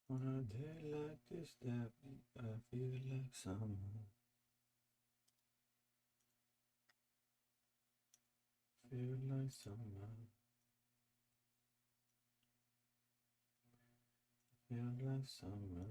On a day like this, that I feel like summer. Feel like summer. Feel like summer.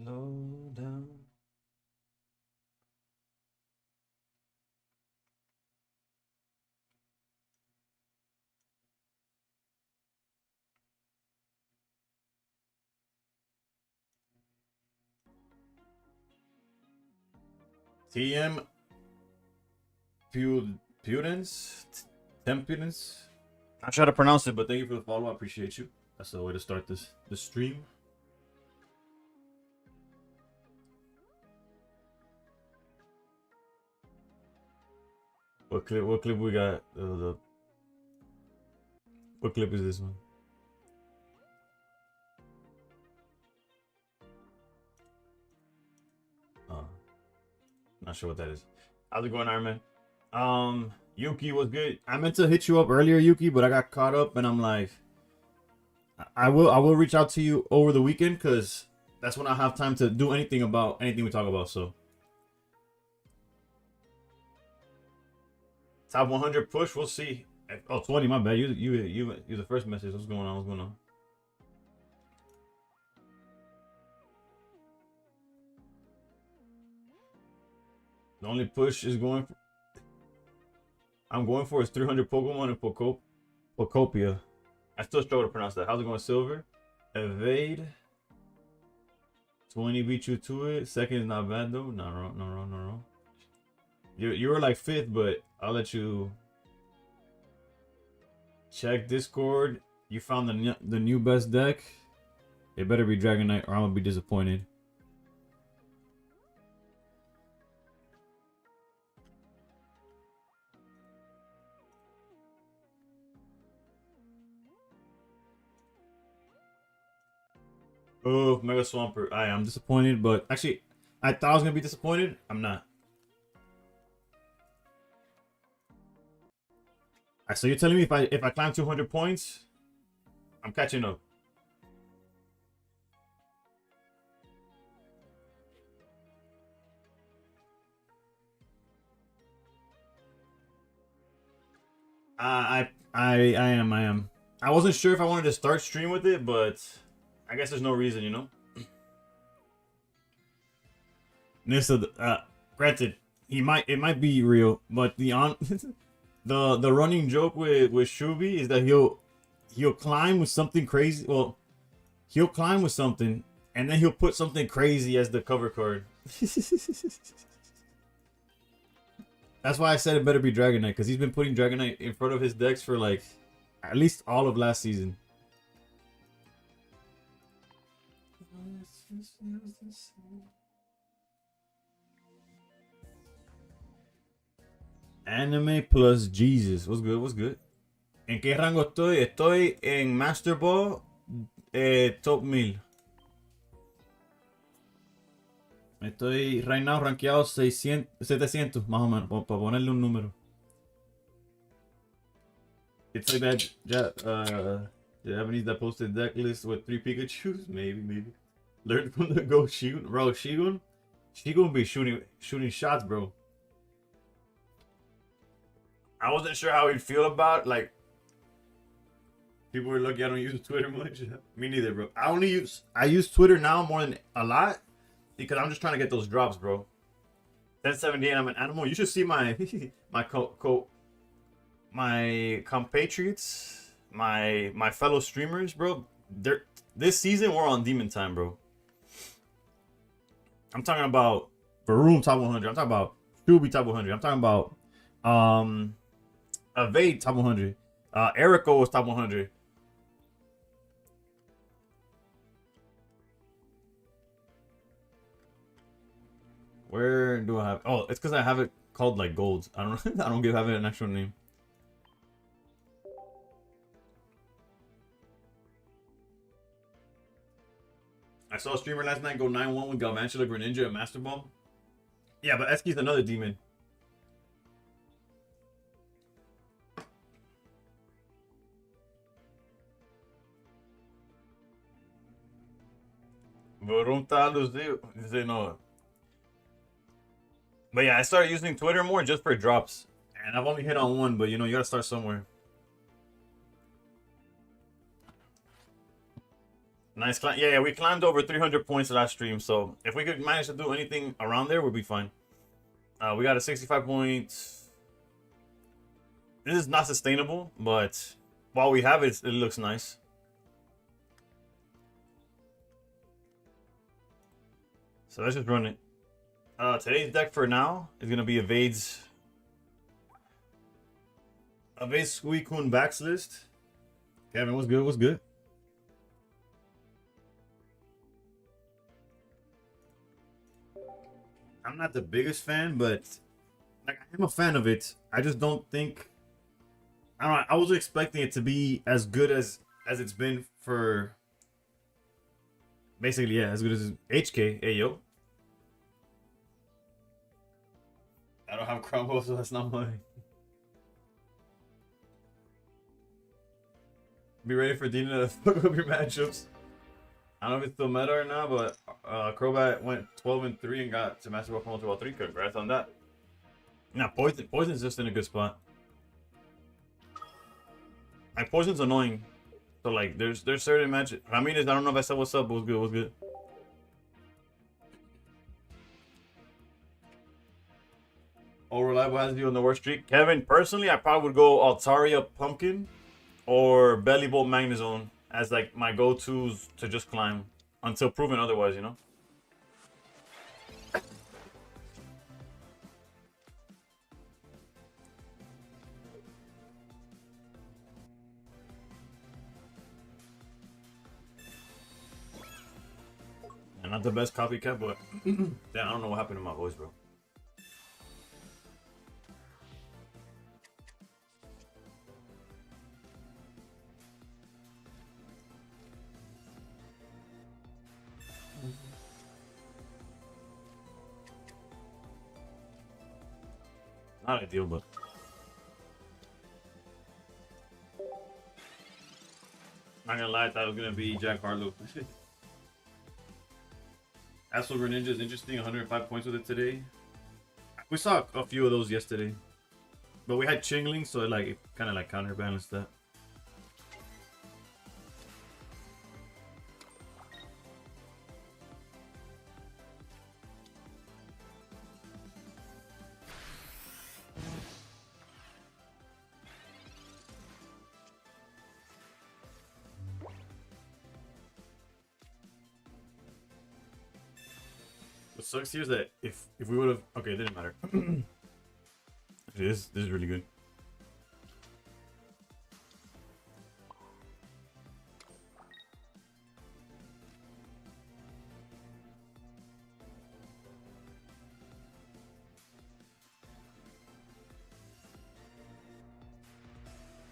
Slow down. TM Pudence? Tempudence? I try to pronounce it, but thank you for the follow. I appreciate you. That's the way to start this stream. What clip? What clip we got? What clip is this one? Not sure what that is. How's it going, Iron Man? Yuki was good. I meant to hit you up earlier, Yuki, but I got caught up, and I'm like, I will reach out to you over the weekend because that's when I have time to do anything about anything we talk about. So, top 100 push, we'll see. Oh, 20, my bad. You the first message. What's going on? What's going on? The only push is I'm going for is 300 Pokemon and Pokopia. I still struggle to pronounce that. How's it going, Silver? Evade. 20 beat you to it. Second is not bad though. Not wrong, no wrong, no wrong. You were like fifth, but I'll let you check Discord. You found the new best deck. It better be Dragonite or I'm gonna be disappointed. Oh, Mega Swampert. I'm disappointed, but actually, I thought I was gonna be disappointed. I'm not. Alright, so you're telling me if I climb 200 points, I'm catching up. I am. I wasn't sure if I wanted to start stream with it, but I guess there's no reason, you know. Nissa, granted, it might be real, but the running joke with Shubi is that he'll climb with something crazy. Well, he'll climb with something, and then he'll put something crazy as the cover card. That's why I said it better be Dragonite, because he's been putting Dragonite in front of his decks for like at least all of last season. Anime plus Jesus. What's good? What's good? ¿En qué rango estoy? Estoy en Master Ball Top 1000. Estoy right now rankeado 700 más o menos, para ponerle un número. It's like that Japanese that posted deck list with 3 Pikachus. Maybe. Learn from the Go Shigun. Bro, Shigun be shooting shots, bro. I wasn't sure how he'd feel about like people were lucky I don't use Twitter much. Me neither, bro. I use Twitter now more than a lot because I'm just trying to get those drops, bro. 1078, I'm an animal. You should see my my compatriots, my fellow streamers, bro. This season we're on demon time, bro. I'm talking about Varoom top 100. I'm talking about Shubi top 100. I'm talking about Evade top 100. Erico was top 100. Where do I have? Oh, it's because I have it called like golds. I don't have it an actual name. I saw a streamer last night go 9-1 with Galvantula Greninja and Master Ball. Yeah, but Eski's another demon. No. But yeah, I started using Twitter more just for drops. And I've only hit on one, but you know, you gotta start somewhere. Nice climb. Yeah, we climbed over 300 points last stream, so if we could manage to do anything around there, we'll be fine. We got a 65 points. This is not sustainable, but while we have it, it looks nice. So let's just run it. Today's deck for now is gonna be Evade's Suicune backs list. Kevin, what's good? What's good? I'm not the biggest fan, but like I'm a fan of it. I just don't think I don't know, I wasn't expecting it to be as good as it's been for basically, yeah, as good as HK. Hey yo. I don't have Crumble, so that's not mine. Be ready for Dina to fuck up your matchups. I don't know if it's still meta or not, but Crobat went 12-3 and got to Master Ball Ultra Ball 3. Congrats on that. Nah, Poison's just in a good spot. Like Poison's annoying. So like there's certain matches. Ramirez, I don't know if I said what's up, but what's good, what's good. Oh, Reliable has you on the worst streak. Kevin, personally, I probably would go Altaria Pumpkin or Belly Bolt Magnezone as like my go-tos to just climb until proven otherwise, you know? And not the best copycat, but damn, I don't know what happened to my voice, bro. Not ideal, but not gonna lie, I thought it was gonna be Jack Harlow. Astral Greninja is interesting, 105 points with it today. We saw a few of those yesterday, but we had Chingling, so it kind of like counterbalanced that. What sucks here is that if we would have, okay, it didn't matter. Actually, this is really good.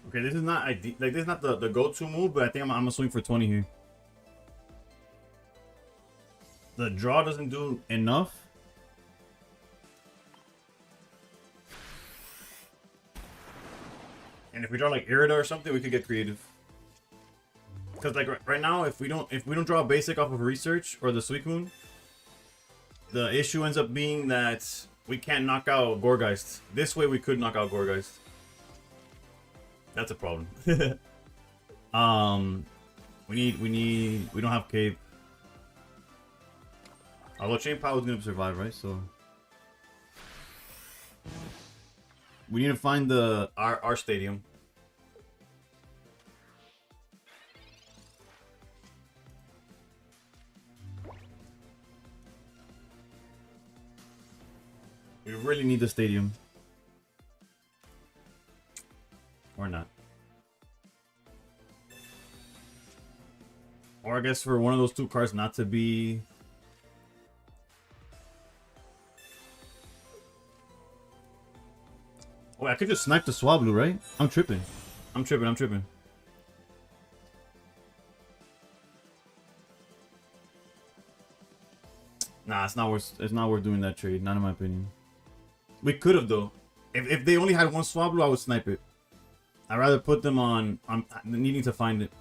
Okay, this is not ideal. Like this is not the go-to move, but I think I'm gonna swing for 20 here. The draw doesn't do enough. And if we draw like Irida or something, we could get creative. Because like right now, if we don't draw a basic off of research or the Suicune, the issue ends up being that we can't knock out Gorgeist. This way we could knock out Gorgeist. That's a problem. we don't have Cape. Although Chain Power is gonna survive, right? So we need to find our stadium. We really need the stadium. Or not. Or I guess for one of those two cards not to be... Oh, I could just snipe the Swablu, right? I'm tripping. I'm tripping. Nah, it's not worth doing that trade, not in my opinion. We could have though. If they only had one Swablu, I would snipe it. I'd rather put them on needing to find it.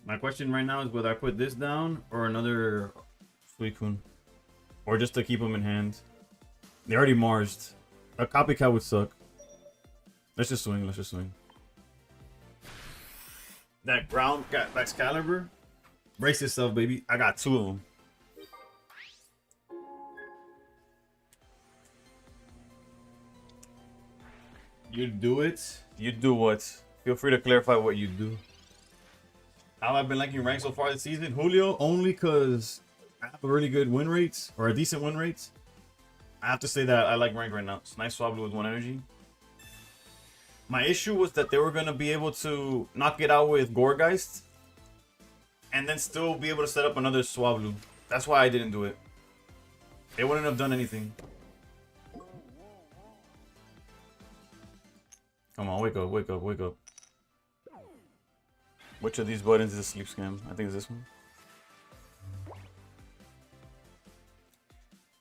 My question right now is whether I put this down or another Suicune. Or just to keep them in hand. They already marsed. A copycat would suck. Let's just swing, let's just swing. That ground got Excalibur. Brace yourself, baby. I got 2 of them. You do it. You do what? Feel free to clarify what you do. How I've been liking rank so far this season? Julio, only because I have a really good win rates, or a decent win rates. I have to say that I like rank right now. It's nice Swablu with 1 energy. My issue was that they were going to be able to knock it out with Gourgeist, and then still be able to set up another Swablu. That's why I didn't do it. It wouldn't have done anything. Come on, wake up, wake up, wake up. Which of these buttons is a sleep scam? I think it's this one.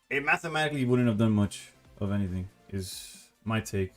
It mathematically wouldn't have done much of anything, is my take.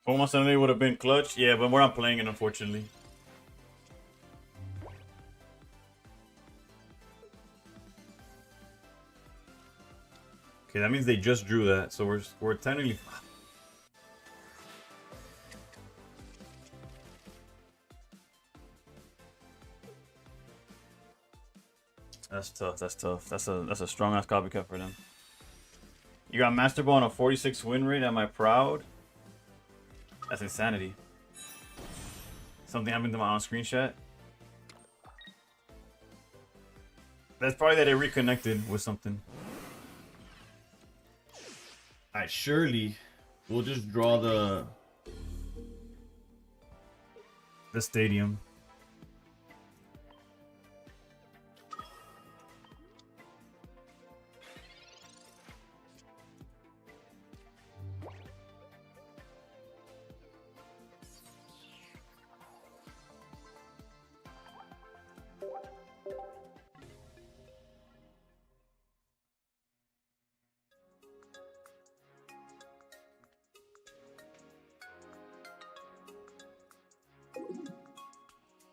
Almost certainly would have been clutch. Yeah, but we're not playing it, unfortunately. Okay, that means they just drew that, so we're technically. That's tough. That's tough. That's a strong ass copycat for them. You got Master Ball on a 46 win rate. Am I proud? That's insanity. Something happened to my on screen chat. That's probably that it reconnected with something. Alright, surely we'll just draw the stadium.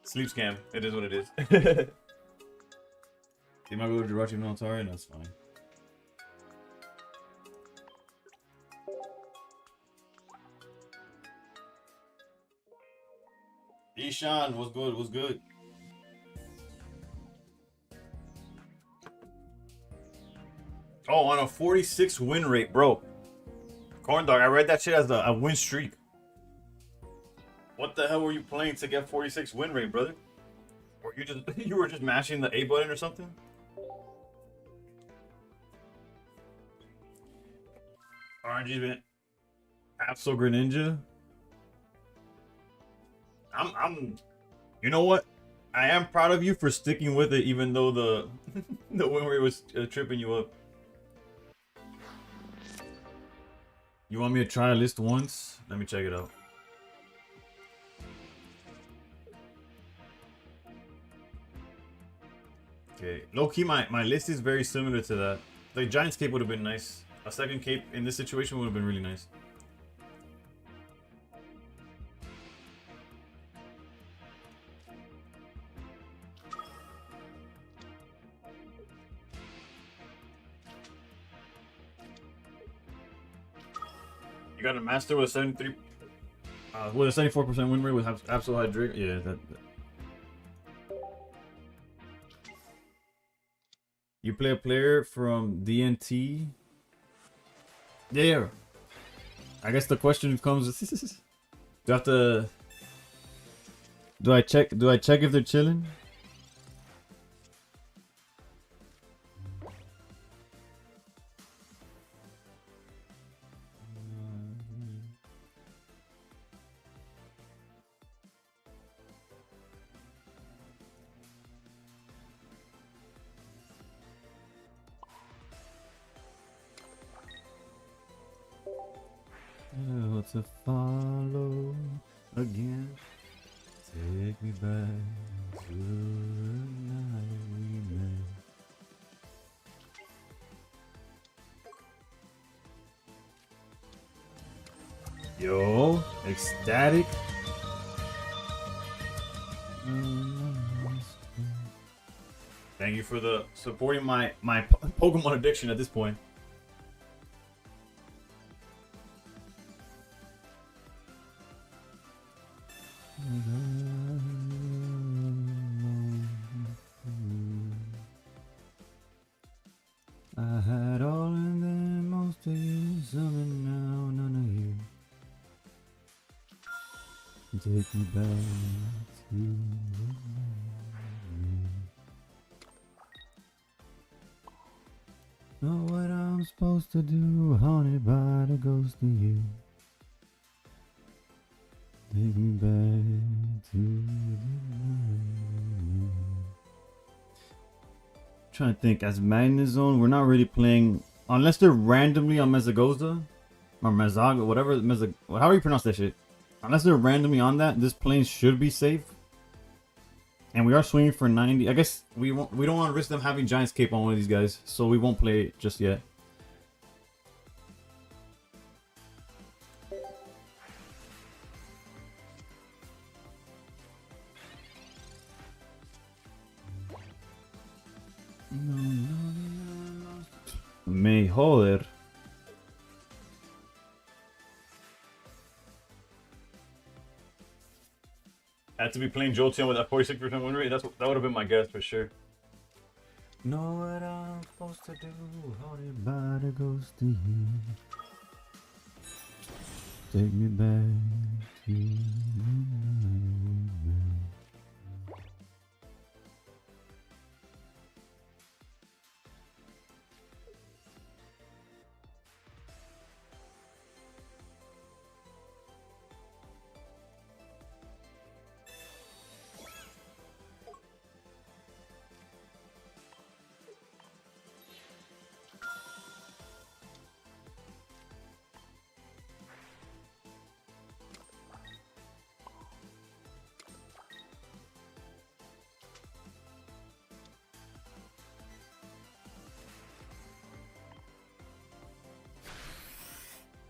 Sleep scam. It is what it is. You might go to Jirachi Military, and that's fine. Ishan, what's good? What's good? Oh, on a 46 win rate, bro. Corn dog, I read that shit as a win streak. What the hell were you playing to get 46 win rate, brother? Or you were just mashing the A button or something? RNG's been Absol Greninja. I'm you know what? I am proud of you for sticking with it even though the the win rate was tripping you up. You want me to try a list once? Let me check it out. Okay, low key, my list is very similar to that. The Giant's Cape would have been nice. A second cape in this situation would have been really nice. You got a master with a 73, with a 74% win rate with absolute hydrate. Yeah, that. You play a player from DNT. Yeah. I guess the question comes: do I have to? Do I check? Do I check if they're chilling? Oh, to follow again. Take me back to the night we met. Yo, ecstatic. Thank you for the supporting my Pokemon addiction at this point. I had all and then most of you, some and now none of you. Take me back to the know what I'm supposed to do, haunted by the ghost of you. Take me back to the trying to think, as Magnet Zone, we're not really playing unless they're randomly on Mezagoza or Mezaga, whatever however you pronounce that shit. Unless they're randomly on that, this plane should be safe. And we are swinging for 90. I guess we don't want to risk them having Giant's Cape on one of these guys, so we won't play it just yet. Me joder. Had to be playing Jolteon with that 46% win rate. That would have been my guess for sure. Know what I'm supposed to do, haunted by the ghost of you. Take me back to the night.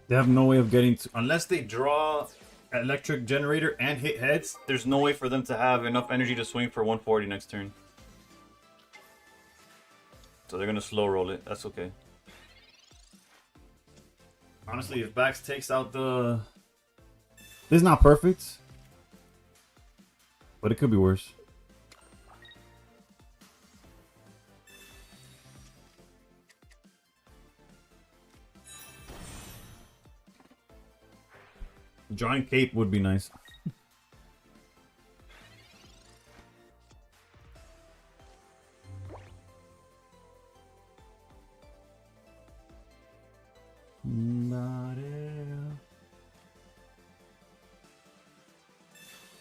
They have no way of getting to, unless they draw electric generator and hit heads, there's no way for them to have enough energy to swing for 140 next turn. So they're gonna slow roll it. That's okay. Honestly, if Bax takes out the... This is not perfect, but it could be worse. Giant Cape would be nice.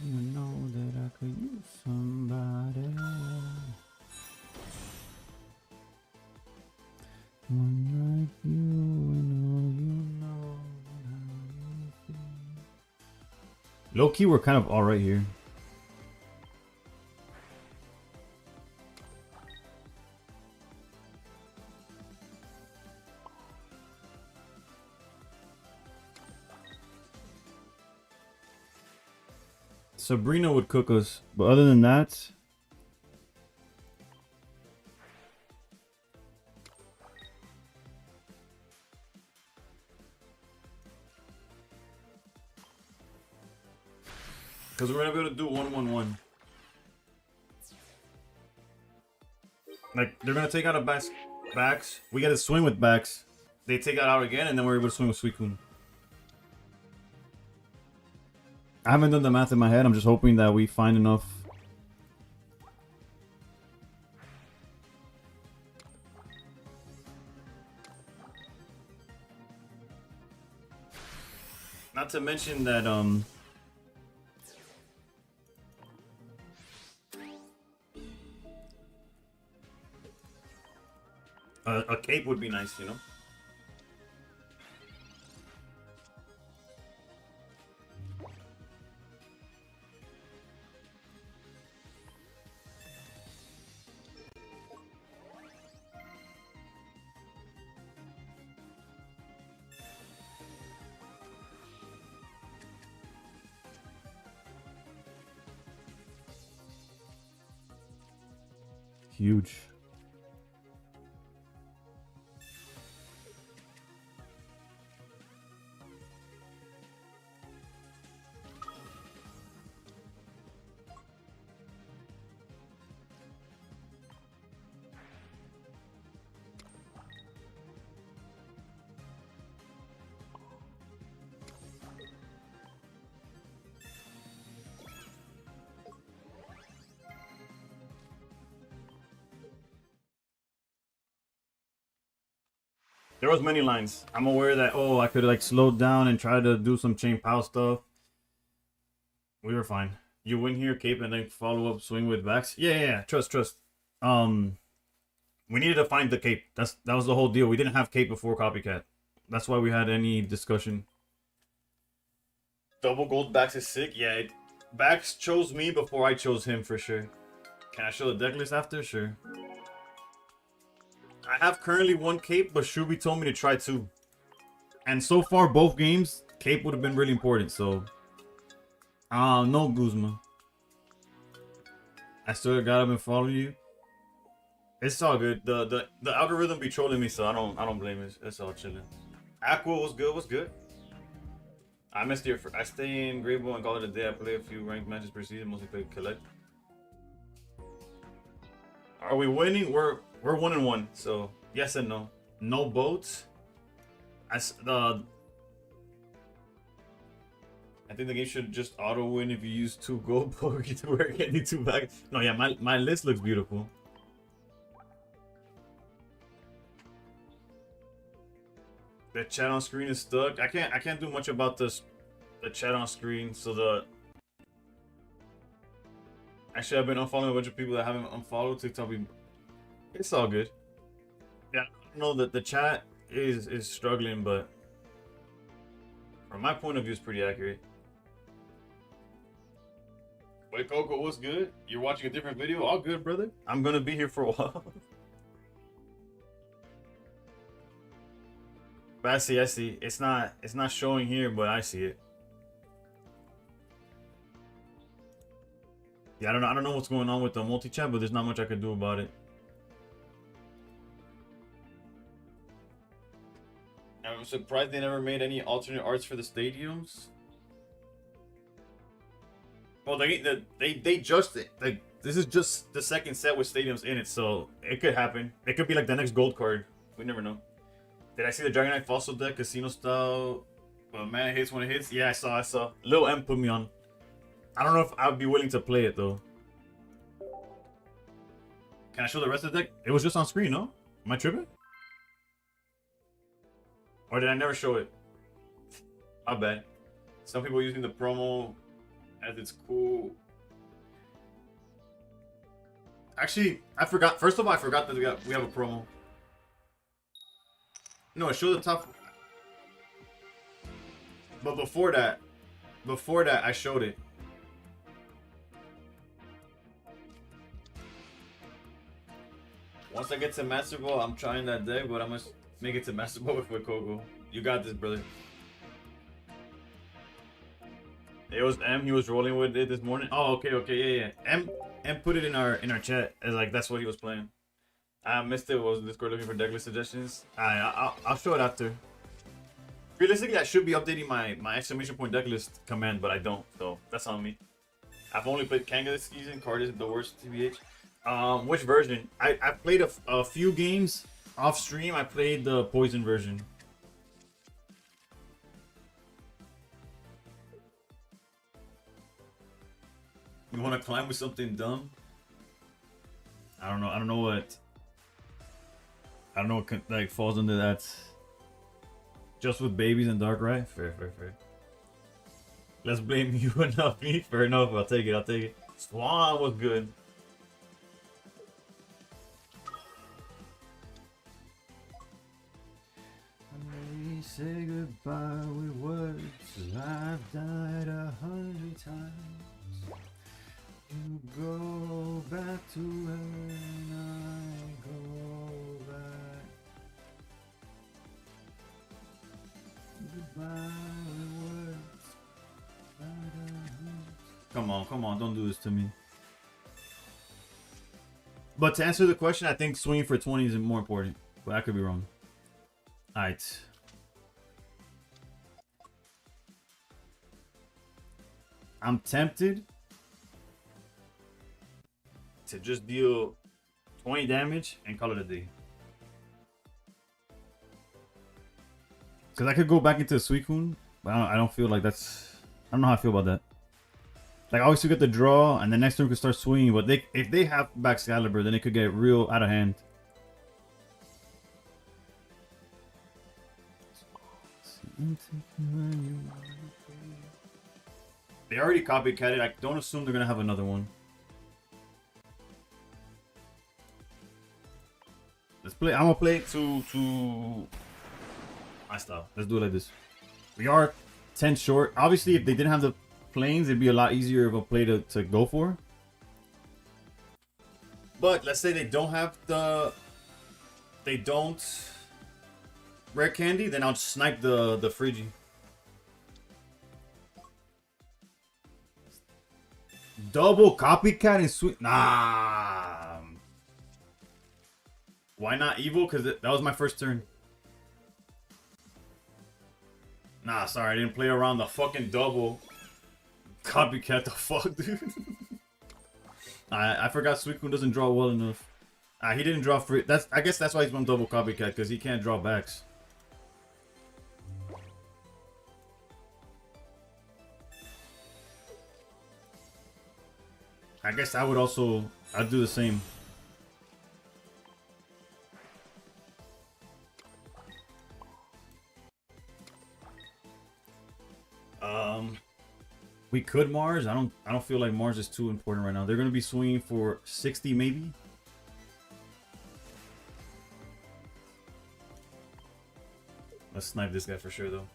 You know that I could use somebody. One like you and all you know how you feel. Low key, we're kind of all right here. Sabrina would cook us, but other than that, Because we're gonna be able to do 1-1-1. Like, they're gonna take out a backs. We gotta swing with backs. They take it out again, and then we're able to swing with Suicune. I haven't done the math in my head. I'm just hoping that we find enough. Not to mention that, a cape would be nice, you know? Huge. There was many lines. I'm aware that, oh, I could like slow down and try to do some chain pow stuff. We were fine. You win here, cape, and then follow up swing with backs. Yeah. Trust. We needed to find the cape. That was the whole deal. We didn't have cape before copycat. That's why we had any discussion. Double gold backs is sick. Yeah, backs chose me before I chose him for sure. Can I show the deck list after? Sure. I have currently 1 cape, but Shubi told me to try 2. And so far, both games, cape would have been really important, so... no Guzma. I still gotta been following you. It's all good. The algorithm be trolling me, so I don't blame it. It's all chilling. Aqua was good. I missed it. I stay in Grable and call it a day. I play a few ranked matches per season, mostly play collect. Are we winning? We're 1-1, so yes and no. No boats. I think the game should just auto win if you use 2 gold pokey to where you need 2 back. No, yeah, my list looks beautiful. The chat on screen is stuck. I can't do much about this. The chat on screen. So actually, I've been unfollowing a bunch of people that haven't unfollowed TikTok. It's all good. Yeah, I know that the chat is struggling, but from my point of view, it's pretty accurate. Wait, Coco, what's good? You're watching a different video? All good, brother. I'm gonna be here for a while. But I see. It's not showing here, but I see it. Yeah, I don't know what's going on with the multi-chat, but there's not much I can do about it. I'm surprised they never made any alternate arts for the stadiums. Well, they just like this is just the second set with stadiums in it, so it could happen. It could be like the next gold card. We never know. Did I see the Dragonite Fossil deck, casino style? But man, it hits when it hits. Yeah, I saw. Lil M put me on. I don't know if I would be willing to play it though. Can I show the rest of the deck? It was just on screen, no? Am I tripping? Or did I never show it? My bad. Some people using the promo as it's cool. Actually, I forgot. First of all, I forgot that we have a promo. No, show the top. But before that, I showed it. Once I get to Master Ball, I'm trying that deck, but I must make it to Master Ball with Kogo. You got this, brother. It was M. He was rolling with it this morning. Oh, okay, yeah. M put it in our chat as like that's what he was playing. I missed it. Was Discord looking for deck list suggestions? I'll show it after. Realistically, I should be updating my exclamation point deck list command, but I don't. So that's on me. I've only played Kanga this season. Card is the worst, TBH. Which version? I played a few games off stream. I played the poison version. You want to climb with something dumb? I don't know. I don't know what. I don't know what like falls under that. Just with babies and dark, right? Fair, fair, fair. Let's blame you and not me. Fair enough. I'll take it. I'll take it. Swan was good. We say goodbye with words. I've died 100 times. You go back to when I go back. Goodbye with words. Come on, don't do this to me. But to answer the question, I think swinging for 20 is more important. But I could be wrong. Alright. I'm tempted to just deal 20 damage and call it a day. Because I could go back into Suicune, but I don't feel like that's... I don't know how I feel about that. Like, I always get the draw, and the next turn could start swinging, but if they have back Excalibur, then it could get real out of hand. They already copycatted. I don't assume they're going to have another one. Let's play. I'm going to play it to my style. Let's do it like this. We are 10 short. Obviously, if they didn't have the planes, it'd be a lot easier of a play to go for. But let's say they don't have the... They don't... Rare Candy, then I'll snipe the Frigi. Double copycat and sweet. Nah. Why not evil? Because that was my first turn. Nah, sorry, I didn't play around the fucking double. Copycat the fuck, dude. I forgot Suicune doesn't draw well enough. He didn't draw free. I guess that's why he's on double copycat, because he can't draw backs. I guess I would also... I'd do the same. We could Mars. I don't feel like Mars is too important right now. They're gonna be swinging for 60 maybe. Let's snipe this guy for sure though.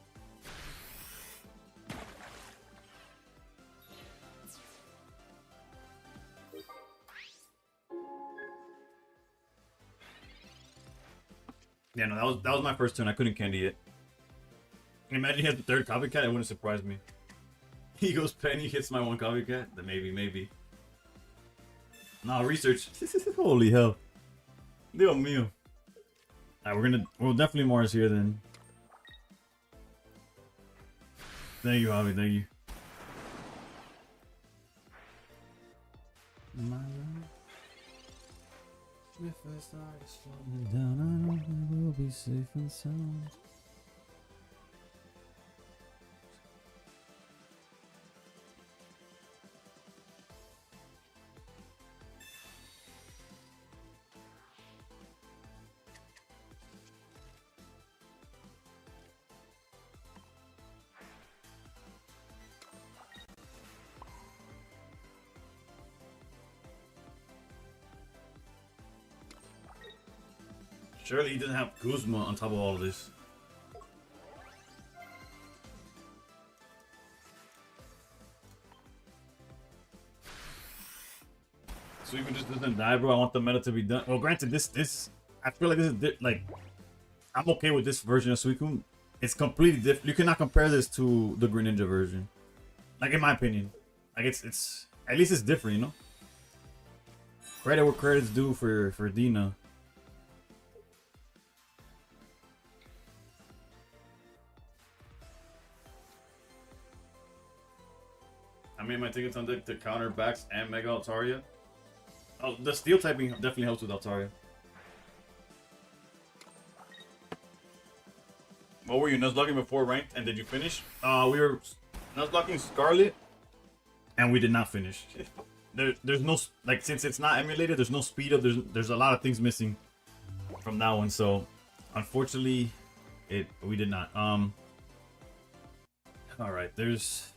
Yeah, no, that was my first turn. I couldn't candy it. Imagine he has the third copycat. It wouldn't surprise me. He goes Penny, hits my one copycat. Then maybe. Nah, research. Holy hell. Dios mío. Alright, we'll definitely Mars here then. Thank you, Javi. Thank you. My life. If I start slowing down, I know we will be safe and sound. Surely he doesn't have Guzma on top of all of this. So even just doesn't die, bro. I want the meta to be done. Well, granted, this I feel like this is like I'm okay with this version of Suicune. It's completely different. You cannot compare this to the Greninja version. Like in my opinion, like it's at least it's different, you know. Credit where credit's due for Dina. I mean, made my tickets on deck to counter backs and Mega Altaria. Oh, the steel typing definitely helps with Altaria. What were you nuzlocking before ranked, and did you finish? We were nuzlocking Scarlet, and we did not finish. There's no, like, since it's not emulated, there's no speed up. There's a lot of things missing from that one, so unfortunately, we did not. All right, there's.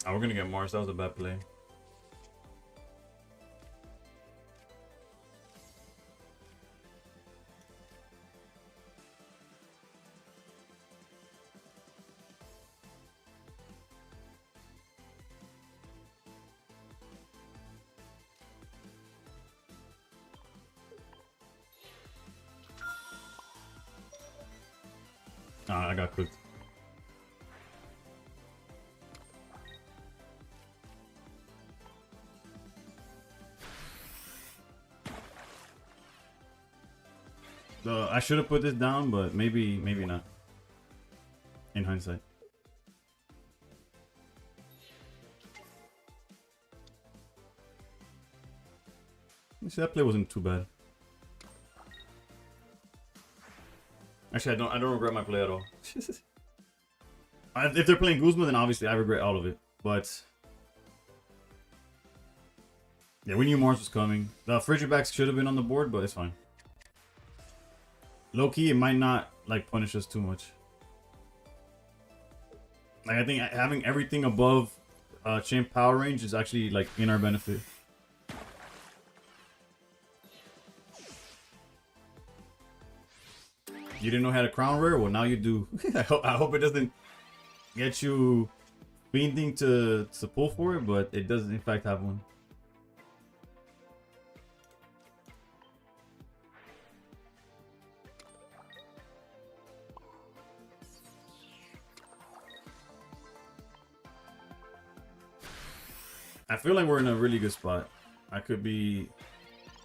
Oh, we're gonna get Mars. That was a bad play. I got cooked. I should have put this down, but maybe not. In hindsight. See, that play wasn't too bad. Actually, I don't regret my play at all. If they're playing Guzma, then obviously I regret all of it. But yeah, we knew Mars was coming. The Frigibacks should have been on the board, but it's fine. Low key, it might not like punish us too much. Like, I think having everything above champ power range is actually like in our benefit. You didn't know how to crown rare? Well, now you do. I hope it doesn't get you fiending to pull for it, but it does in fact have one. I feel like we're in a really good spot. I could be...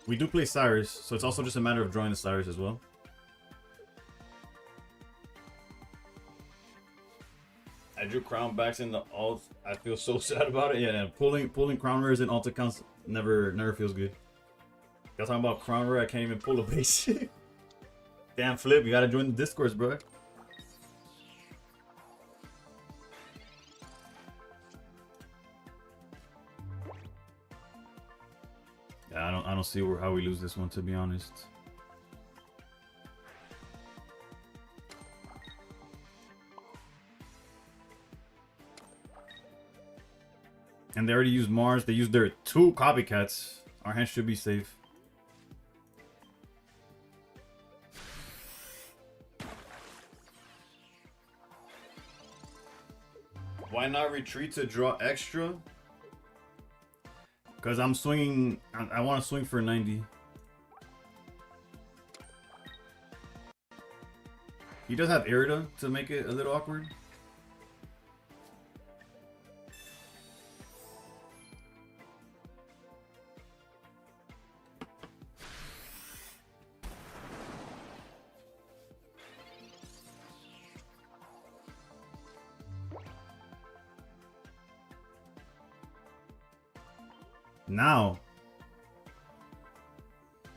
We do play Cyrus, so it's also just a matter of drawing the Cyrus as well. I drew crown backs in the alt. I feel so sad about it. Yeah, pulling crown rares in alt accounts never feels good. Y'all talking about crown rare, I can't even pull a base. Damn, Flip, you gotta join the discourse, bro. Yeah, I don't see how we lose this one, to be honest. And they already used Mars. They used their 2 copycats. Our hand should be safe. Why not retreat to draw extra? Because I'm swinging... I want to swing for 90. He does have Irida to make it a little awkward. Now,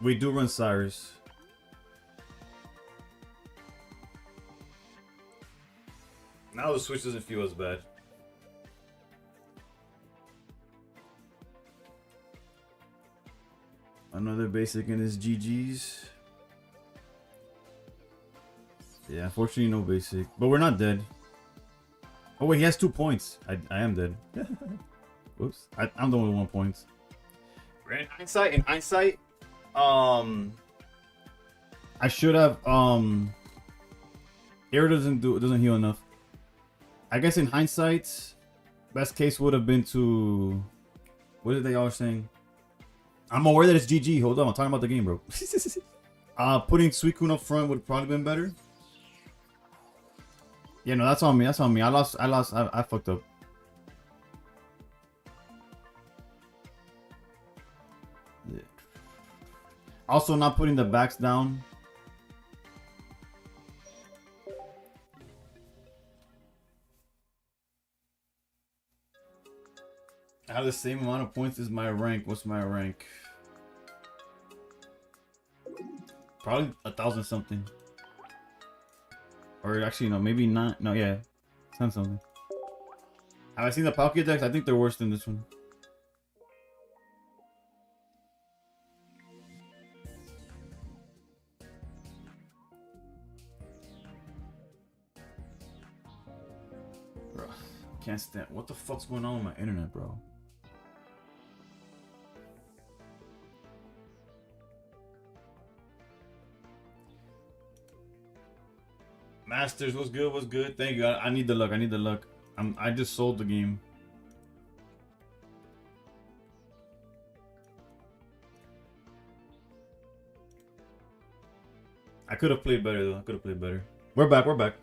we do run Cyrus. Now the switch doesn't feel as bad. Another basic in his GG's. Yeah, unfortunately no basic. But we're not dead. Oh wait, he has 2 points. I am dead. Whoops. I'm the one with 1 point. In hindsight, I should have air doesn't heal enough. I guess in hindsight, best case would have been to what did they all saying? I'm aware that it's GG. Hold on, I'm talking about the game, bro. Putting Suicune up front would have probably been better. Yeah, no, that's on me. That's on me. I fucked up. Yeah. Also, not putting the backs down. I have the same amount of points as my rank. What's my rank? Probably 1,000 something. Or actually, no, maybe not. No, yeah. 10 something. Have I seen the Palkia decks? I think they're worse than this one. Bro, can't stand. What the fuck's going on with my internet, bro? Masters, what's good? What's good? Thank you. I need the luck. I need the luck. I just sold the game. I could have played better though. I could have played better. We're back. We're back.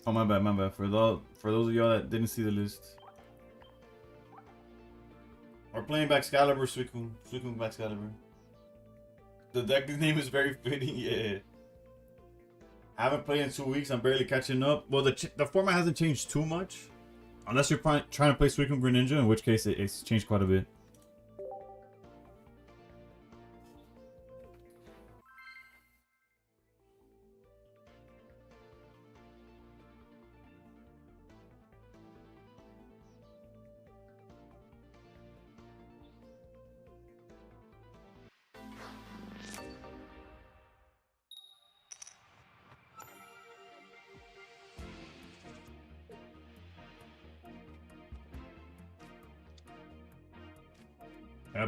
Oh my bad. My bad. For those of y'all that didn't see the list. We're playing Excalibur, Suicune. Suicune Excalibur. The deck name is very fitting, yeah. Haven't played in 2 weeks, I'm barely catching up. Well, the format hasn't changed too much. Unless you're trying to play Suicune Greninja, in which case it's changed quite a bit.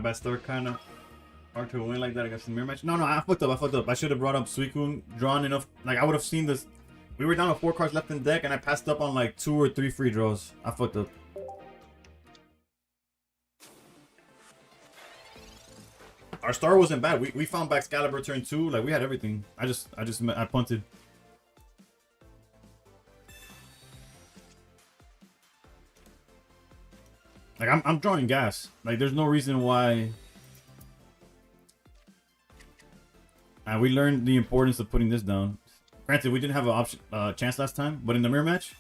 Best start kind of hard to win like that against the mirror match. No, I fucked up. I should have brought up Suicune, drawn enough. Like I would have seen this. We were down to 4 cards left in deck, and I passed up on like 2 or 3 free draws. I fucked up. Our star wasn't bad. We found Excalibur turn 2. Like we had everything. I punted. Like I'm drawing gas. Like there's no reason why. And we learned the importance of putting this down. Granted, we didn't have an option chance last time, but in the mirror match,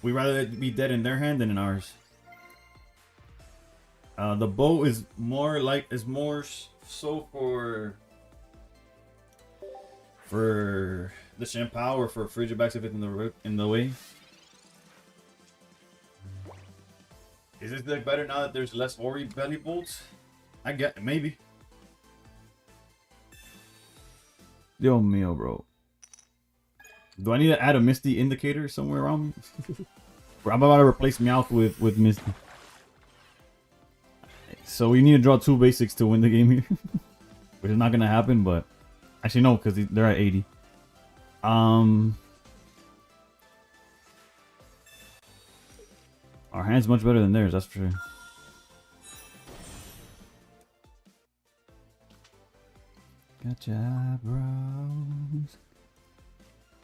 we rather be dead in their hand than in ours. The bow is more so for the Shampoo or for Frigibacks if it's in the way. Is this deck better now that there's less Ori belly bolts? I get maybe. Yo, Mio, bro. Do I need to add a Misty indicator somewhere around me? I'm about to replace Meowth with Misty. So we need to draw 2 basics to win the game here. Which is not going to happen, but... Actually, no, because they're at 80. Our hand's much better than theirs, that's for sure. Got your eyebrows,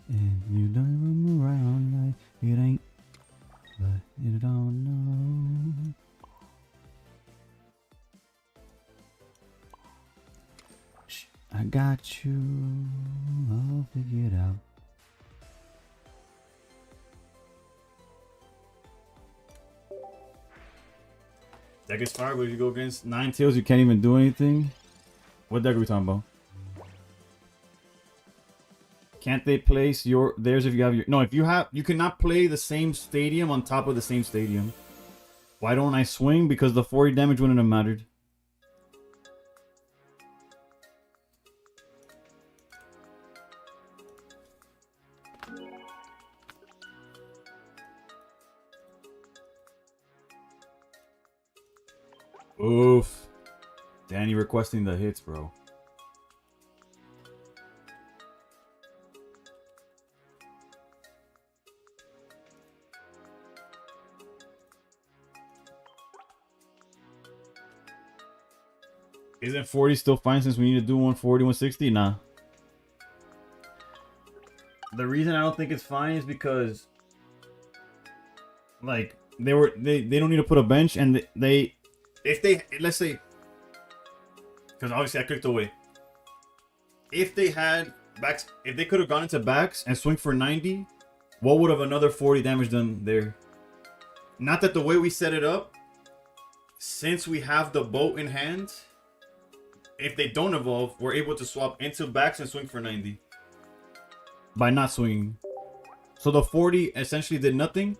and you don't run around like it ain't, but you don't know. Shh, I got you, I'll figure it out. Deck is fire, but if you go against 9 tails, you can't even do anything. What deck are we talking about? Can't they place theirs if you have your... No, you cannot play the same stadium on top of the same stadium. Why don't I swing? Because the 40 damage wouldn't have mattered. Oof. Danny requesting the hits, bro. Isn't 40 still fine since we need to do 140, 160? Nah. The reason I don't think it's fine is because, like, they don't need to put a bench, and if they, let's say, because obviously I clicked away. If they had backs, if they could have gone into backs and swing for 90, what would have another 40 damage done there? Not that the way we set it up, since we have the boat in hand, if they don't evolve, we're able to swap into backs and swing for 90 by not swinging. So the 40 essentially did nothing.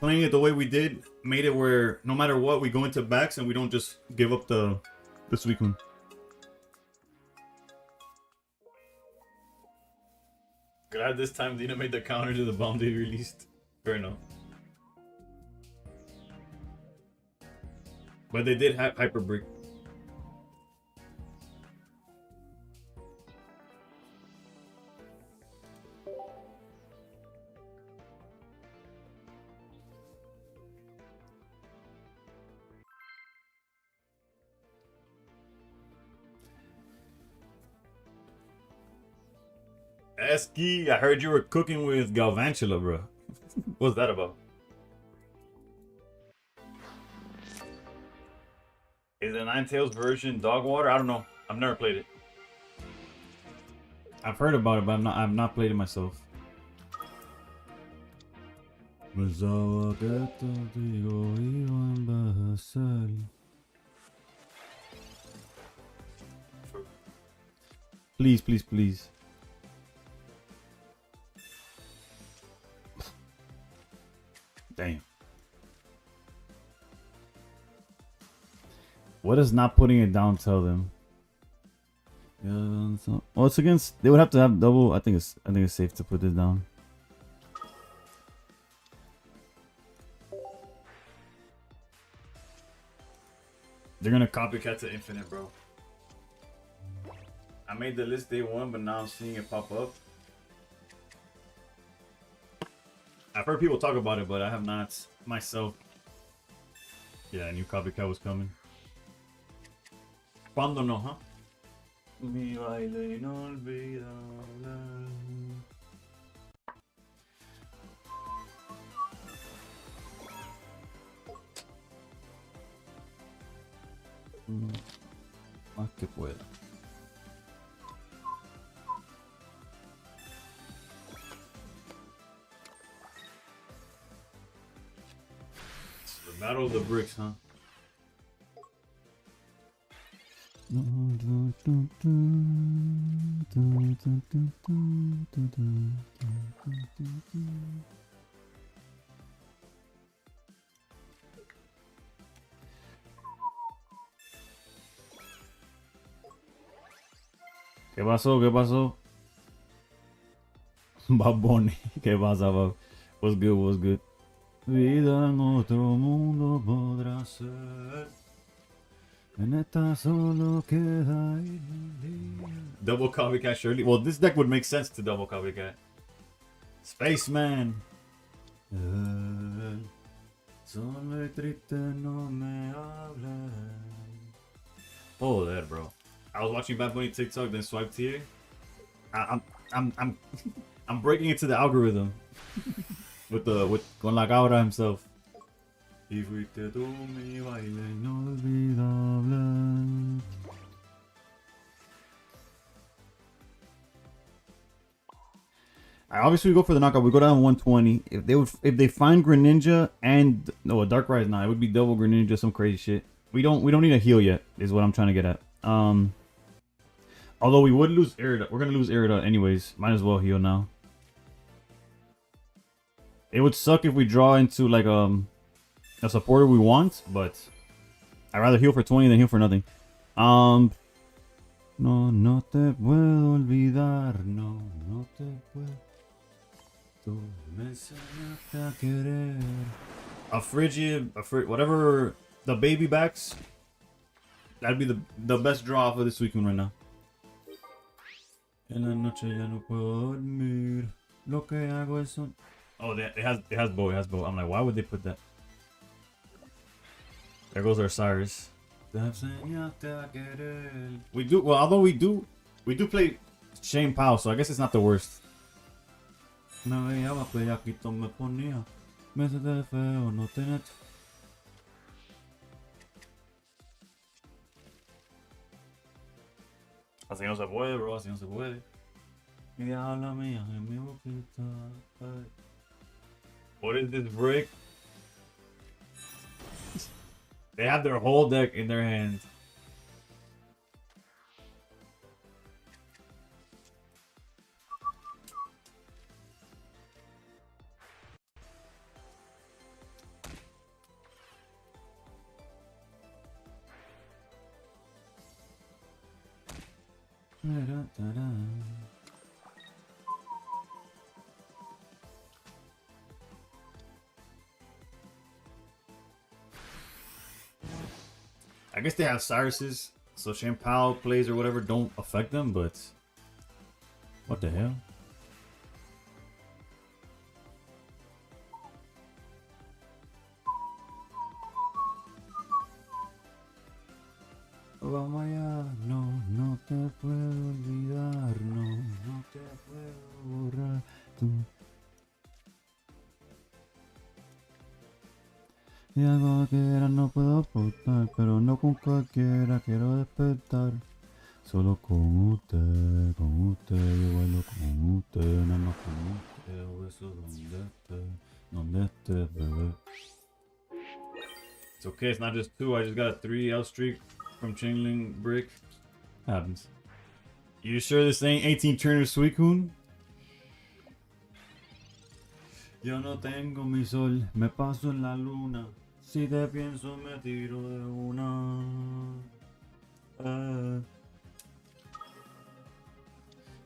Playing it the way we did made it where no matter what, we go into backs and we don't just give up the Suicune. Glad this time Dina made the counter to the bomb they released. Fair enough. But they did have Hyper Brick. Esky, I heard you were cooking with Galvantula, bro. What's that about? Is the Ninetales version dog water? I don't know. I've never played it. I've heard about it, but I've not played it myself. Please, please, please. Damn. What does not putting it down tell them? Well, it's against. They would have to have double. I think it's safe to put this down. They're gonna copycat to infinite, bro. I made the list day one, but now I'm seeing it pop up. I've heard people talk about it, but I have not myself. Yeah, I knew copycat was coming. ¿Cuándo no, huh? Mi baile inolvidable. Más que pueda. Battle of the bricks, huh? ¿Qué pasó? ¿Qué pasó? Bad Bunny. ¿Qué pasa, Bob? What's good? What's good? Vida en otro mundo podrá ser. En esta solo queda double copycat surely. Well, this deck would make sense to double copycat. Spaceman. Solo y triste no me habla. Oh, that, bro. I was watching Bad Bunny TikTok, then swiped here. I'm I'm breaking into the algorithm. with con la cabra himself. Y fuiste tú mi baile inolvidable. Obviously, we go for the knockout. We go down 120. If they find Greninja and no a Darkrai now, it would be double Greninja, some crazy shit. We don't need a heal yet. Is what I'm trying to get at. Although we would lose Aerodot. We're gonna lose Aerodot anyways. Might as well heal now. It would suck if we draw into like a supporter we want, but I'd rather heal for 20 than heal for nothing. No, no te puedo olvidar. No, no te puedo. Tú me enseñaste a querer. A Frigid, whatever the baby backs. That'd be the best draw for this weekend right now. En la noche ya no puedo dormir. Lo que hago es son... Oh, it has bow. It has bow. I'm like, why would they put that? There goes our Cyrus. We do well, although we do play Shane Powell, so I guess it's not the worst. Me veía bellaquito, me ponía meses de feo, no tener. Así no se puede, bro, así no se puede. Y deja la mía en mi boquita. What is this brick? They have their whole deck in their hands. I guess they have Cyrus's, so Shane Powell plays or whatever don't affect them, but what the hell? Vamos allá, no te puedo olvidar, no te puedo borrar tú. Y algo que era no puedo aportar, pero no con cualquiera quiero despertar. Solo con usted, yo bailo con usted, nada más con usted, eso donde esté, bebé. It's okay, it's not just 2, I just got a 3 out streak from Chingling Brick. Happens. You sure this ain't 18 Turner Suicune? Yo no tengo mi sol, me paso en la luna. Si te pienso me tiro de una.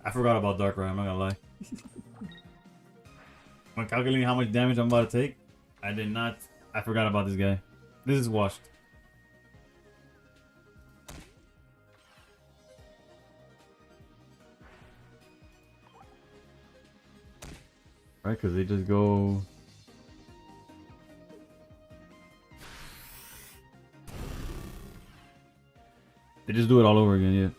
I forgot about Darkrai, I'm not gonna lie. When calculating how much damage I'm about to take, I did not. I forgot about this guy. This is washed. Right, because they just go... They just do it all over again, yeah.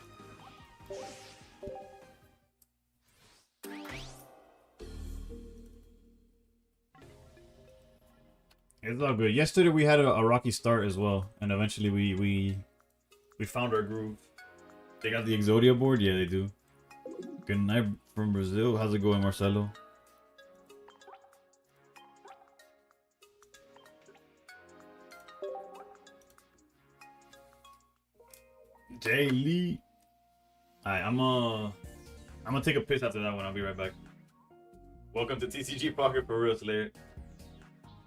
It's all good. Yesterday we had a rocky start as well, and eventually we found our groove. They got the Exodia board? Yeah, they do. Good night from Brazil. How's it going, Marcelo? Jay Lee. Alright, I'm gonna take a piss after that one. I'll be right back. Welcome to TCG Pocket for real, Slayer.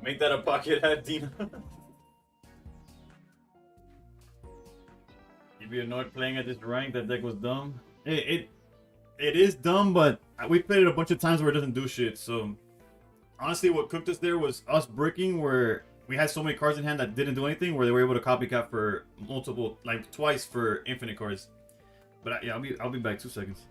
Make that a pocket hat, Dina. You'd be annoyed playing at this rank. That deck was dumb. It is dumb, but we played it a bunch of times where it doesn't do shit. So honestly, what cooked us there was us bricking, where we had so many cards in hand that didn't do anything, where they were able to copycat for multiple, like twice for infinite cards. But yeah, I'll be back 2 seconds.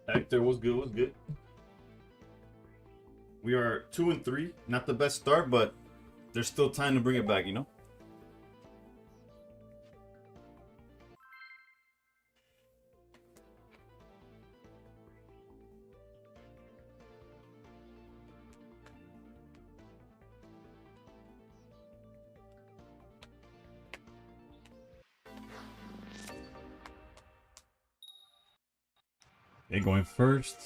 Hector, what's good? What's good? We are 2-3. Not the best start, but there's still time to bring it back, you know? Okay, going first.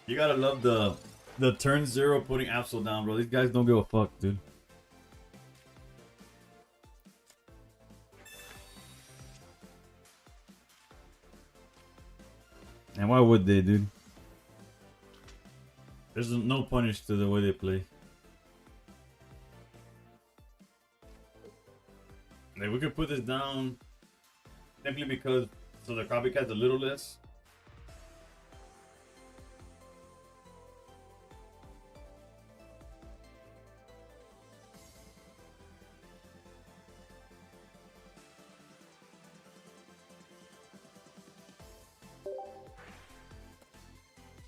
You gotta love the turn 0 putting Absol down, bro. These guys don't give a fuck, dude. And why would they, dude? There's no punish to the way they play. Like, we could put this down simply because so the copycat's a little less.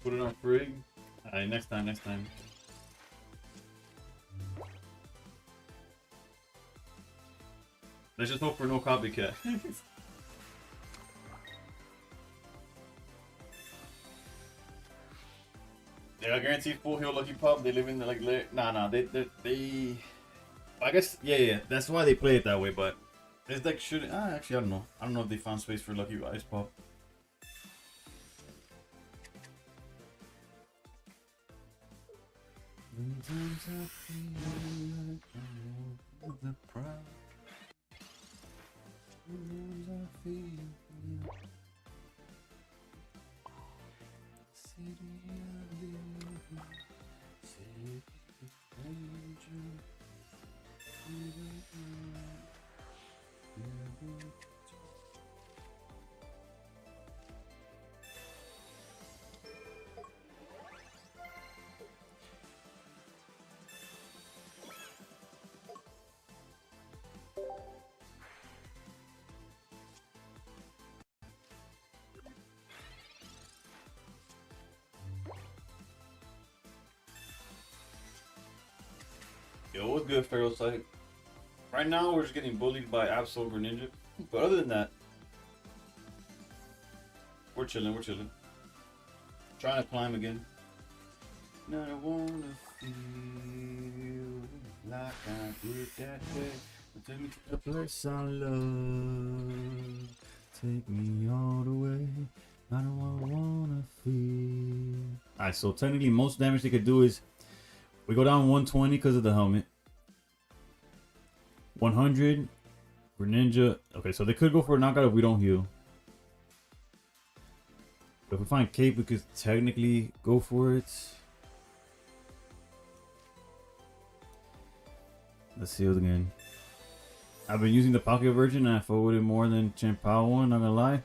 Put it on Frig. Alright, next time, next time. Let's just hope for no copycat. Yeah, I guarantee full heal Lucky Pop. They live in the like nah. They. I guess yeah. That's why they play it that way. But this deck should. Actually, I don't know. I don't know if they found space for Lucky Ice Pop. Sometimes I feel like I'm the proud. Sometimes I feel city I live in, city of danger. Yo, what's good, Pharaoh's site? Right now, we're just getting bullied by Absol Greninja. But other than that, we're chilling, we're chilling. Trying to climb again. Now I wanna feel like I did that day. Take me to the place I love. Take me all the way. I don't wanna feel. Alright, so technically, most damage they could do is we go down 120 because of the helmet. 100 Greninja. Okay, so they could go for a knockout if we don't heal. But if we find Cape, we could technically go for it. Let's heal again. I've been using the Pocket version and I forwarded more than Champao one, not gonna lie.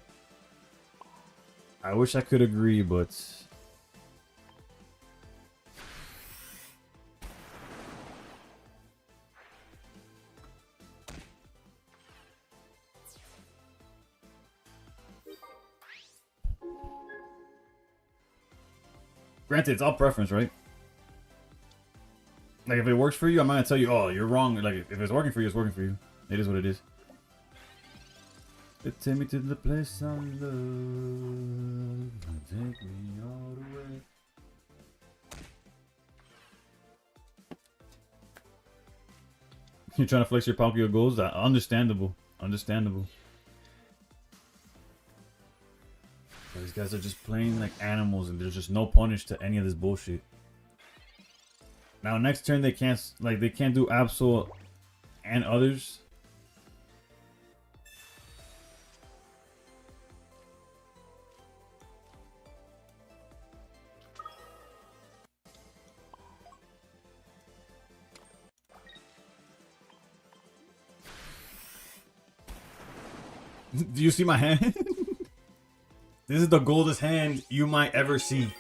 I wish I could agree, but granted, it's all preference, right? Like, if it works for you, I'm not gonna tell you, oh, you're wrong. Like, if it's working for you, it's working for you. It is what it is. Take me to the place I love. Take me all the way. You're trying to flex your Palkia goals? Understandable. Understandable. These guys are just playing like animals and there's just no punish to any of this bullshit. Now next turn they can't do Absol and others. Do you see my hand? This is the goldest hand you might ever see.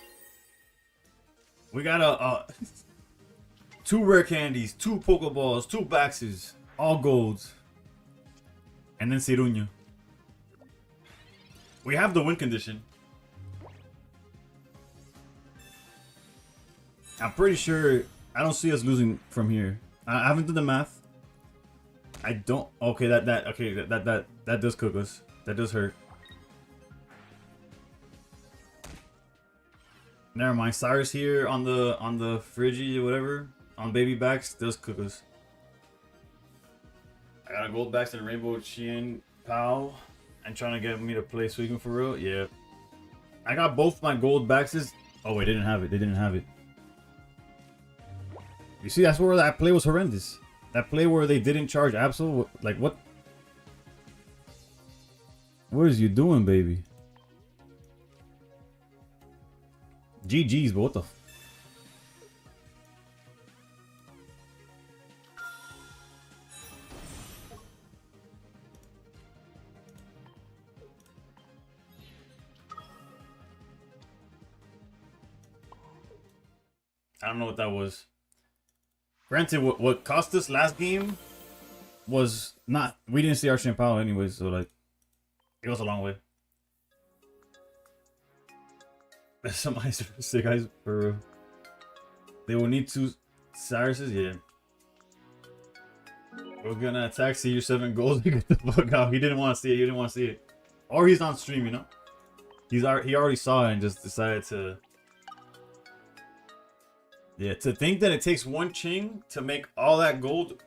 We got a 2 rare candies, 2 Pokeballs, 2 Baxes, all golds. And then Ciruña. We have the win condition. I'm pretty sure I don't see us losing from here. I haven't done the math. I don't. Okay, that does cook us. That does hurt. Never mind. Cyrus here on the Friggy or whatever on baby backs does cook us. I got a gold backs and rainbow Chien Pal and trying to get me to play Suicune for real. Yeah, I got both my gold baxes. Oh wait, they didn't have it. They didn't have it. You see, that's where that play was horrendous. That play where they didn't charge Absol. Like what? What is you doing, baby? GG's, but what the? I don't know what that was. Granted, what cost us last game was not. We didn't see our Champao anyways, so like, it goes a long way. Some ice sick guys for. They will need 2 Cyruses, yeah. We're gonna attack CU7 goals. Get the fuck out. He didn't want to see it. He didn't want to see it, or he's on stream, you know. He already saw it and just decided to. Yeah, to think that it takes 1 Ching to make all that gold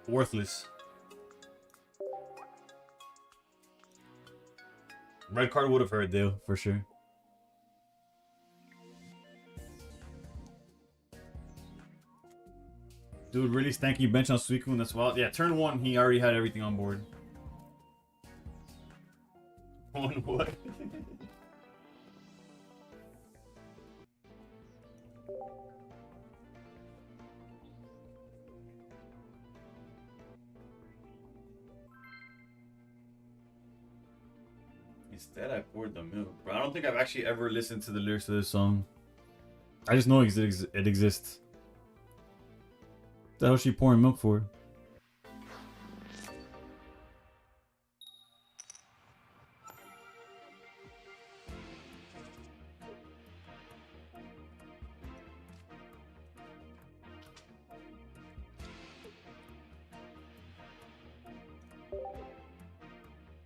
worthless. Red card would have hurt Dale for sure. Dude, really stanky bench on Suicune. That's wild. Yeah, turn 1, he already had everything on board. On what? Instead, I poured the milk. Bro, I don't think I've actually ever listened to the lyrics of this song. I just know it exists. What the hell is she pouring milk for?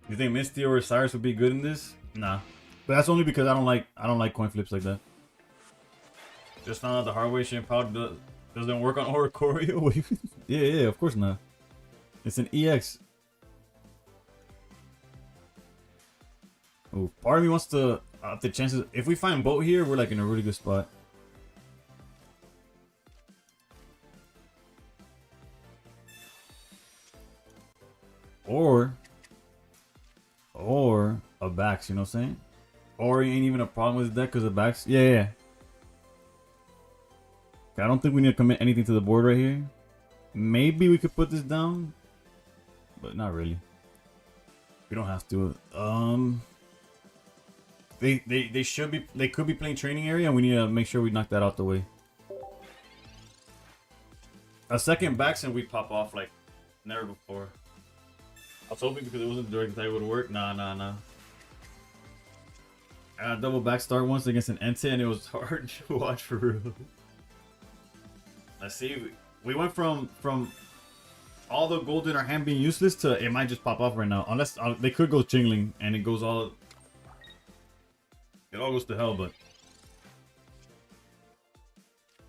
You think Misty or Cyrus would be good in this? Nah. But that's only because I don't like coin flips like that. Just found out the hard way Champao doesn't work on Oricorio. yeah, of course not. It's an EX. Oh, part of me wants to up the chances. If we find Boat here, we're like in a really good spot. Or a backs, you know what I'm saying? Or ain't even a problem with his deck because of backs. Yeah. I don't think we need to commit anything to the board right here. Maybe we could put this down, but not really. We don't have to. They should be. They could be playing training area, and we need to make sure we knock that out the way. A second backs and we pop off like never before. I was hoping because it wasn't direct that it would work. Nah. I got a double back start once against an Entei and it was hard to watch for real. Let's see. We went from all the gold in our hand being useless to it might just pop off right now. Unless they could go Chingling and it goes all. It all goes to hell, but.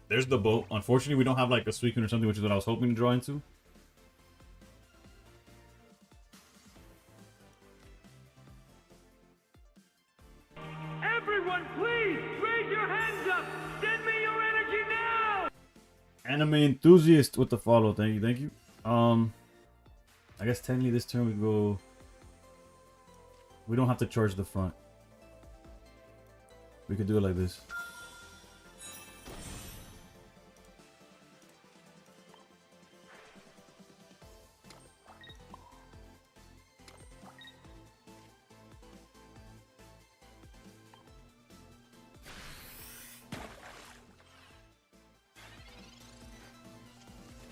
There's the boat. Unfortunately, we don't have like a Suicune or something, which is what I was hoping to draw into. Everyone, please raise your hands up. Send me your energy now. Anime enthusiast with the follow. Thank you. I guess technically this turn we go. We don't have to charge the front. We could do it like this.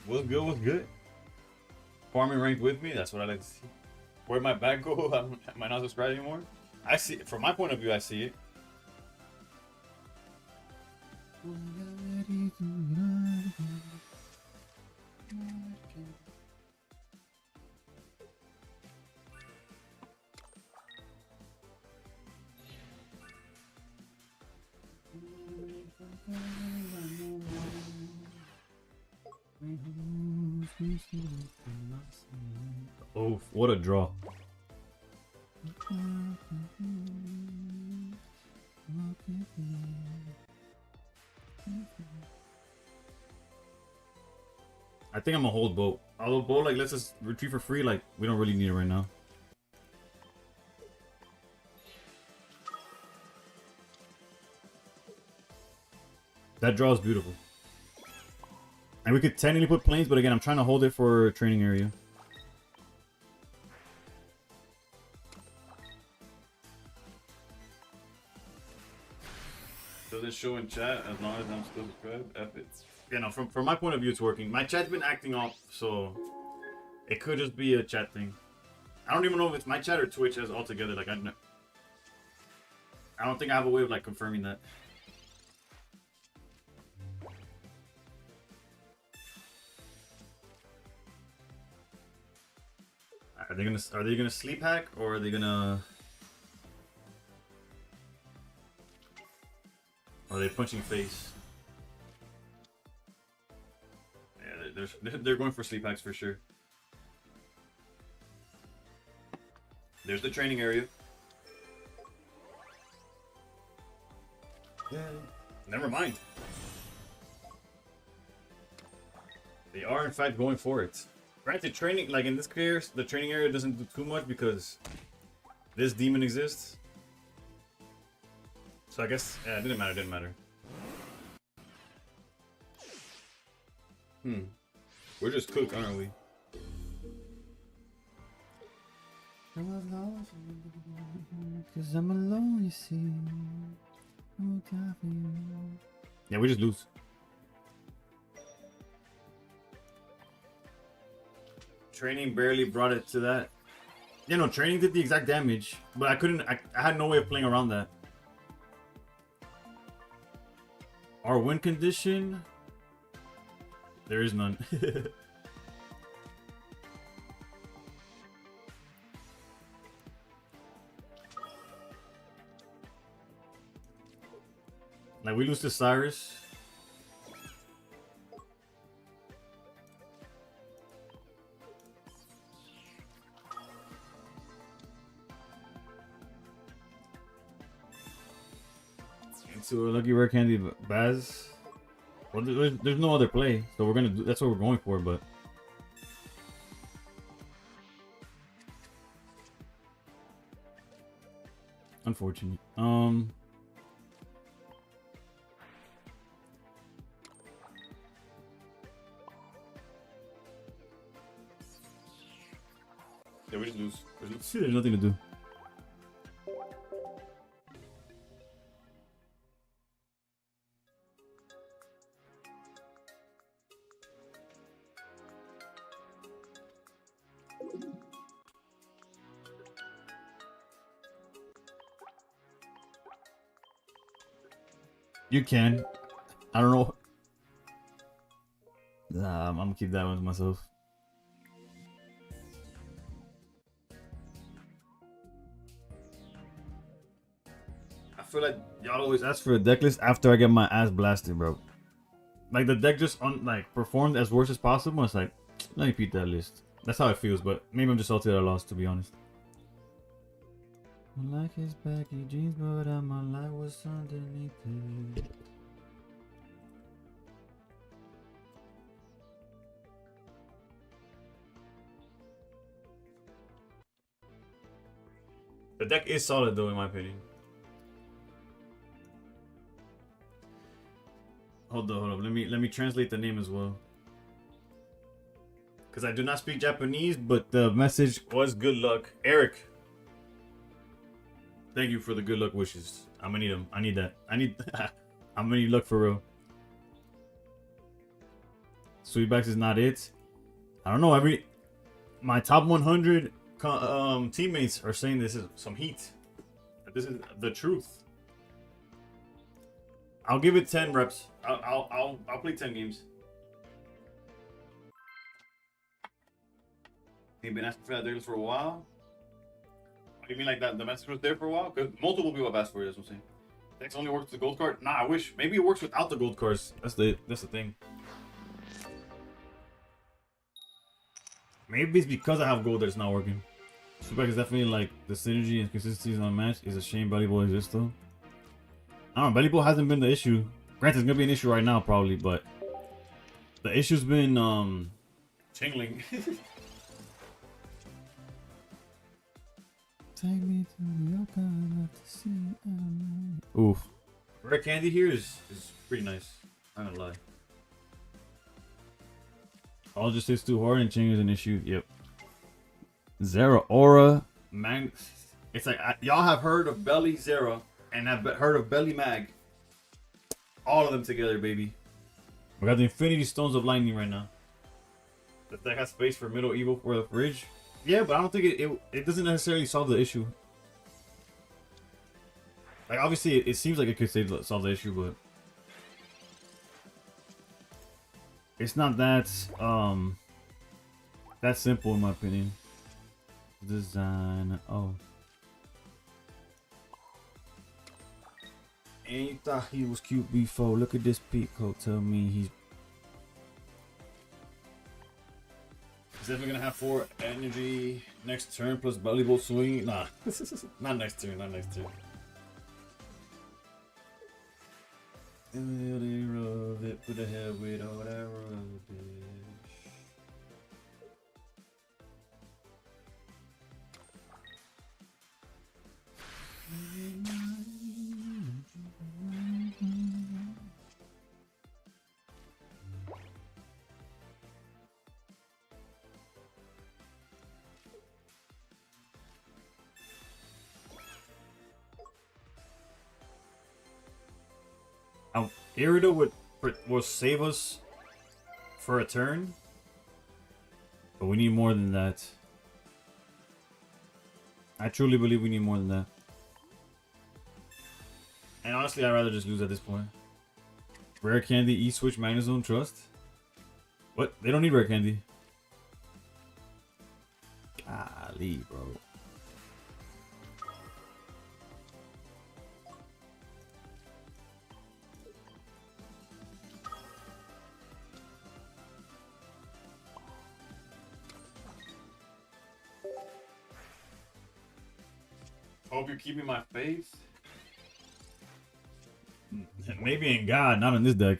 What's good? What's good? Farming ranked with me. That's what I like to see. Where'd my back go? Am I not subscribed anymore? I see. From my point of view, I see it. Oh, what a draw. I think I'm gonna hold boat. Although boat like lets us retreat for free, like we don't really need it right now. That draw is beautiful. And we could technically put planes, but again, I'm trying to hold it for training area. Does it show in chat as long as I'm still subscribed? F it. You know, from my point of view, it's working. My chat's been acting off, so it could just be a chat thing. I don't even know if it's my chat or Twitch as altogether. Like I don't think I have a way of like confirming that. Are they gonna sleep hack or are they gonna? Or are they punching face? Yeah, they're going for sleep hacks for sure. There's the training area. Yeah. Never mind. They are in fact going for it. Granted, training, like in this case, the training area doesn't do too much because this demon exists. So I guess, yeah, it didn't matter. We're just cooked, aren't we? Cause I'm alone, you see. Yeah, we just lose. Training barely brought it to that. You know, training did the exact damage, but I had no way of playing around that. Our win condition, there is none. Like we lose to Cyrus. Into a lucky rare candy Baz. Well, there's no other play, so we're gonna do. That's what we're going for, but. Unfortunate. Yeah, we just lose. There's nothing to do. You can. I don't know. I'm gonna keep that one to myself. I feel like y'all always ask for a deck list after I get my ass blasted, bro. Like the deck just performed as worse as possible. It's like, let me repeat that list. That's how it feels, but maybe I'm just salty that I lost, to be honest. I like his baggy jeans, but my life was underneath it. The deck is solid though, in my opinion. Hold up. Let me translate the name as well. Because I do not speak Japanese, but the message was good luck. Eric. Thank you for the good luck wishes. I'm gonna need them. I need that. I'm gonna need luck for real. Sweetbacks is not it. I don't know. My top 100 teammates are saying this is some heat. This is the truth. I'll give it 10 reps. I'll play 10 games. You've been asking for that there for a while. You mean like that? The message was there for a while? Because multiple people have asked for it. That's what I'm saying. Dex only works with the gold card. Nah, I wish. Maybe it works without the gold cards. That's the thing. Maybe it's because I have gold that it's not working. Super is definitely like the synergy and consistency is unmatched. It's a shame Belly Boy exists though. I don't know. Belly Boy hasn't been the issue. Granted, it's gonna be an issue right now probably, but the issue's been tingling. Take me to your God to see. Oof. Rare candy here is pretty nice. I'm not gonna lie. All just hits too hard and changes an issue. Yep. Zera Aura Mag. It's like y'all have heard of Belly Zera and have heard of Belly Mag. All of them together, baby. We got the Infinity Stones of Lightning right now. Does that have space for Middle Evil for the fridge? Yeah, but I don't think it doesn't necessarily solve the issue. Like obviously, it seems like it could solve the issue, but it's not that that simple in my opinion. Design. Oh. And you thought he was cute before. Look at this peacoat. Tell me he's definitely gonna have 4 energy next turn plus belly bolt swing. Nah, not next turn. Not next turn. Rub it, put the head with all that rubbish. Irida will save us for a turn, but we need more than that. I truly believe we need more than that. And honestly, I'd rather just lose at this point. Rare candy, E-switch, Magnezone, trust. What? They don't need rare candy. Golly, bro. Hope you're keeping my faith. Maybe in God, not in this deck.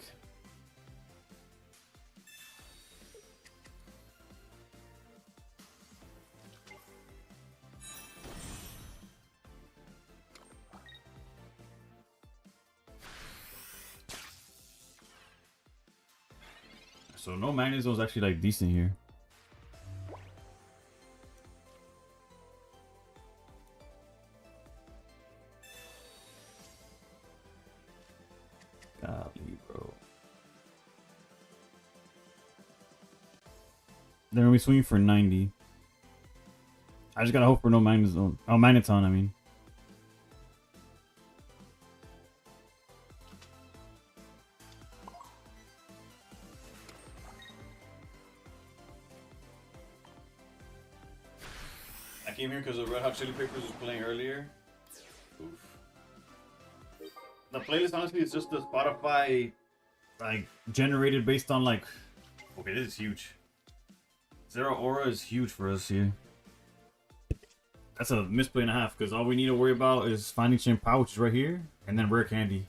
So no Magnezone is actually like decent here. Golly, bro. Then we swing for 90. I just gotta hope for no Magnezone. Oh, Magneton, I mean. I came here because the Red Hot Chili Peppers was playing earlier. Oof. The playlist honestly is just the Spotify like generated based on like okay, this is huge. Zero Aura is huge for us here. That's a misplay and a half because all we need to worry about is finding Chain Pouch right here and then rare candy.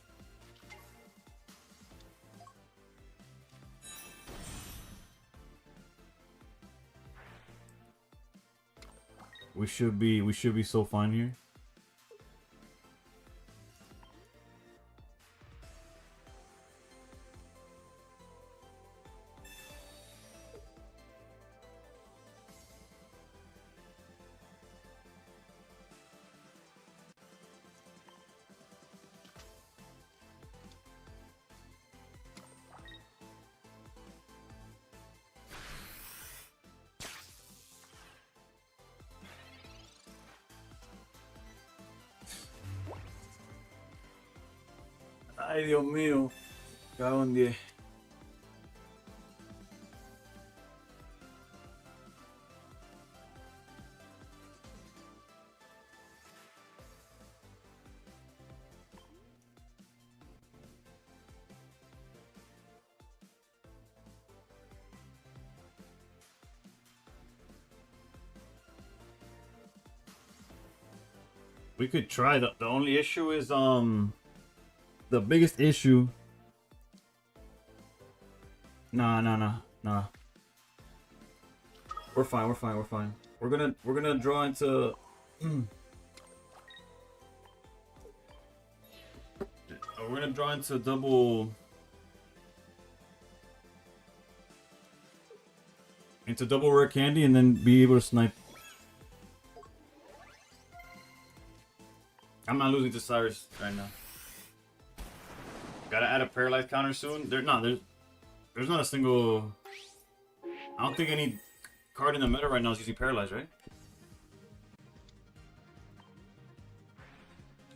We should be so fine here. Ay, Dios mío. Cago en 10. We could try. The only issue is the biggest issue. Nah. We're fine. We're gonna draw into. We're gonna draw into double. Into double rare candy and then be able to snipe. I'm not losing to Cyrus right now. Gotta add a paralyzed counter soon. There's not a single. I don't think any card in the meta right now is using paralyzed, right?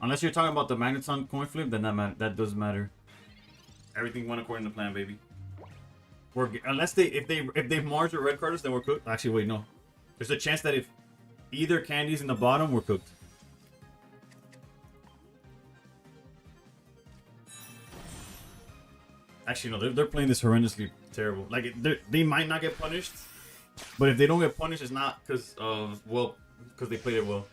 Unless you're talking about the Magneton coin flip, then that does matter. Everything went according to plan, baby. Unless if they've marged or red carders, then we're cooked. Actually, wait, no. There's a chance that if either candy's in the bottom, we're cooked. Actually, no, they're playing this horrendously terrible. Like, they might not get punished, but if they don't get punished, it's not because of, well, because they played it well.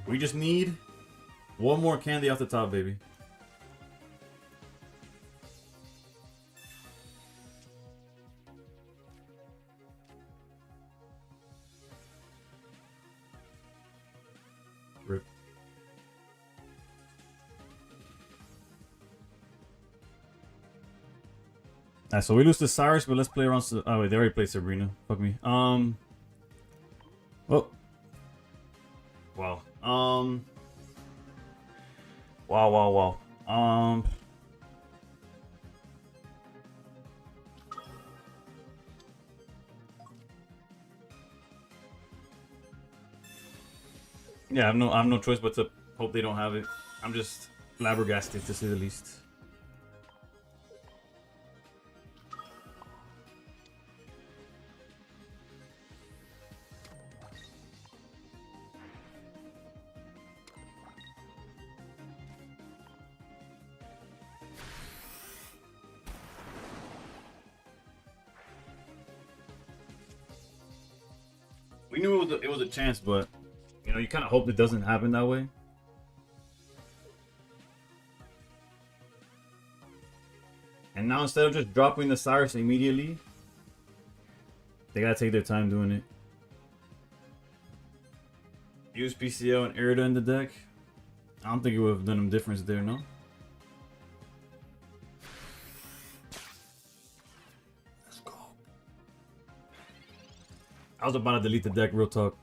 We just need one more candy off the top, baby. Rip. Alright, so we lose to Cyrus, but let's play around. Oh wait, they already played Sabrina. Fuck me. Oh. Wow. Wow. Yeah, I have no choice but to hope they don't have it. I'm just flabbergasted, to say the least. We knew it was a chance, but you know, you kind of hope it doesn't happen that way. And now instead of just dropping the Cyrus immediately, they gotta take their time doing it. Use PCL and Irida in the deck. I don't think it would have done them difference there, no? Let's go. I was about to delete the deck, real talk.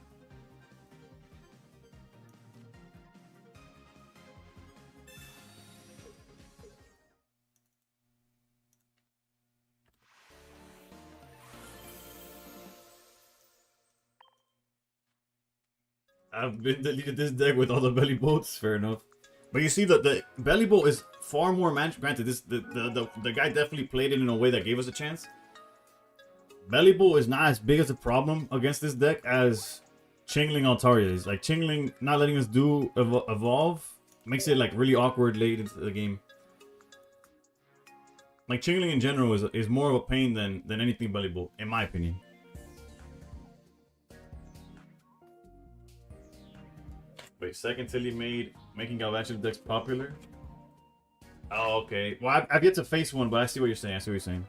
I've been deleted this deck with all the belly bolts, fair enough. But you see that the belly bolt is far more granted. The guy definitely played it in a way that gave us a chance. Belly bolt is not as big as a problem against this deck as Chingling Altaria is. Like, Chingling not letting us do evolve makes it like really awkward late into the game. Like, Chingling in general is more of a pain than anything belly bolt, in my opinion. Wait, second Tilly making Galvantula decks popular? Oh, okay. Well, I've yet to face one, but I see what you're saying.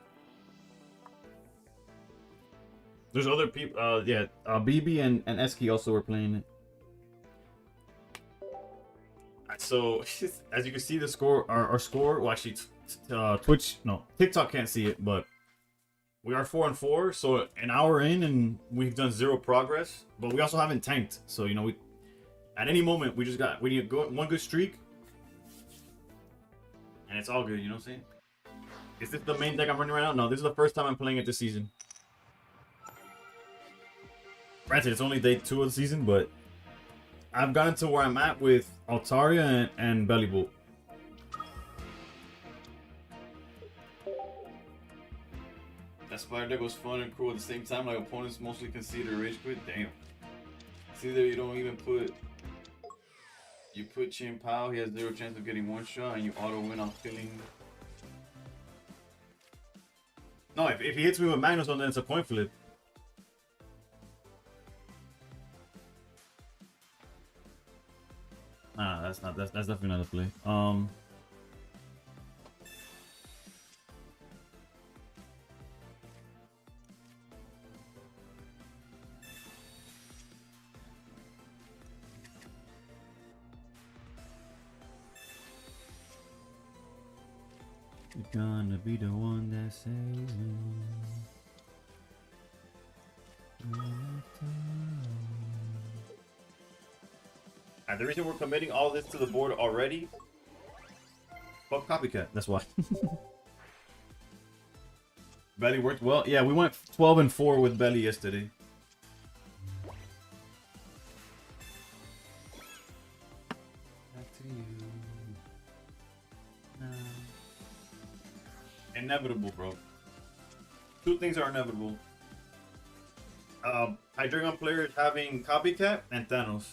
There's other people. Yeah, BB and Eski also were playing it. So, as you can see, the score, our score. Well, actually, TikTok can't see it, but we are 4-4. So an hour in, and we've done 0 progress. But we also haven't tanked. So you know, at any moment we need to go one good streak, and it's all good. You know what I'm saying? Is this the main deck I'm running right now? No, this is the first time I'm playing it this season. Granted, it's only day 2 of the season, but I've gotten to where I'm at with Altaria and Belly Bolt. That spider deck was fun and cool at the same time. Like opponents mostly concede or rage quit. Damn. See there, you don't even put. You put Chin Pao. He has 0 chance of getting 1 shot, and you auto win off killing. No, if he hits me with Magnus, then it's a coin flip. Nah, that's definitely not a play. You're gonna be the one that saves me. And the reason we're committing all this to the board already, fuck copycat. That's why. Belly worked well. Yeah, we went 12-4 with Belly yesterday. Back to you. No. Inevitable, bro. 2 things are inevitable. Hydreigon players having copycat and Thanos.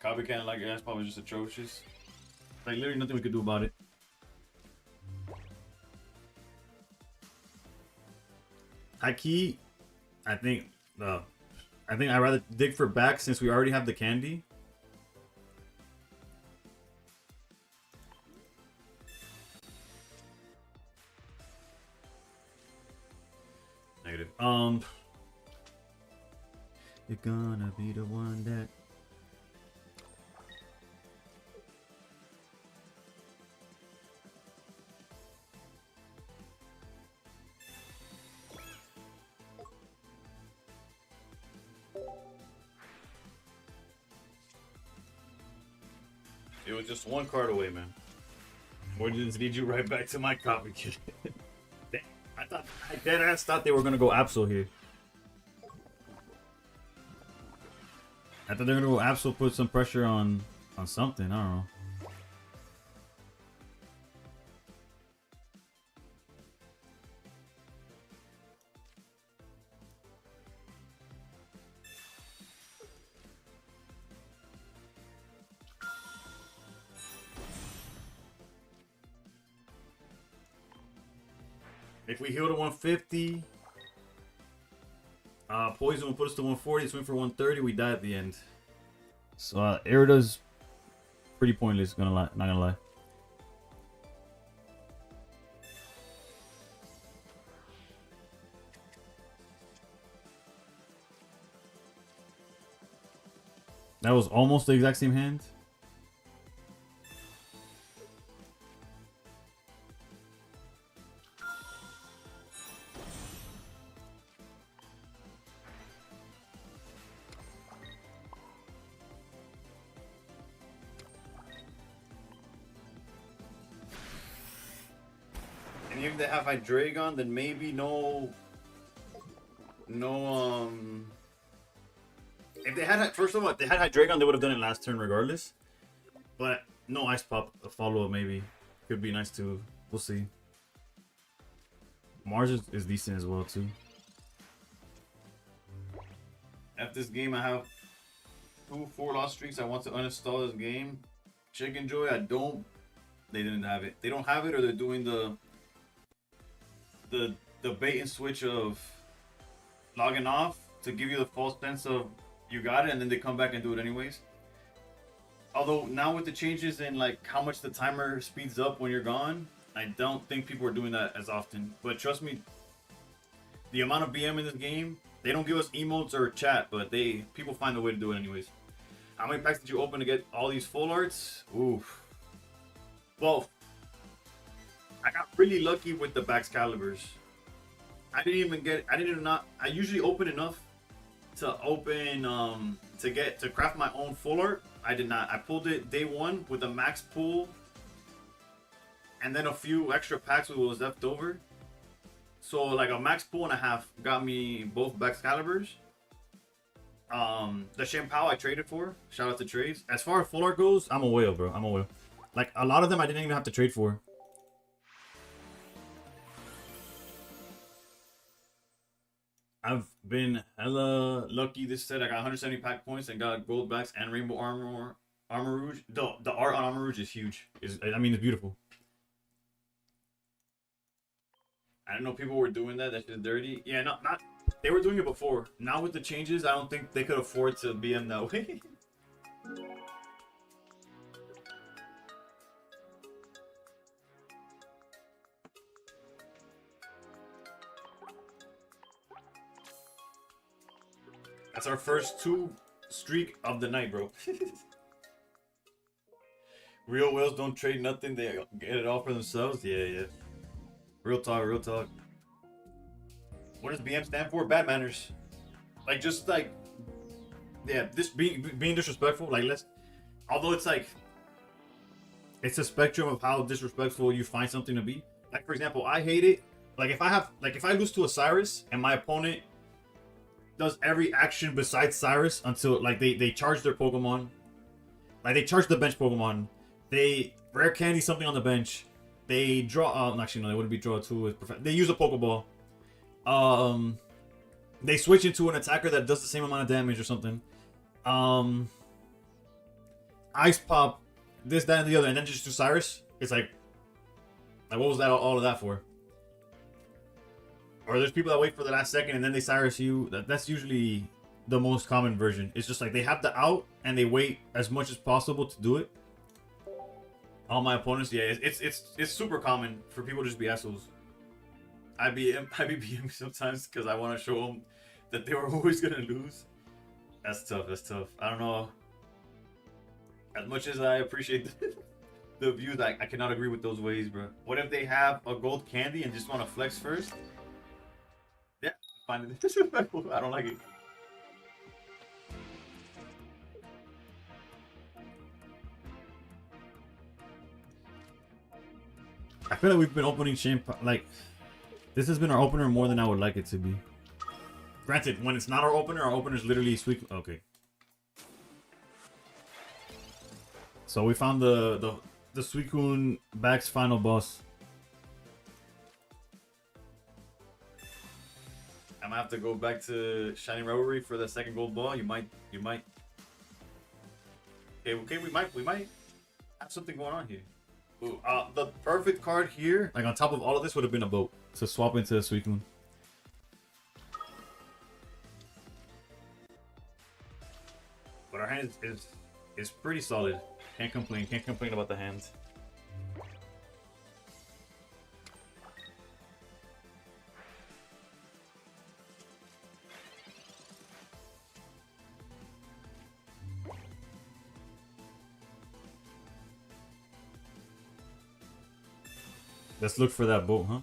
Copycat like that's probably just atrocious. Like literally nothing we could do about it. High key, I think I'd rather dig for back since we already have the candy. Negative. You're gonna be the one that. It was just 1 card away, man. Or just lead you right back to my copycat. I dead ass thought they were gonna go Absol here. I thought they were gonna go Absol, put some pressure on something. I don't know. If we heal to 150, poison will put us to 140, swing for 130, we die at the end. So Erida's pretty pointless, not gonna lie. That was almost the exact same hand. And if they have Hydreigon, then maybe no. If they had, first of all, if they had Hydreigon, they would have done it last turn regardless. But no Ice Pop, a follow-up maybe. Could be nice too. We'll see. Mars is decent as well too. After this game, I have 2 4-loss streaks. I want to uninstall this game. Chicken Joy, I don't. They didn't have it. They don't have it, or they're doing the bait and switch of logging off to give you the false sense of you got it, and then they come back and do it anyways. Although now with the changes in like how much the timer speeds up when you're gone, I don't think people are doing that as often. But trust me, the amount of BM in this game, they don't give us emotes or chat, but people find a way to do it anyways. How many packs did you open to get all these full arts? Oof. Well, I got really lucky with the Baxcaliburs. I usually open enough to open to craft my own full art. I did not. I pulled it day one with a max pool, and then a few extra packs with what was left over. So like a max pool and a half got me both Excaliburs. The Shampao I traded for. Shout out to trades. As far as full art goes, I'm a whale, bro. I'm a whale. Like a lot of them I didn't even have to trade for. I've been hella lucky this set. I got 170 pack points and got gold backs and rainbow armor. Armor Rouge. The art on Armor Rouge is huge. I mean, it's beautiful. I didn't know people were doing that. That shit's dirty. Yeah, not. They were doing it before. Now with the changes, I don't think they could afford to BM that way. That's our first 2 streak of the night, bro. Real whales don't trade nothing. They get it all for themselves. Yeah. Real talk, real talk. What does BM stand for? Bad manners. Like, just like, yeah, this being disrespectful. Like, although it's like, it's a spectrum of how disrespectful you find something to be. Like, for example, I hate it. Like, if I lose to a Cyrus and my opponent does every action besides Cyrus until, like, they charge their Pokemon. Like, they charge the bench Pokemon. They rare candy something on the bench. They draw, actually, no, they wouldn't be draw 2. They use a Pokeball. They switch into an attacker that does the same amount of damage or something. Ice Pop, this, that, and the other, and then just do Cyrus. It's like what was that? All of that for? Or there's people that wait for the last second and then they Cyrus you. That's usually the most common version. It's just like they have the out and they wait as much as possible to do it. All my opponents, yeah, it's super common for people to just be assholes. I be BMing sometimes because I want to show them that they were always gonna lose. That's tough. That's tough. I don't know. As much as I appreciate the views, I cannot agree with those ways, bro. What if they have a gold candy and just want to flex first? Yeah, I find it disrespectful. I don't like it. I feel like we've been opening champagne. Like, this has been our opener more than I would like it to be. Granted, when it's not our opener is literally sweet. Okay. So we found the Suicune Back's final boss. I'm gonna have to go back to Shining Revelry for the second gold ball. You might. Okay, we might have something going on here. Ooh, the perfect card here, like on top of all of this, would have been a boat to swap into a Suicune. But our hand is pretty solid. Can't complain about the hands. Let's look for that boat, huh?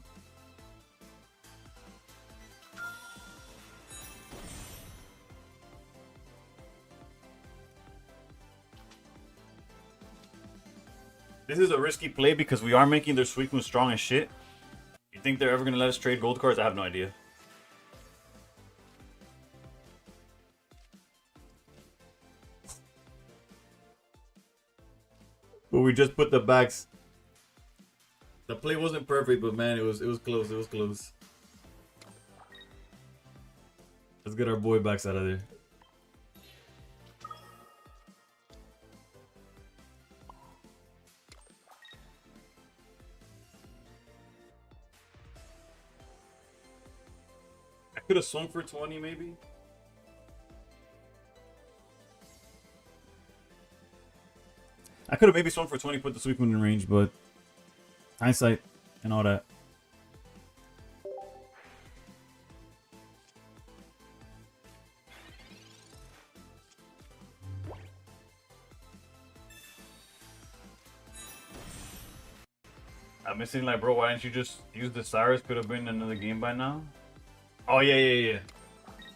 This is a risky play because we are making their Suicune strong as shit. You think they're ever gonna let us trade gold cards? I have no idea. But we just put the backs. The play wasn't perfect, but man, it was close. It was close. Let's get our boy backs out of there. I could have swung for 20 maybe. I could have maybe swung for 20, put the Suicune in range, but hindsight and all that. I'm missing like, bro, why didn't you just use the Cyrus? Could have been another game by now. Oh, yeah.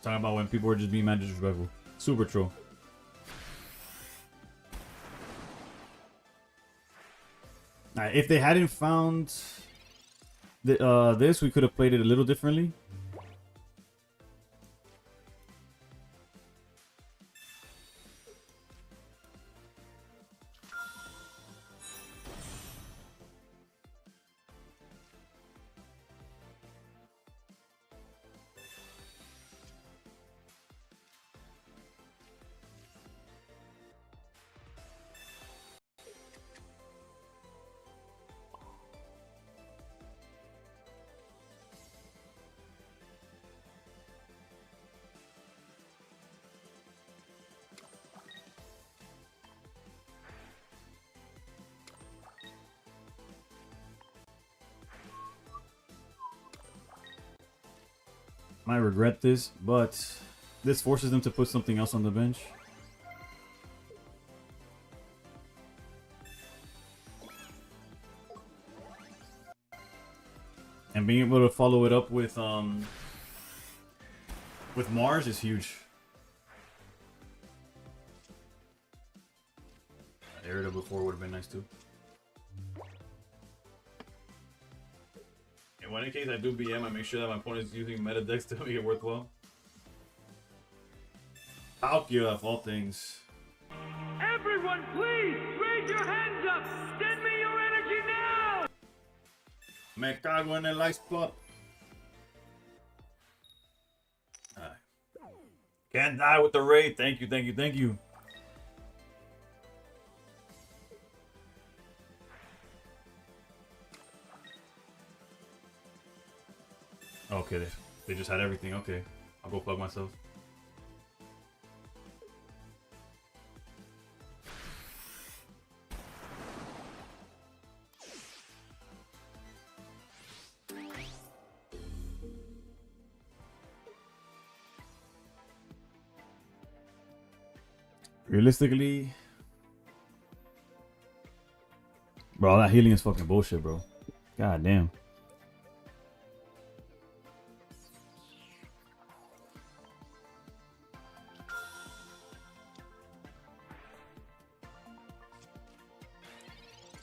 Talking about when people were just being mad disrespectful. Super troll. Alright, if they hadn't found this, we could have played it a little differently. Might regret this, but this forces them to put something else on the bench. And being able to follow it up with Mars is huge. Irida before would have been nice too. When in case I do BM, I make sure that my opponent is using meta decks to make it worthwhile. Palkia, of all things. Everyone, please raise your hands up. Send me your energy now. Me cago en el ice pop. Can't die with the raid. Thank you, thank you, thank you. Okay, they just had everything. Okay, I'll go plug myself. Realistically, bro, that healing is fucking bullshit, bro. God damn.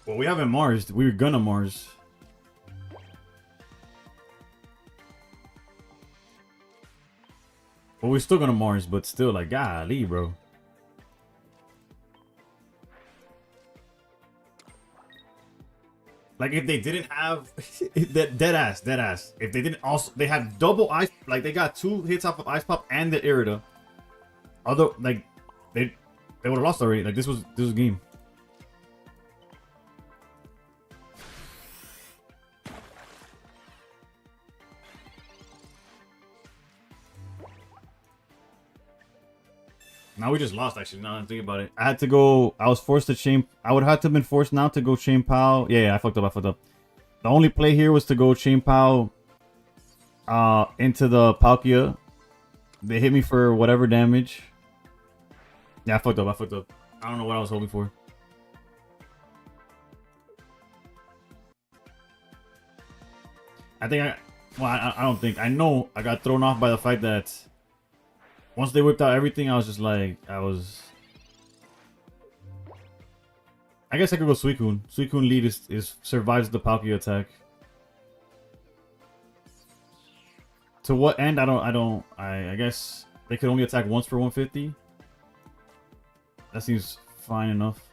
Well, we haven't Mars. We were gonna Mars. Well, we're still gonna Mars, but still, like, golly, bro. Like, if they didn't have that dead ass. If they didn't also, they had double ice. Like, they got 2 hits off of Ice Pop and the Irida. Although, like, they would have lost already. Like, this was a game. Now we just lost, actually. Now I'm thinking about it. I had to go. I was forced to chain. I would have to have been forced now to go chain Pow. Yeah, I fucked up. The only play here was to go chain Pow into the Palkia. They hit me for whatever damage. Yeah, I fucked up. I don't know what I was hoping for. I don't think. I know I got thrown off by the fact that once they whipped out everything, I was just like, I guess I could go Suicune. Suicune lead is survives the Palkia attack. To what end? I guess they could only attack once for 150. That seems fine enough.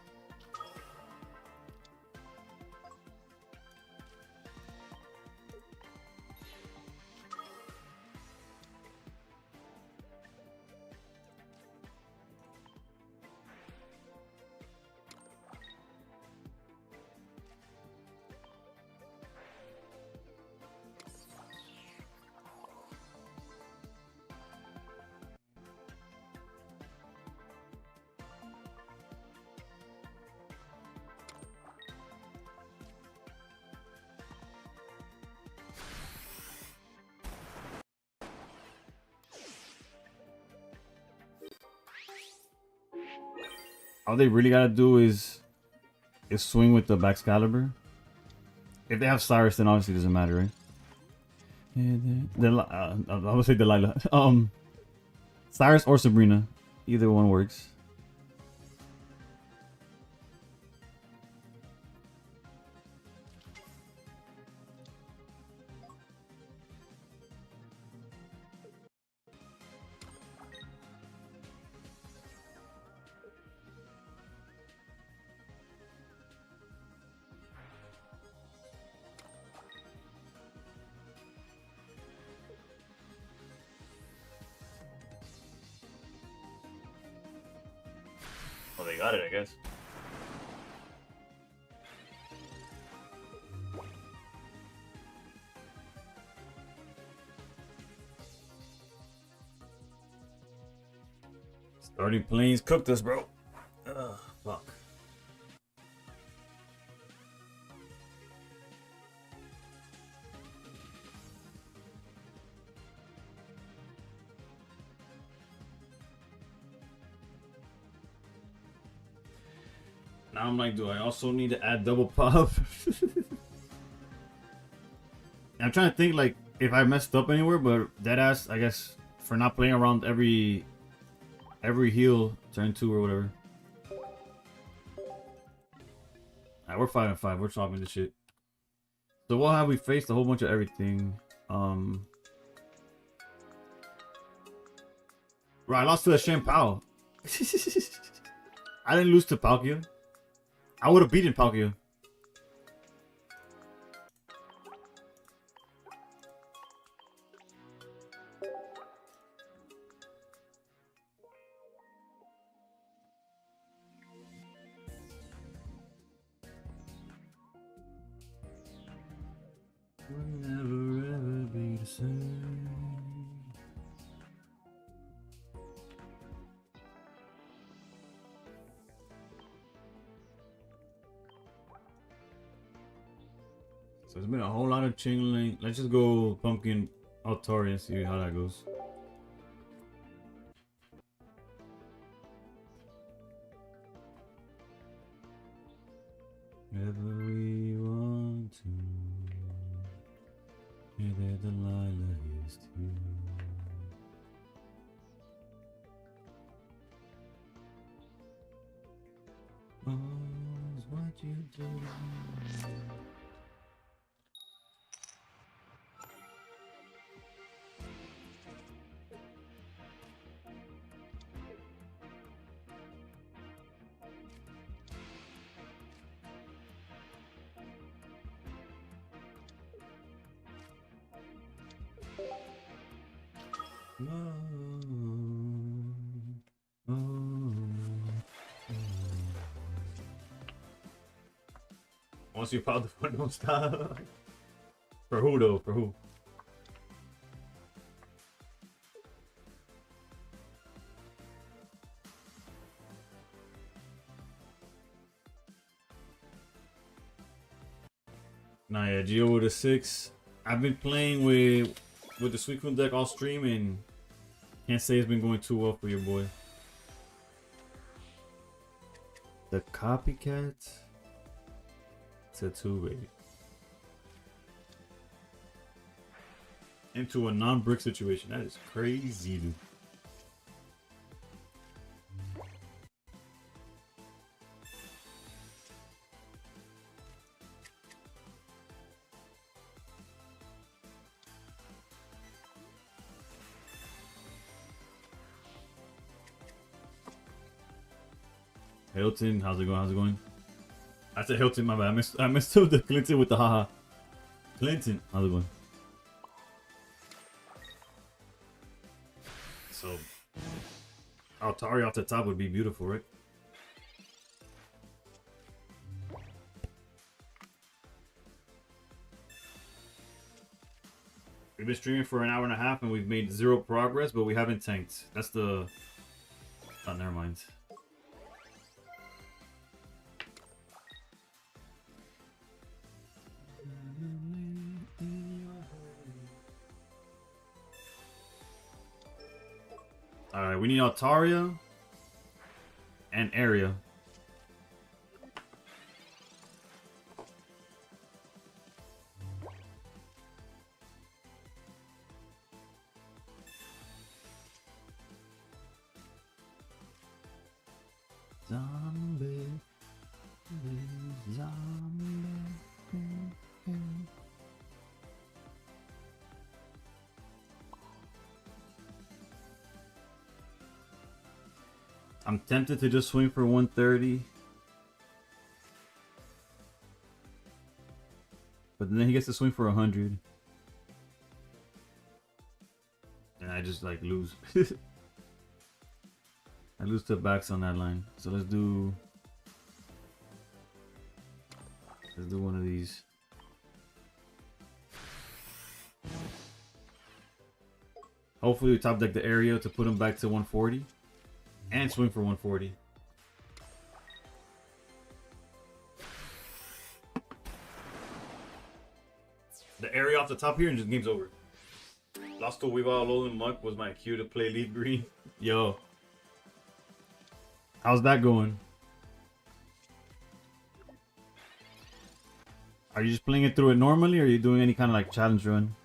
All they really gotta do is swing with the Baxcalibur. If they have Cyrus, then obviously it doesn't matter, right? I was gonna say Delilah. Cyrus or Sabrina. Either one works. Well, they got it, I guess. Starting Plains cooked us, bro. Ugh, fuck. Now I'm like, do I also need to add double pop? I'm trying to think like if I messed up anywhere, but deadass, I guess, for not playing around every heal turn 2 or whatever. Alright, we're 5 and 5. We're chopping this shit. So what have we faced? A whole bunch of everything. Right, I lost to a Shampao. I didn't lose to Palkia. I would have beaten Palkia. We'll never ever be the same. So there's been a whole lot of Chingling. Let's just go Pumpkin Altaria and see how that goes. Whenever we want to, yeah, there Delilah is too. Oh, it's what you do. Once you pop the foot, don't stop. For who though? For who? Nah, yeah, Geo with a 6. I've been playing with the Suicune deck all stream and can't say it's been going too well for your boy. The copycat tattoo baby. Into a non-brick situation. That is crazy, dude. Hilton, how's it going? How's it going? I said Hilton, my bad. I missed up the Clinton with the haha. Clinton, how's it going? So, Altari off the top would be beautiful, right? We've been streaming for an hour and a half and we've made 0 progress, but we haven't tanked. That's the... Oh, never mind. Alright, we need Altaria and Area. Zombie. Zombie. I'm tempted to just swing for 130. But then he gets to swing for 100. And I just like lose. I lose to backs on that line. So let's do one of these. Hopefully we top deck the area to put him back to 140. And swing for 140. The area off the top here and just game's over. Lost to Weave All Alolan Muck was my cue to play Leaf Green. Yo. How's that going? Are you just playing it through it normally or are you doing any kind of like challenge run?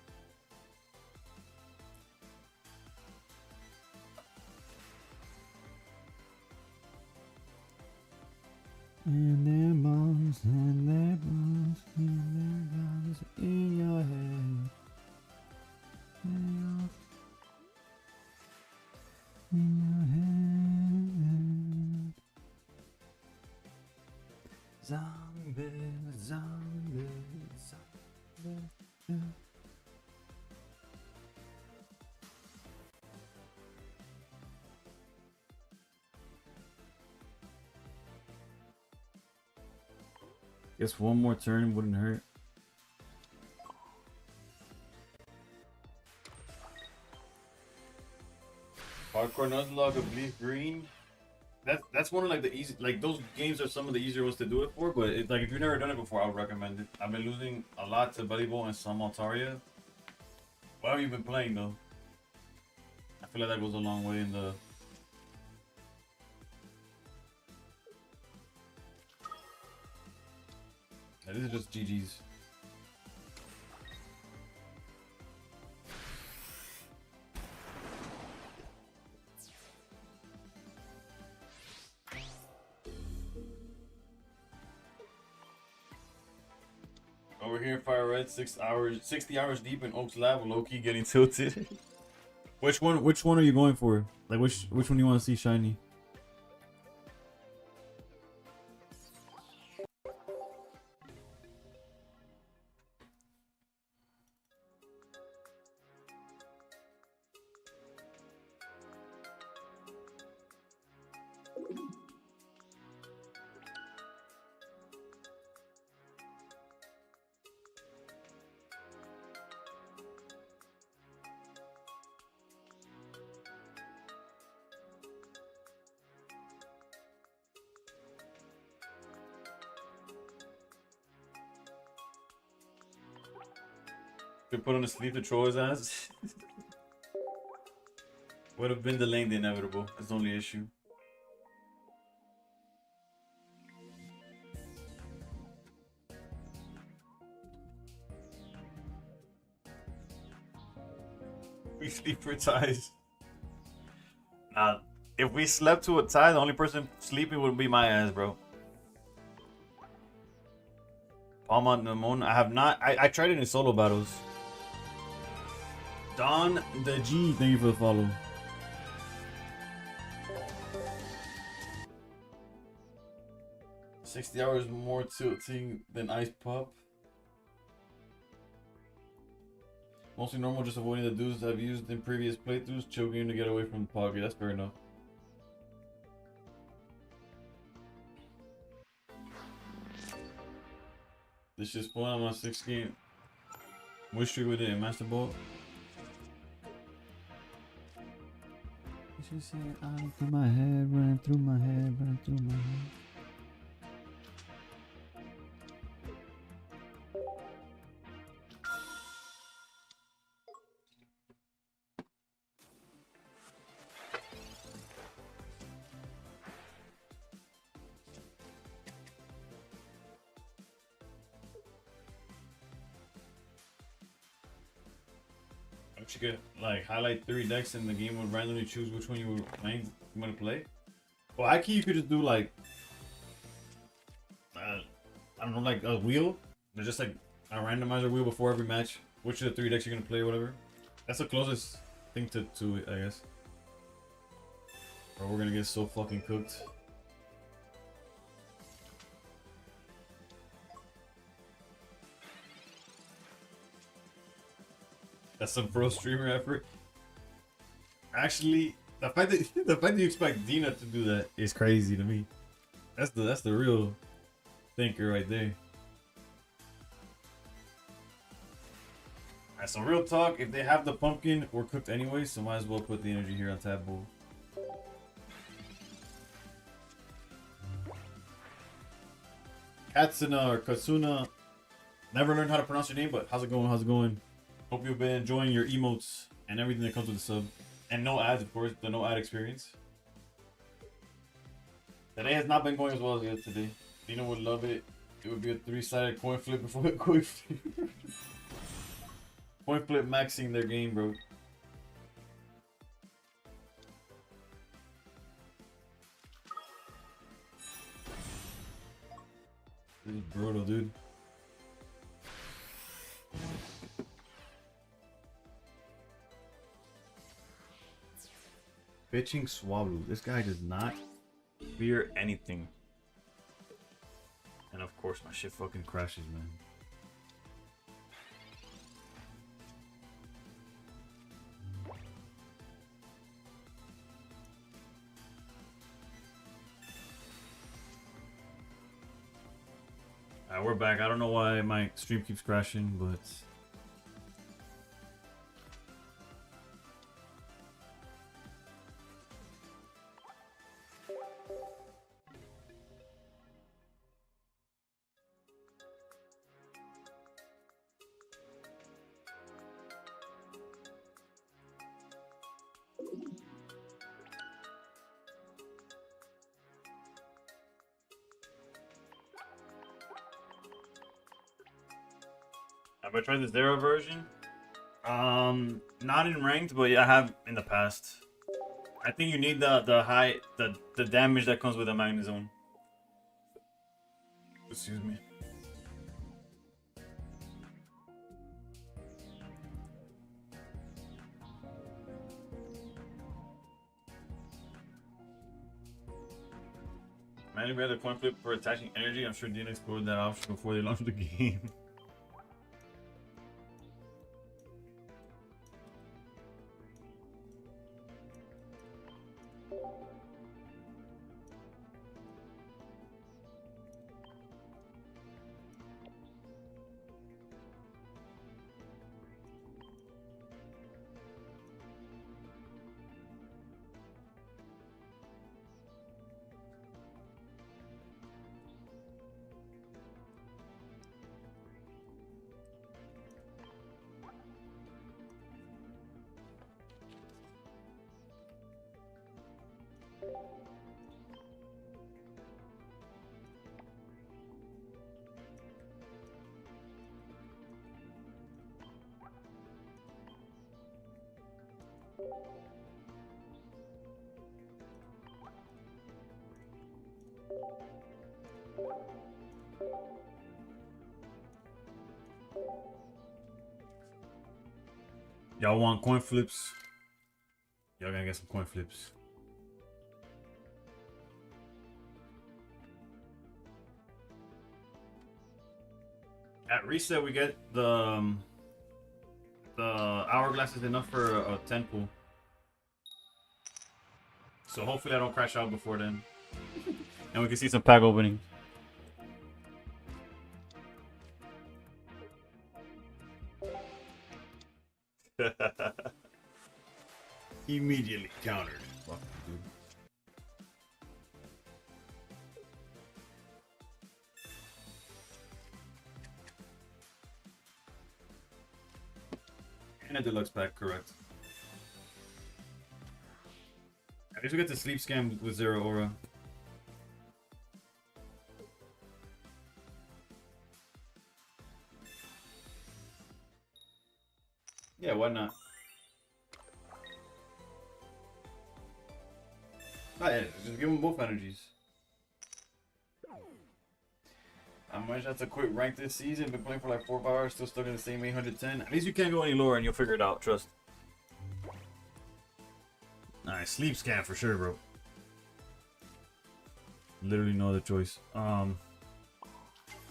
And their bones, and their bones, and their guns in your head. In your head. Zombie, zombie, zombie. Guess one more turn wouldn't hurt. Hardcore Nuzlocke of Leaf Green. That's one of like the easy, like those games are some of the easier ones to do it for. But it's like if you've never done it before, I would recommend it. I've been losing a lot to Belly Bowl and some Altaria. What have you been playing though? I feel like that goes a long way in the. Yeah, this is just GG's. Over here, Fire Red, 60 hours deep in Oaks Lab, low-key getting tilted. Which one are you going for? Like which one do you want to see shiny? Could put on a sleeve to troll his ass. Would have been delaying the inevitable. That's the only issue. We sleep for ties. Nah, if we slept to a tie, the only person sleeping would be my ass, bro. Palma Namon, I have not. I tried it in solo battles. Don the G, thank you for the follow. $60 hours more tilting than Ice Pup. Mostly normal, just avoiding the dudes I've used in previous playthroughs, choking to get away from the pocket. That's fair enough. This is fun on my 6th game. Wish we would in Master Ball. She said, I'm through my head, running through my head, running through my head. You could like highlight 3 decks and the game would randomly choose which one you were going to play. Well, Aki, you could just do like, I don't know, like a wheel. There's just like a randomizer wheel before every match. Which of the 3 decks you're gonna play, or whatever. That's the closest thing to it, I guess. Or we're gonna get so fucking cooked. That's some pro streamer effort. Actually, the fact that the fact that you expect Dina to do that is crazy to me. That's the real thinker right there. Alright, so real talk, if they have the pumpkin, we're cooked anyway, so might as well put the energy here on tab bowl. Katsuna or Katsuna. Never learned how to pronounce your name, but how's it going? How's it going? Hope you've been enjoying your emotes and everything that comes with the sub. And no ads, of course, the no ad experience. Today has not been going as well as yesterday. Dina would love it. It would be a 3-sided coin flip before a coin flip. Coin flip maxing their game, bro. This is brutal, dude. Bitching Swallow. This guy does not fear anything. And of course, my shit fucking crashes, man. Alright, we're back. I don't know why my stream keeps crashing, but... Have I tried the Zero version? Not in ranked, but yeah, I have in the past. I think you need the damage that comes with a Magnezone. Excuse me. Man, if we had a coin flip for attaching energy, I'm sure Dina explored that option before they launched the game. Y'all want coin flips? Y'all gonna get some coin flips. At reset, we get the hourglass is enough for a 10 pool. So hopefully I don't crash out before then. And we can see some pack opening. Immediately countered. Fuck, dude. And a deluxe pack, correct. At least we get the sleep scam with Zero Aura. Yeah, why not? Oh, yeah, just give them both energies. I might have to quit rank this season. Been playing for like 4 or 5 hours, still stuck in the same 810. At least you can't go any lower and you'll figure it out, trust. Alright, sleep scan for sure, bro. Literally no other choice.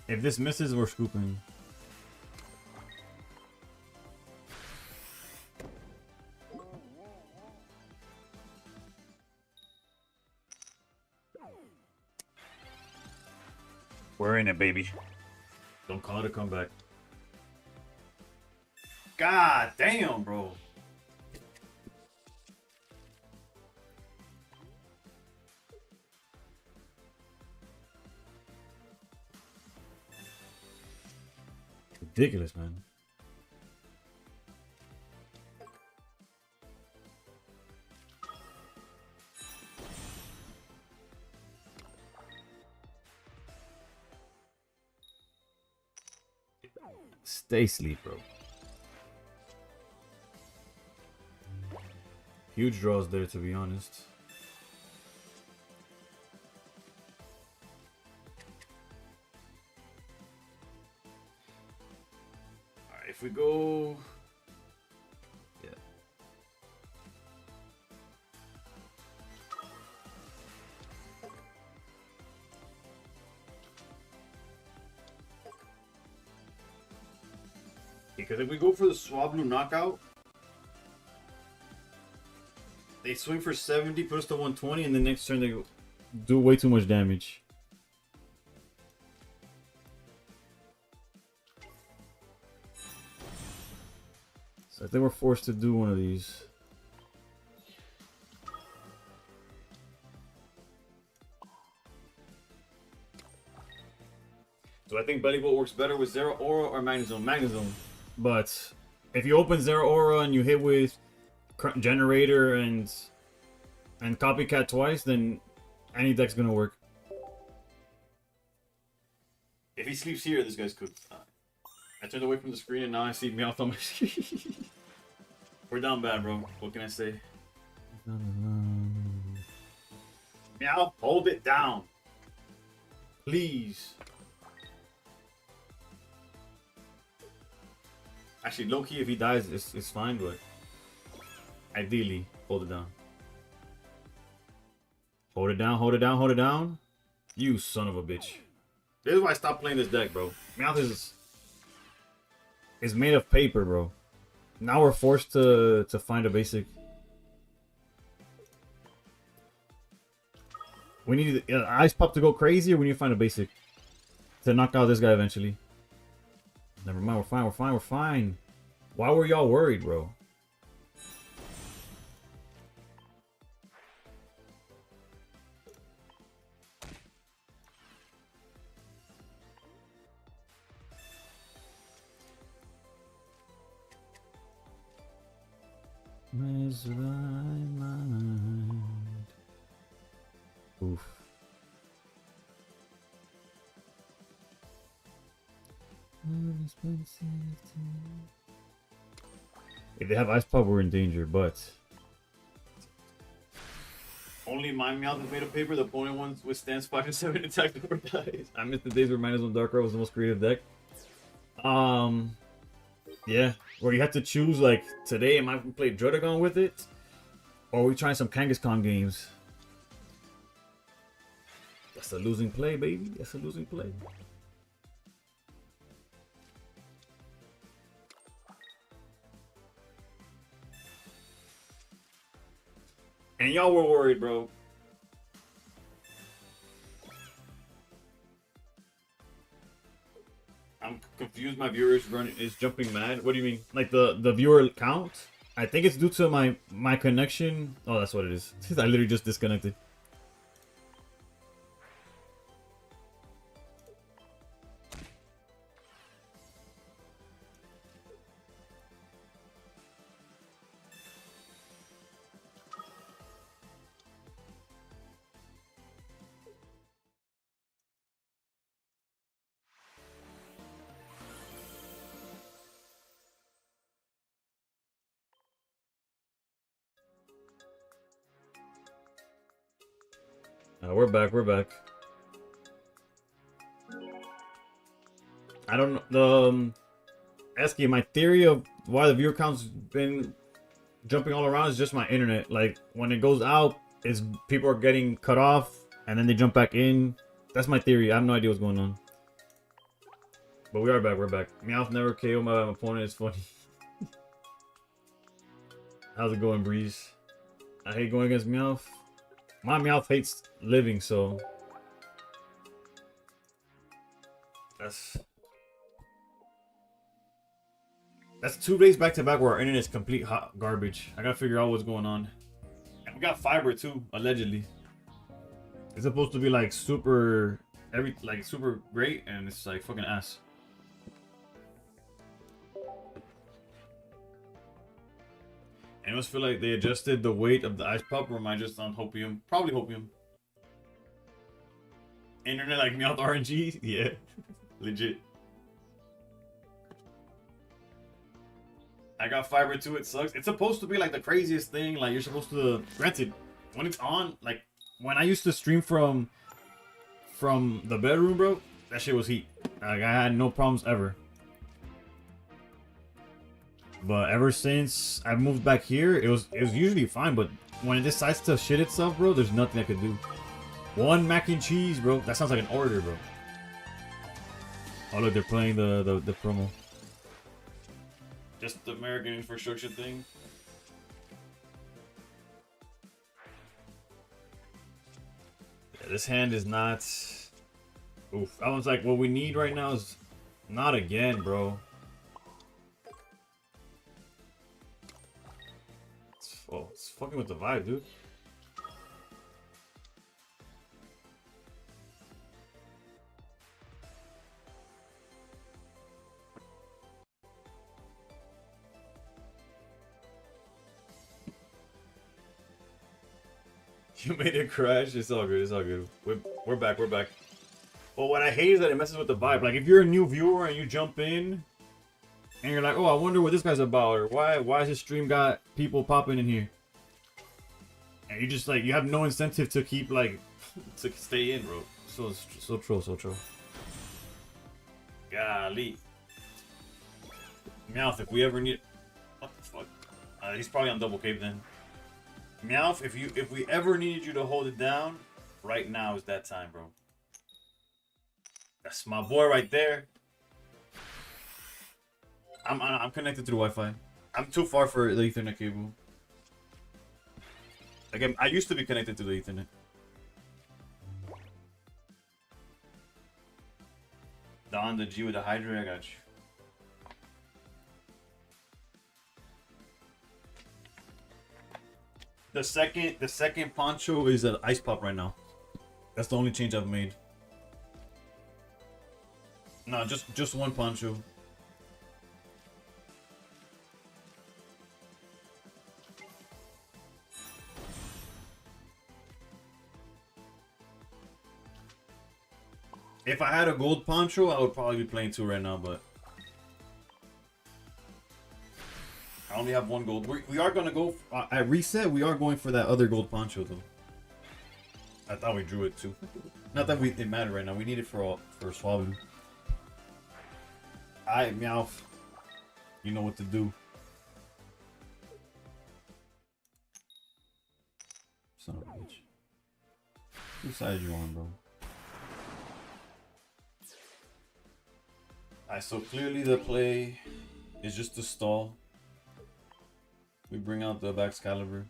If this misses, we're scooping. We're in it, baby. Don't call it a comeback. God damn, bro. Ridiculous, man. Stay asleep, bro. Huge draws there, to be honest. Alright, if we go... Yeah. Because if we go for the Swablu knockout, they swing for 70, put us to 120, and the next turn they do way too much damage. So I think we're forced to do one of these. So I think Belly Bolt works better with Zero Aura or Magnezone. Magnezone. But if you open Zero Aura and you hit with Generator and Copycat twice, then any deck's gonna work. If he sleeps here, this guy's cooked. I turned away from the screen and now I see Meowth on my screen. We're down bad, bro. What can I say? Meow, hold it down. Please. Actually, low-key, if he dies, it's fine, but ideally, hold it down. Hold it down, hold it down, hold it down. You son of a bitch. This is why I stopped playing this deck, bro. Meowth is made of paper, bro. Now we're forced to find a basic. We need Ice Pop to go crazy, or we need to find a basic to knock out this guy eventually. Never mind, we're fine, we're fine, we're fine. Why were y'all worried, bro? Where's my mind? Oof. If they have Ice Pop, we're in danger, but... Only my Meowth is made of paper. The opponent ones withstands 5 and 7 attack over dies. I miss the days where Magnezone Darkrai was the most creative deck. Yeah, where you have to choose, like, today am I going to play Druddigon with it? Or are we trying some Kangaskhan games? That's a losing play, baby. That's a losing play. And y'all were worried, bro. I'm confused. My viewer is jumping mad. What do you mean? Like the viewer count? I think it's due to my connection. Oh, that's what it is. I literally just disconnected. We're back. We're back. I don't know. Esky, my theory of why the viewer count's been jumping all around is just my internet. Like, when it goes out, it's people are getting cut off, and then they jump back in. That's my theory. I have no idea what's going on. But we are back. We're back. Meowth never KO my opponent. It's funny. How's it going, Breeze? I hate going against Meowth. My Meowth hates living, so... That's 2 days back to back where our internet is complete hot garbage. I gotta figure out what's going on. And we got fiber too, allegedly. It's supposed to be like super super great, and it's like fucking ass. I almost feel like they adjusted the weight of the ice pop, or am I just on hopium? Probably hopium. Internet like Meowth RNG? Yeah. Legit. I got fiber too, it sucks. It's supposed to be like the craziest thing. Like, you're supposed to, granted, when it's on, like when I used to stream from the bedroom, bro, that shit was heat. Like, I had no problems ever. But ever since I moved back here, it was usually fine. But when it decides to shit itself, bro, there's nothing I could do. One mac and cheese, bro. That sounds like an order, bro. Oh look, they're playing the promo. Just the American infrastructure thing. Yeah, this hand is not... Oof. I was like, what we need right now is... Not again, bro. It's fucking with the vibe, dude. You made it crash. It's all good. It's all good. We're back. We're back. But what I hate is that it messes with the vibe. Like, if you're a new viewer and you jump in and you're like, oh, I wonder what this guy's about, or why has his stream got people popping in here? And you just like, you have no incentive to keep like to stay in, bro. So troll. Golly. Meowth, if we ever need... What the fuck? He's probably on double cape then. Meowth, if we ever needed you to hold it down, right now is that time, bro. That's my boy right there. I'm connected to the Wi-Fi. I'm too far for the Ethernet cable. Again, I used to be connected to the Ethernet. Don the G with the Hydra, I got you. The second poncho is an ice pop right now. That's the only change I've made. No, just one poncho. If I had a gold poncho, I would probably be playing 2 right now, but I only have 1 gold. We are gonna go at reset. We are going for that other gold poncho though. I thought we drew it too. Not that it mattered right now. We need it for swabbing. Alright, Meowth. You know what to do. Son of a bitch. Whose side you on, bro? Alright, so clearly the play is just to stall. We bring out the Excalibur.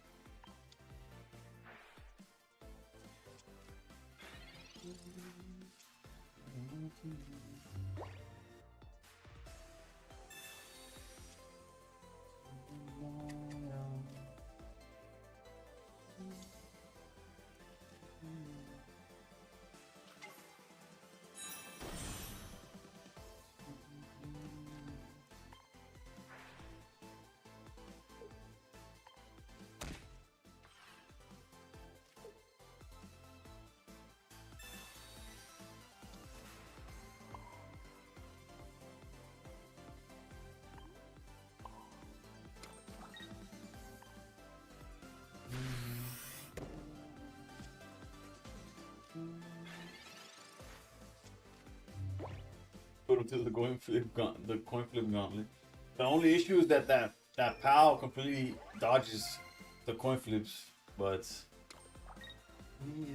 put him to the coin flip gauntlet. The only issue is that pal completely dodges the coin flips, but yeah.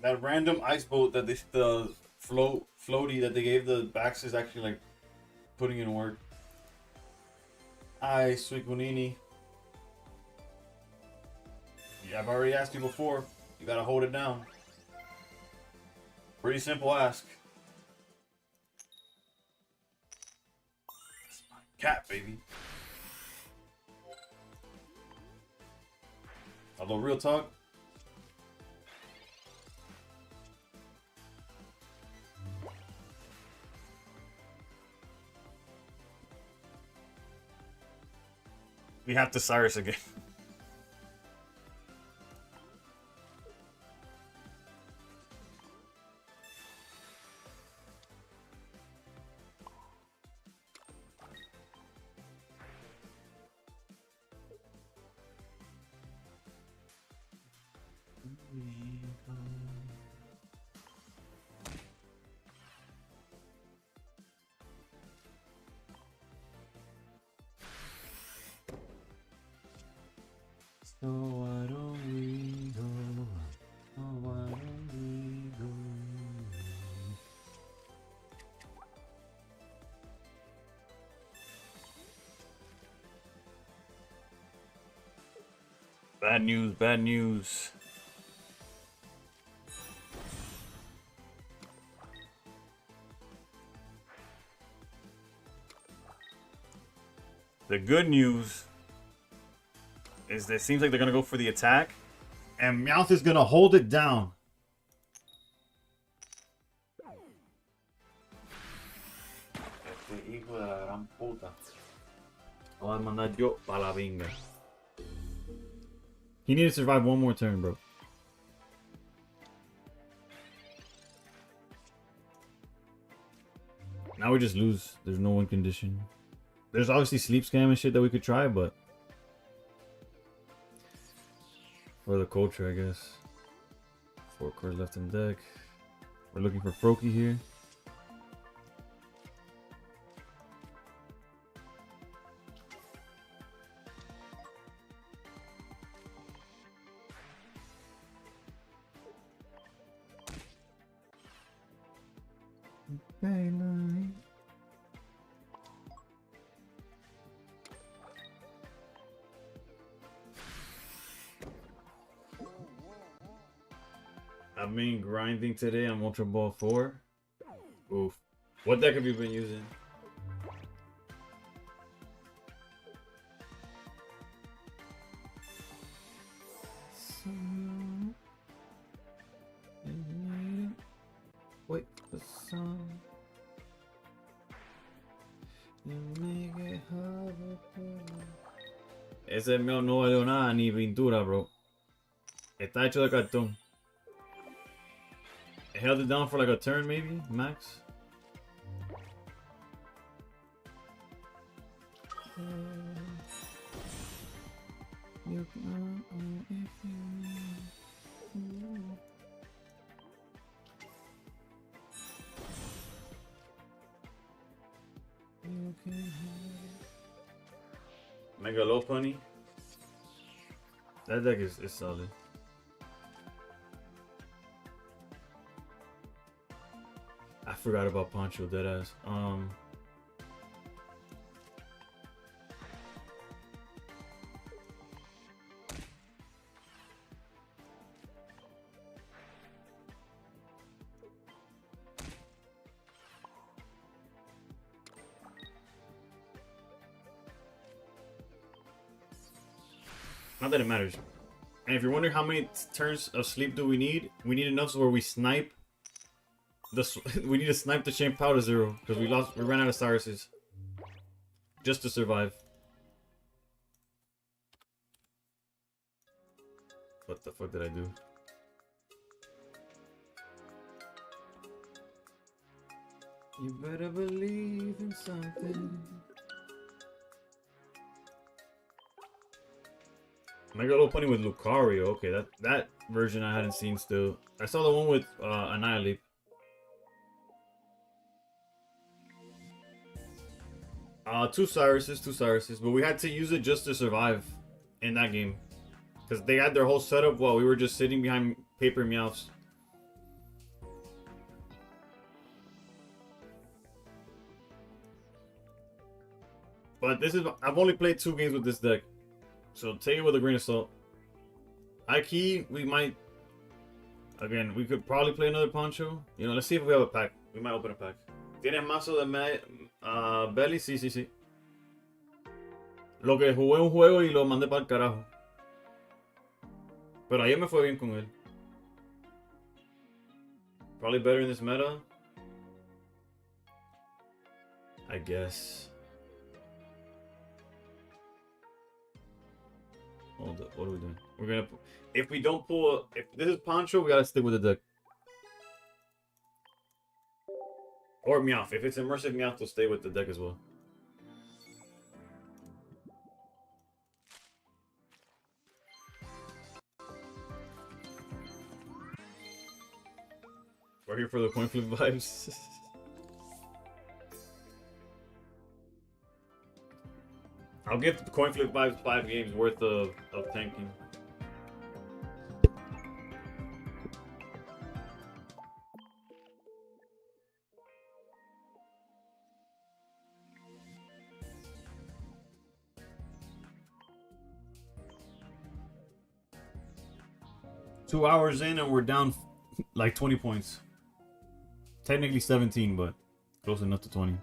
That random ice boat that the floaty that they gave the backs is actually like putting in work. Hi, Suikunini. Yeah, I've already asked you before. You gotta hold it down. Pretty simple ask. That's my cat, baby. Although, real talk, we have to Cyrus again. So why don't we go? Oh, why don't we go? Bad news, bad news. The good news is that it seems like they're gonna go for the attack, and Meowth is gonna hold it down. Este hijo de la gran puta. Lo voy a mandar yo pa la vinga. He needed to survive one more turn, bro. Now we just lose. There's no win condition. There's obviously sleep scam and shit that we could try, but for the culture, I guess. 4 cards left in deck. We're looking for Froakie here. I've been grinding today on Ultra Ball 4. Oof. What deck have you been using? Wait, the sun. Ese mío no valió nada ni pintura, bro. Está hecho de cartón. I held it down for like a turn, maybe, max. Mega low punny. That deck is solid. I forgot about Poncho, deadass. Not that it matters. And if you're wondering how many turns of sleep do we need enough so where we snipe we need to snipe the Chain Powder Zero because we ran out of Cyruses just to survive. What the fuck did I do? You better believe in something. Mega Lopunny with Lucario. Okay, that version I hadn't seen still. I saw the one with Annihilate. Two Cyruses, but we had to use it just to survive in that game. Because they had their whole setup while we were just sitting behind paper Meowths. But this is, I've only played 2 games with this deck. So take it with a grain of salt. High key, we might, again, we could probably play another Poncho. You know, let's see if we have a pack. We might open a pack. ¿Tienes mazo de Belly? Sí, sí, sí. Lo que jugué un juego y lo mandé para el carajo. Pero ayer me fue bien con él. Probably better in this meta. I guess. Hold up, what are we doing? We're gonna, if we don't pull, if this is Poncho, we gotta stick with the deck. Or Meowth. If it's immersive Meowth, we'll stay with the deck as well. We're here for the coin flip vibes. I'll give the coin flip vibes 5 games worth of tanking. Two hours in and we're down like 20 points. Technically 17, but close enough to 20.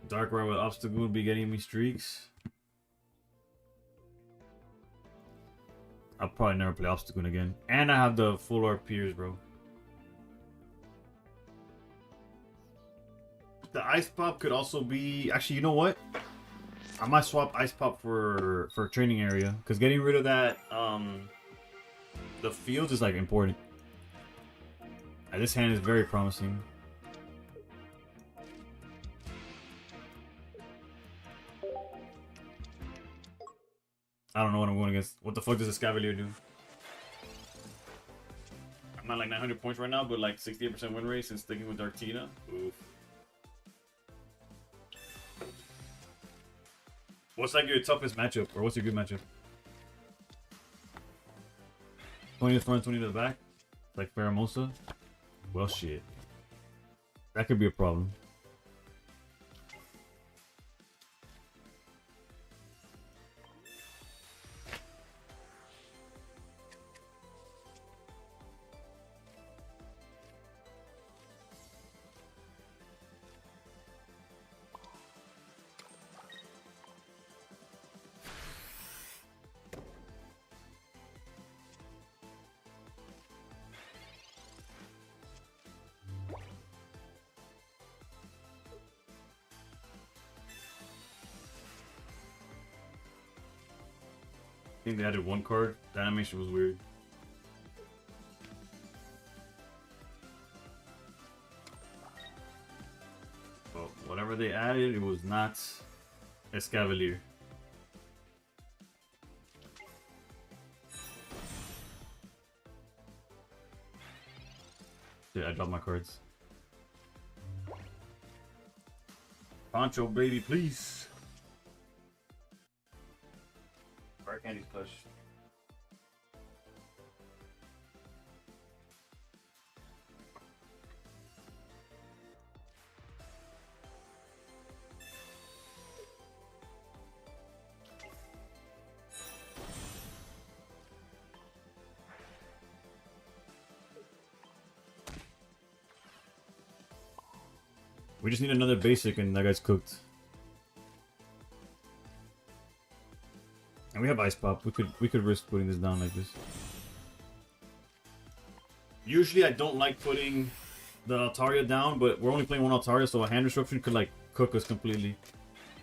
Dark Ride with Obstacle would be getting me streaks. I'll probably never play Obstacle again. And I have the full art Piers, bro. The Ice Pop could also be... Actually, you know what? I might swap Ice Pop for training area. Because getting rid of that... the fields is like important. And this hand is very promising. I don't know what I'm going against. What the fuck does this Cavalier do? I'm not like 900 points right now, but like 68% win rate since sticking with Dartina. Oof. What's like your toughest matchup? Or what's your good matchup? 20 to the front, 20 to the back? Like Faramosa? Well, shit. That could be a problem. I think they added 1 card. The animation was weird. Well, whatever they added, it was not Escavalier. Yeah, I dropped my cards. Poncho, baby, please. Fire Candy's push. We just need another basic and that guy's cooked. And we have Ice Pop. We could risk putting this down like this. Usually I don't like putting the Altaria down, but we're only playing 1 Altaria, so a hand disruption could like cook us completely.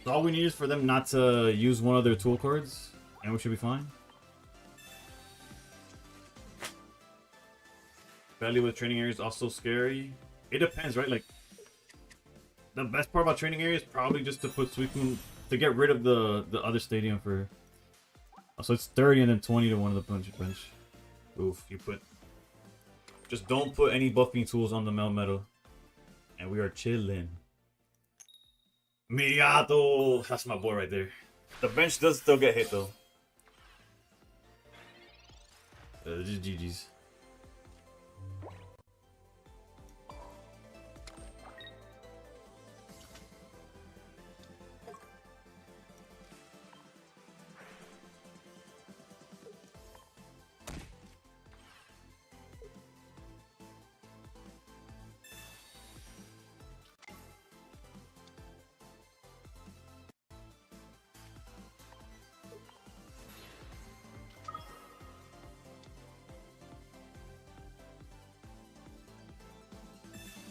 So all we need is for them not to use one of their tool cards, and we should be fine. Belly with training area is also scary. It depends, right? Like, the best part about training area is probably just to put Suicune to get rid of the other stadium for. So it's 30 and then 20 to one of the bench. Oof, you put. Just don't put any buffing tools on the Melmetal. And we are chilling. Miriato! That's my boy right there. The bench does still get hit though. Just GG's.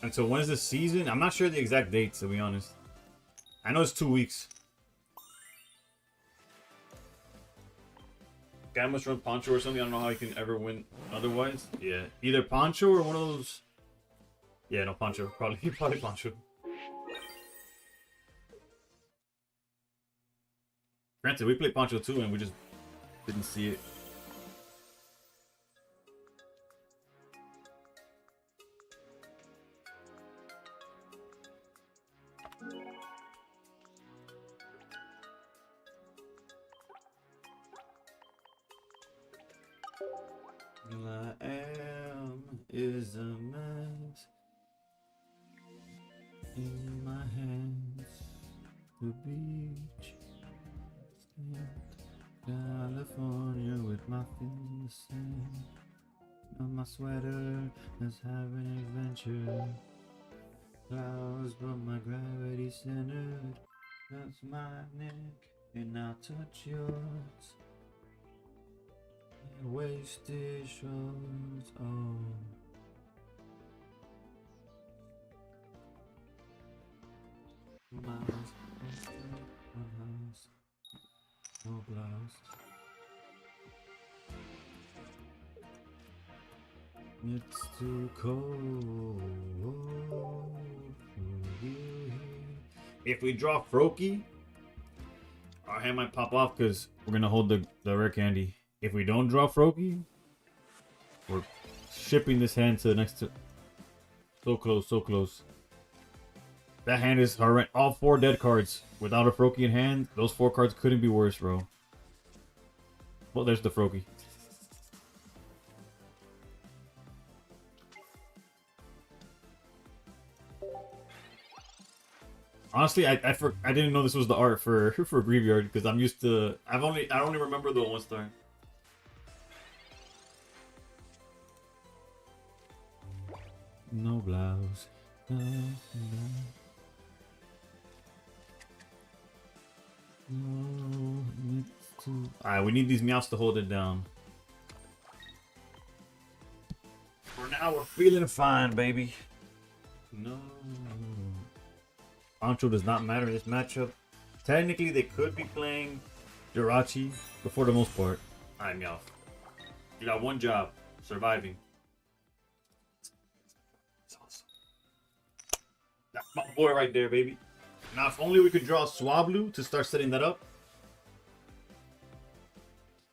And so when is the season? I'm not sure the exact dates, to be honest. I know it's 2 weeks. Guy must run Poncho or something. I don't know how he can ever win otherwise. Yeah, either Poncho or one of those. Yeah, no, Poncho. Probably Poncho. Granted, we played Poncho too, and we just didn't see it. I am is a mess in my hands. The beach, California with my feet in the sand. On my sweater, let's have an adventure. Clouds, but my gravity centered. That's my neck, and I'll touch yours. Wasted shores, oh. Miles, one house, no blouse. It's too cold for you. If we draw Froakie, our hand might pop off because we're gonna hold the rare candy. If we don't draw Froakie, we're shipping this hand to the next two. So close, so close. That hand is horrendous. All 4 dead cards. Without a Froakie in hand, those 4 cards couldn't be worse, bro. Well, there's the Froakie. Honestly, I didn't know this was the art for Graveyard because I'm used to I only remember the 1-star. No blouse. No, it's too... Alright, we need these meows to hold it down. For now, we're feeling fine, baby. No. Poncho does not matter in this matchup. Technically, they could be playing Jirachi, but for the most part, alright, meow. You got one job, surviving. That's my boy right there, baby. Now, if only we could draw Swablu to start setting that up.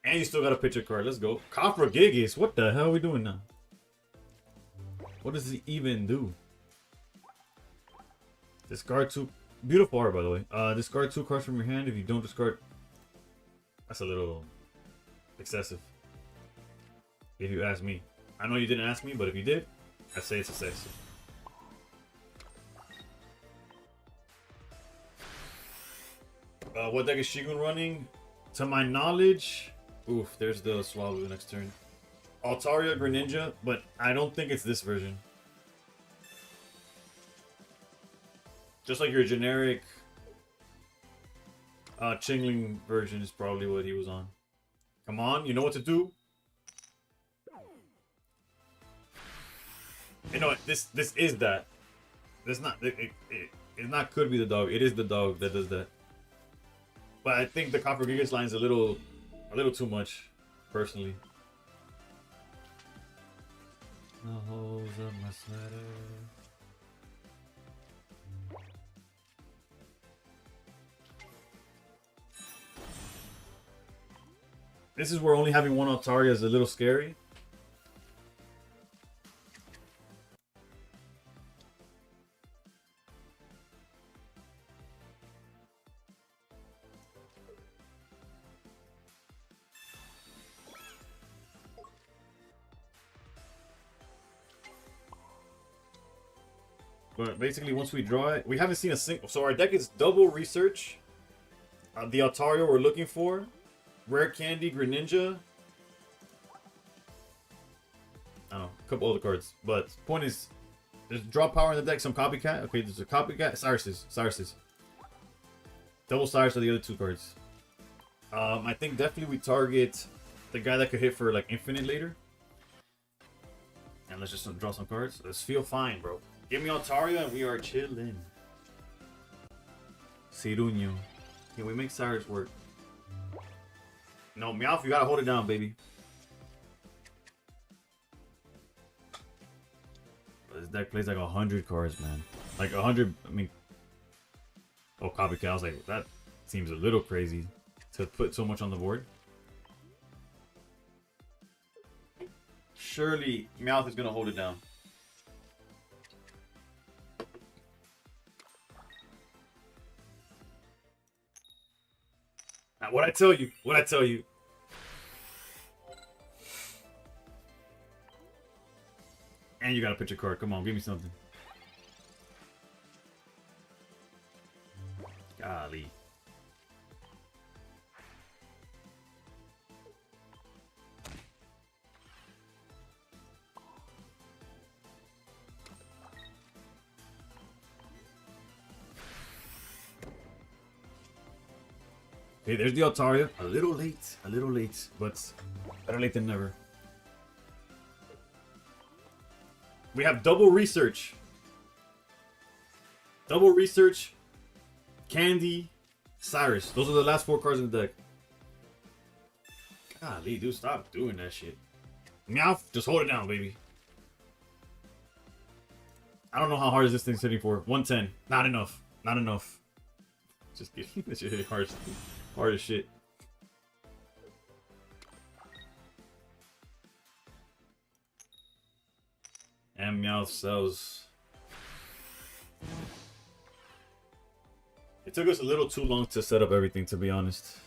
And you still got a picture card. Let's go. Copper Gigas. What the hell are we doing now? What does he even do? Discard 2. Beautiful art, by the way. Discard 2 cards from your hand if you don't discard. That's a little excessive. If you ask me. I know you didn't ask me, but if you did, I'd say it's excessive. What deck is Shigun running? To my knowledge, oof, there's the Swallow next turn. Altaria Greninja, but I don't think it's this version. Just like your generic Chingling version is probably what he was on. Come on, you know what to do. You know what? This is that. This not it not could be the dog. It is the dog that does that. But I think the Copper Gigas line is a little too much, personally. The holes of my sweater. This is where only having one Altaria is a little scary. But basically, once we draw it, we haven't seen a single. So our deck is double research. The Altaria we're looking for, rare candy, Greninja. I don't know, a couple other cards. But point is, there's draw power in the deck. Some copycat. Okay, there's a copycat. Cyrus's. Double Cyrus are the other two cards. I think definitely we target the guy that could hit for like infinite later. And let's just draw some cards. Let's feel fine, bro. Give me Altaria and we are chilling. Ciruño. Can we make Cyrus work? No, Meowth, you gotta hold it down, baby. This deck plays like 100 cards, man. Like 100, I mean... Oh, copycat. I was like, that seems a little crazy to put so much on the board. Surely, Meowth is gonna hold it down. Now, what'd I tell you? What'd I tell you? And you gotta pitch a card. Come on, give me something. Golly. Okay, there's the Altaria. A little late, but better late than never. We have double research. Double research, Candy, Cyrus. Those are the last 4 cards in the deck. Golly, dude, stop doing that shit. Meowth, just hold it down, baby. I don't know how hard is this thing sitting for. 110. Not enough. Not enough. Just kidding. This shit hit hard. Hard as shit. And Meowth sells. It took us a little too long to set up everything, to be honest.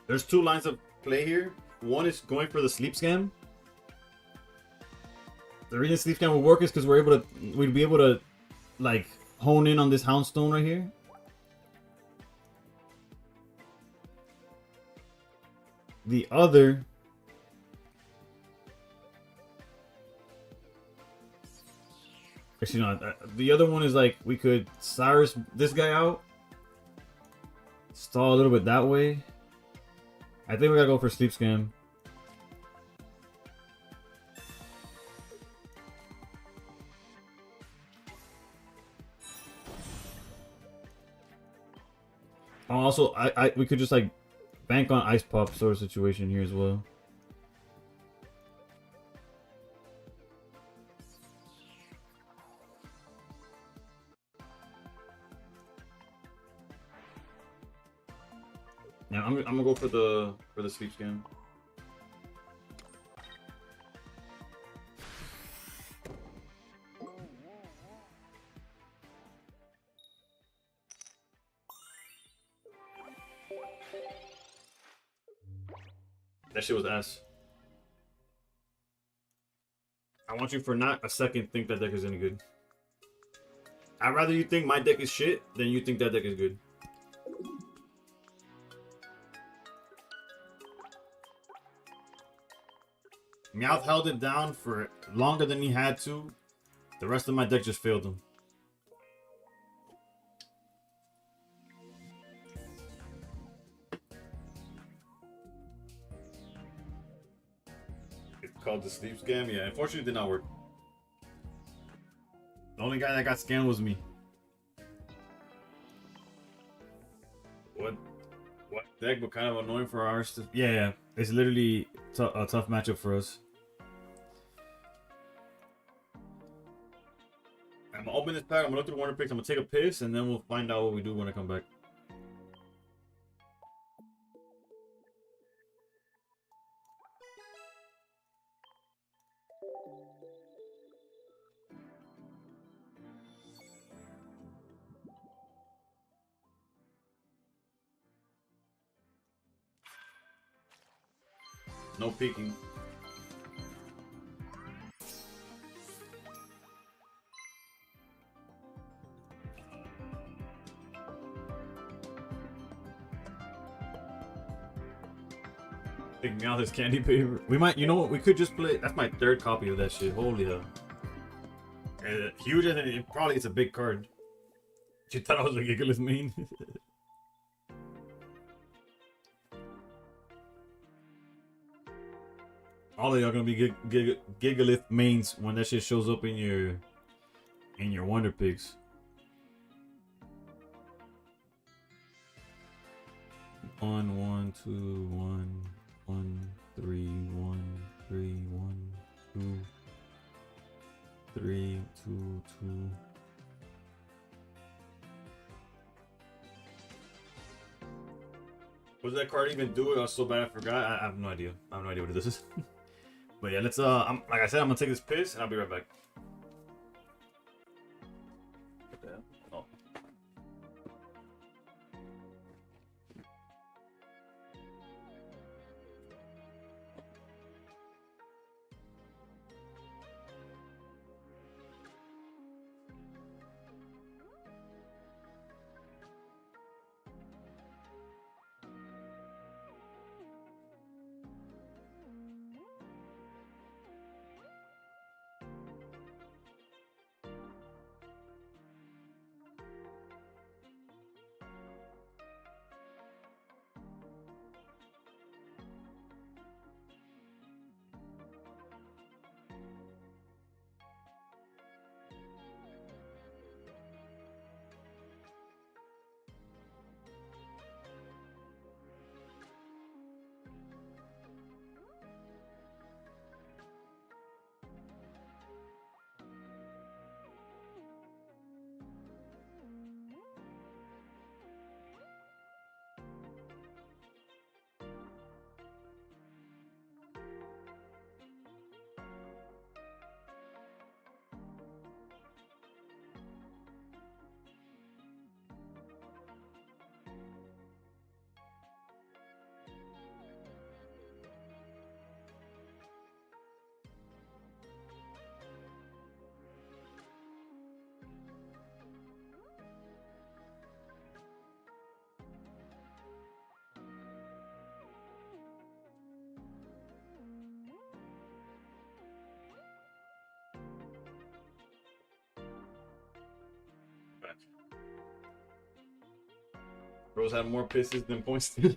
There's 2 lines of play here. One is going for the sleep scam. The reason sleep scam will work is because we'd be able to like hone in on this Houndstone right here. The other actually no, the other one is like we could Cyrus this guy out, stall a little bit that way. I think we gotta go for Sleep Scam. Oh, also, we could just like bank on Ice Pop sort of situation here as well. Yeah, I'm gonna go for the Sleep Scam. That shit was ass. I want you for not a second think that deck is any good. I'd rather you think my deck is shit than you think that deck is good. Meowth held it down for longer than he had to. The rest of my deck just failed him. called the sleep scam. Yeah, unfortunately, it did not work. The only guy that got scammed was me. What deck, but kind of annoying for ours. Yeah. It's literally a tough matchup for us. I'm gonna open this pack. I'm gonna look through the Wonder Picks. I'm gonna take a piss, and then we'll find out what we do when I come back. No peeking. Taking out his candy paper. We might, you know what? We could just play. That's my third copy of that shit. Holy hell. Huge, and it probably it's a big card. You thought I was a Gigalith main? All of y'all gonna be Gigalith mains when that shit shows up in your Wonder Picks. One, 2, 1, 1, 3, 1, 3, 1, 2, 3, 2, 2. What does that card even do? I was so bad I forgot. I have no idea. I have no idea what this is. But yeah, let's like I said, I'm gonna take this piss and I'll be right back. What the hell? Oh. Bros have more pisses than points tonight.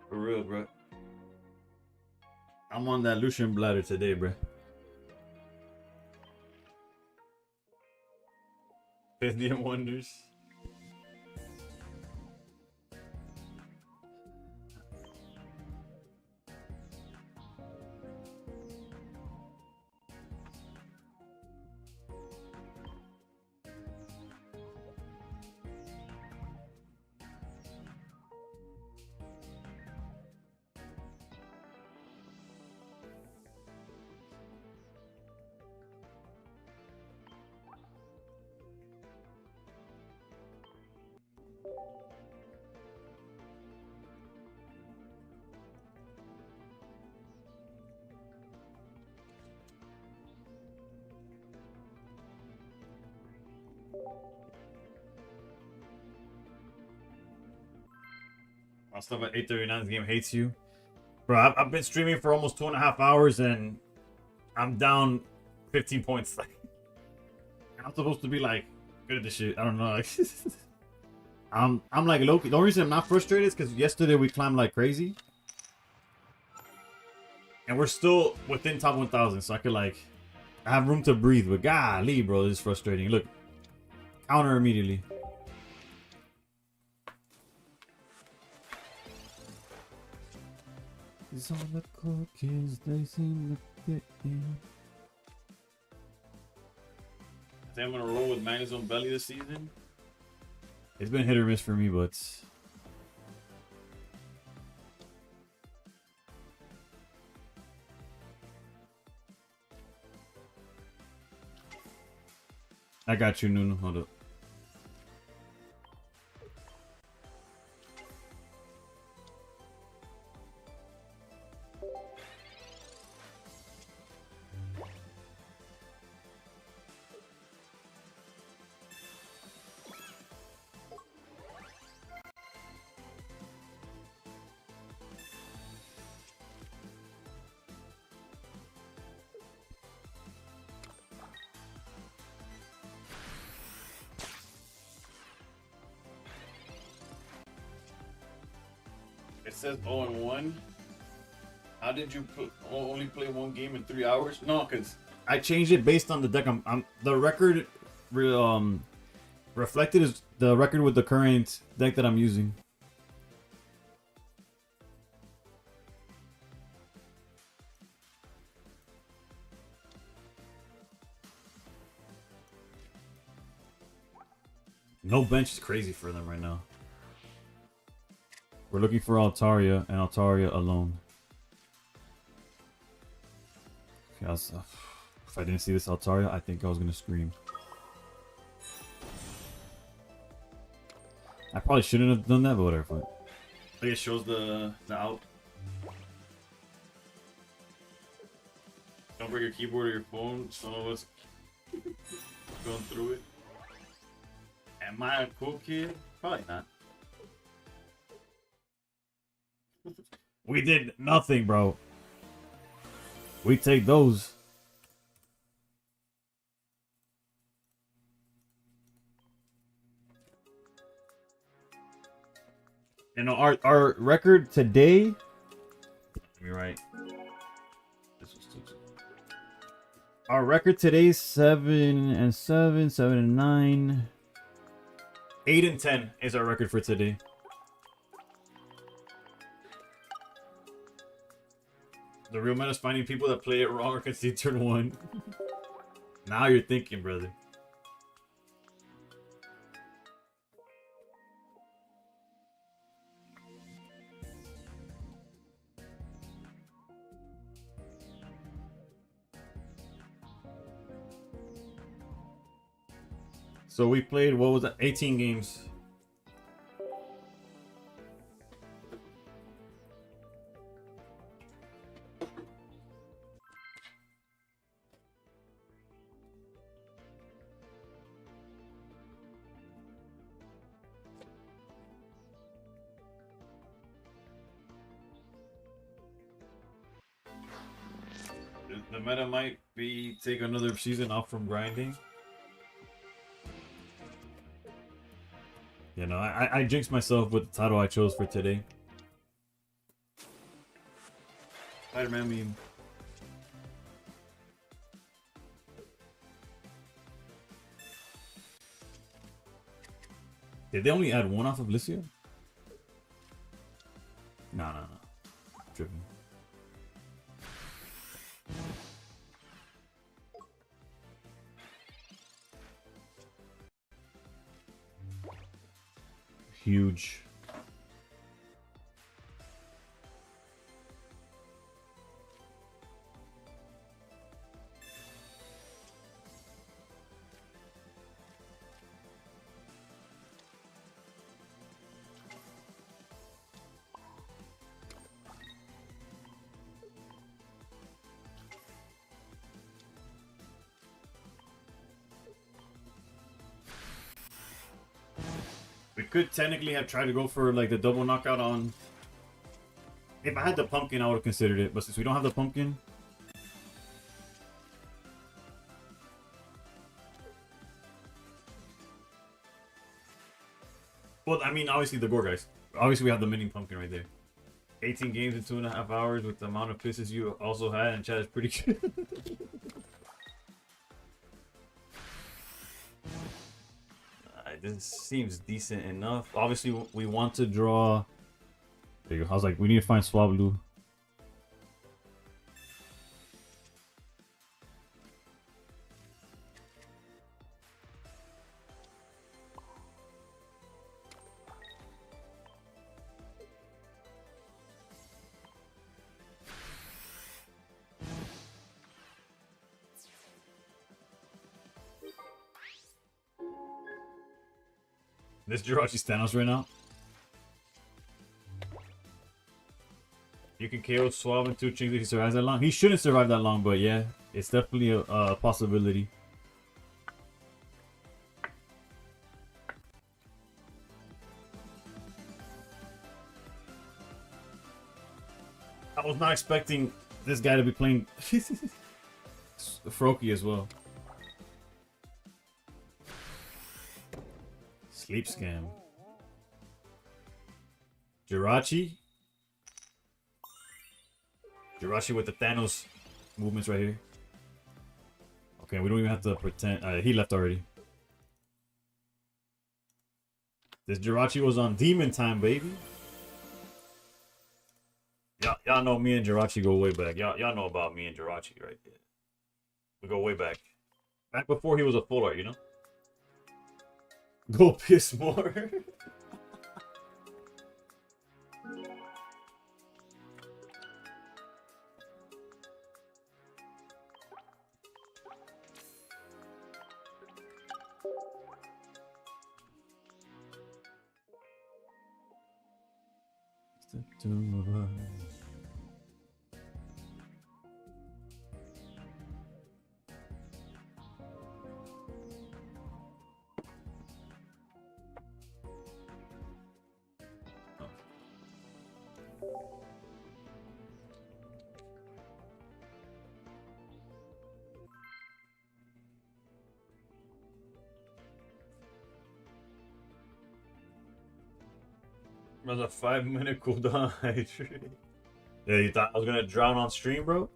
For real, bro. I'm on that Lucian bladder today, bro. 50 and wonders. I'll stop at 8:39. This game hates you, bro. I've been streaming for almost 2.5 hours and I'm down 15 points. Like, I'm supposed to be like good at this shit. I don't know. Like, I'm like Loki. The only reason I'm not frustrated is because yesterday we climbed like crazy, and we're still within top 1,000. So I could like, I have room to breathe. But golly, bro, this is frustrating. Look, counter immediately. It's all the cookies they seem to get in. I think I'm gonna roll with Magnus on Belly this season. It's been hit or miss for me, but I got you, Nuno. Hold up. It says 0-1. How did you only play one game in 3 hours? No, because I changed it based on the deck. The record reflected is the record with the current deck that I'm using. No bench is crazy for them right now. We're looking for Altaria and Altaria alone. Okay, if I didn't see this Altaria, I think I was gonna scream. I probably shouldn't have done that, but whatever. It shows the out. Don't break your keyboard or your phone. Some of us going through it. Am I a cool kid? Probably not. We did nothing, bro. We take those. You know, our record today. Let me write. This was too. Our record today is 7-7, 7-9, 8-10 is our record for today. The real meta is finding people that play it wrong or concede turn 1. Now you're thinking, brother. So we played, what was that? 18 games. The meta might be take another season off from grinding. You know, I jinxed myself with the title I chose for today. Spider-Man meme. Did they only add one off of Lycia? No. Tripping. Huge. We could technically have tried to go for like the double knockout on. If I had the pumpkin, I would have considered it. But since we don't have the pumpkin, Well, I mean, obviously the gore guys. Obviously, we have the mini pumpkin right there. 18 games in 2.5 hours with the amount of pisses you also had, and chat is pretty good. This seems decent enough. Obviously, we want to draw. There you go. I was like, we need to find Swablu. This Jirachi Thanos right now. You can KO Swab in 2 chinks if he survives that long. He shouldn't survive that long, but yeah, it's definitely a possibility. I was not expecting this guy to be playing Froakie as well. Sleep Scam. Jirachi. Jirachi with the Thanos movements right here. Okay, we don't even have to pretend. He left already. This Jirachi was on Demon Time, baby. Y'all know me and Jirachi go way back. Y'all know about me and Jirachi, right? We go way back. Back before he was a full art, you know? Go piss more. The two of us. There's a 5-minute cooldown. Yeah, you thought I was gonna drown on stream, bro?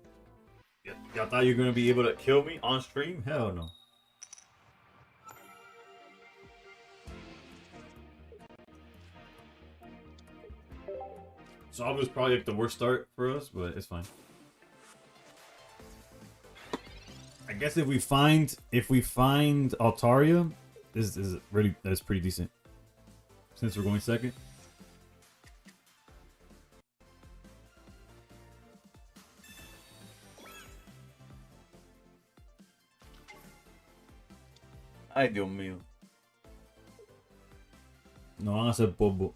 Y'all thought you were gonna be able to kill me on stream? Hell no. So was probably like the worst start for us, but it's fine. I guess if we find Altaria, this is really that's pretty decent. Since we're going second. Ay, Dios mío. No van a hacer bobo.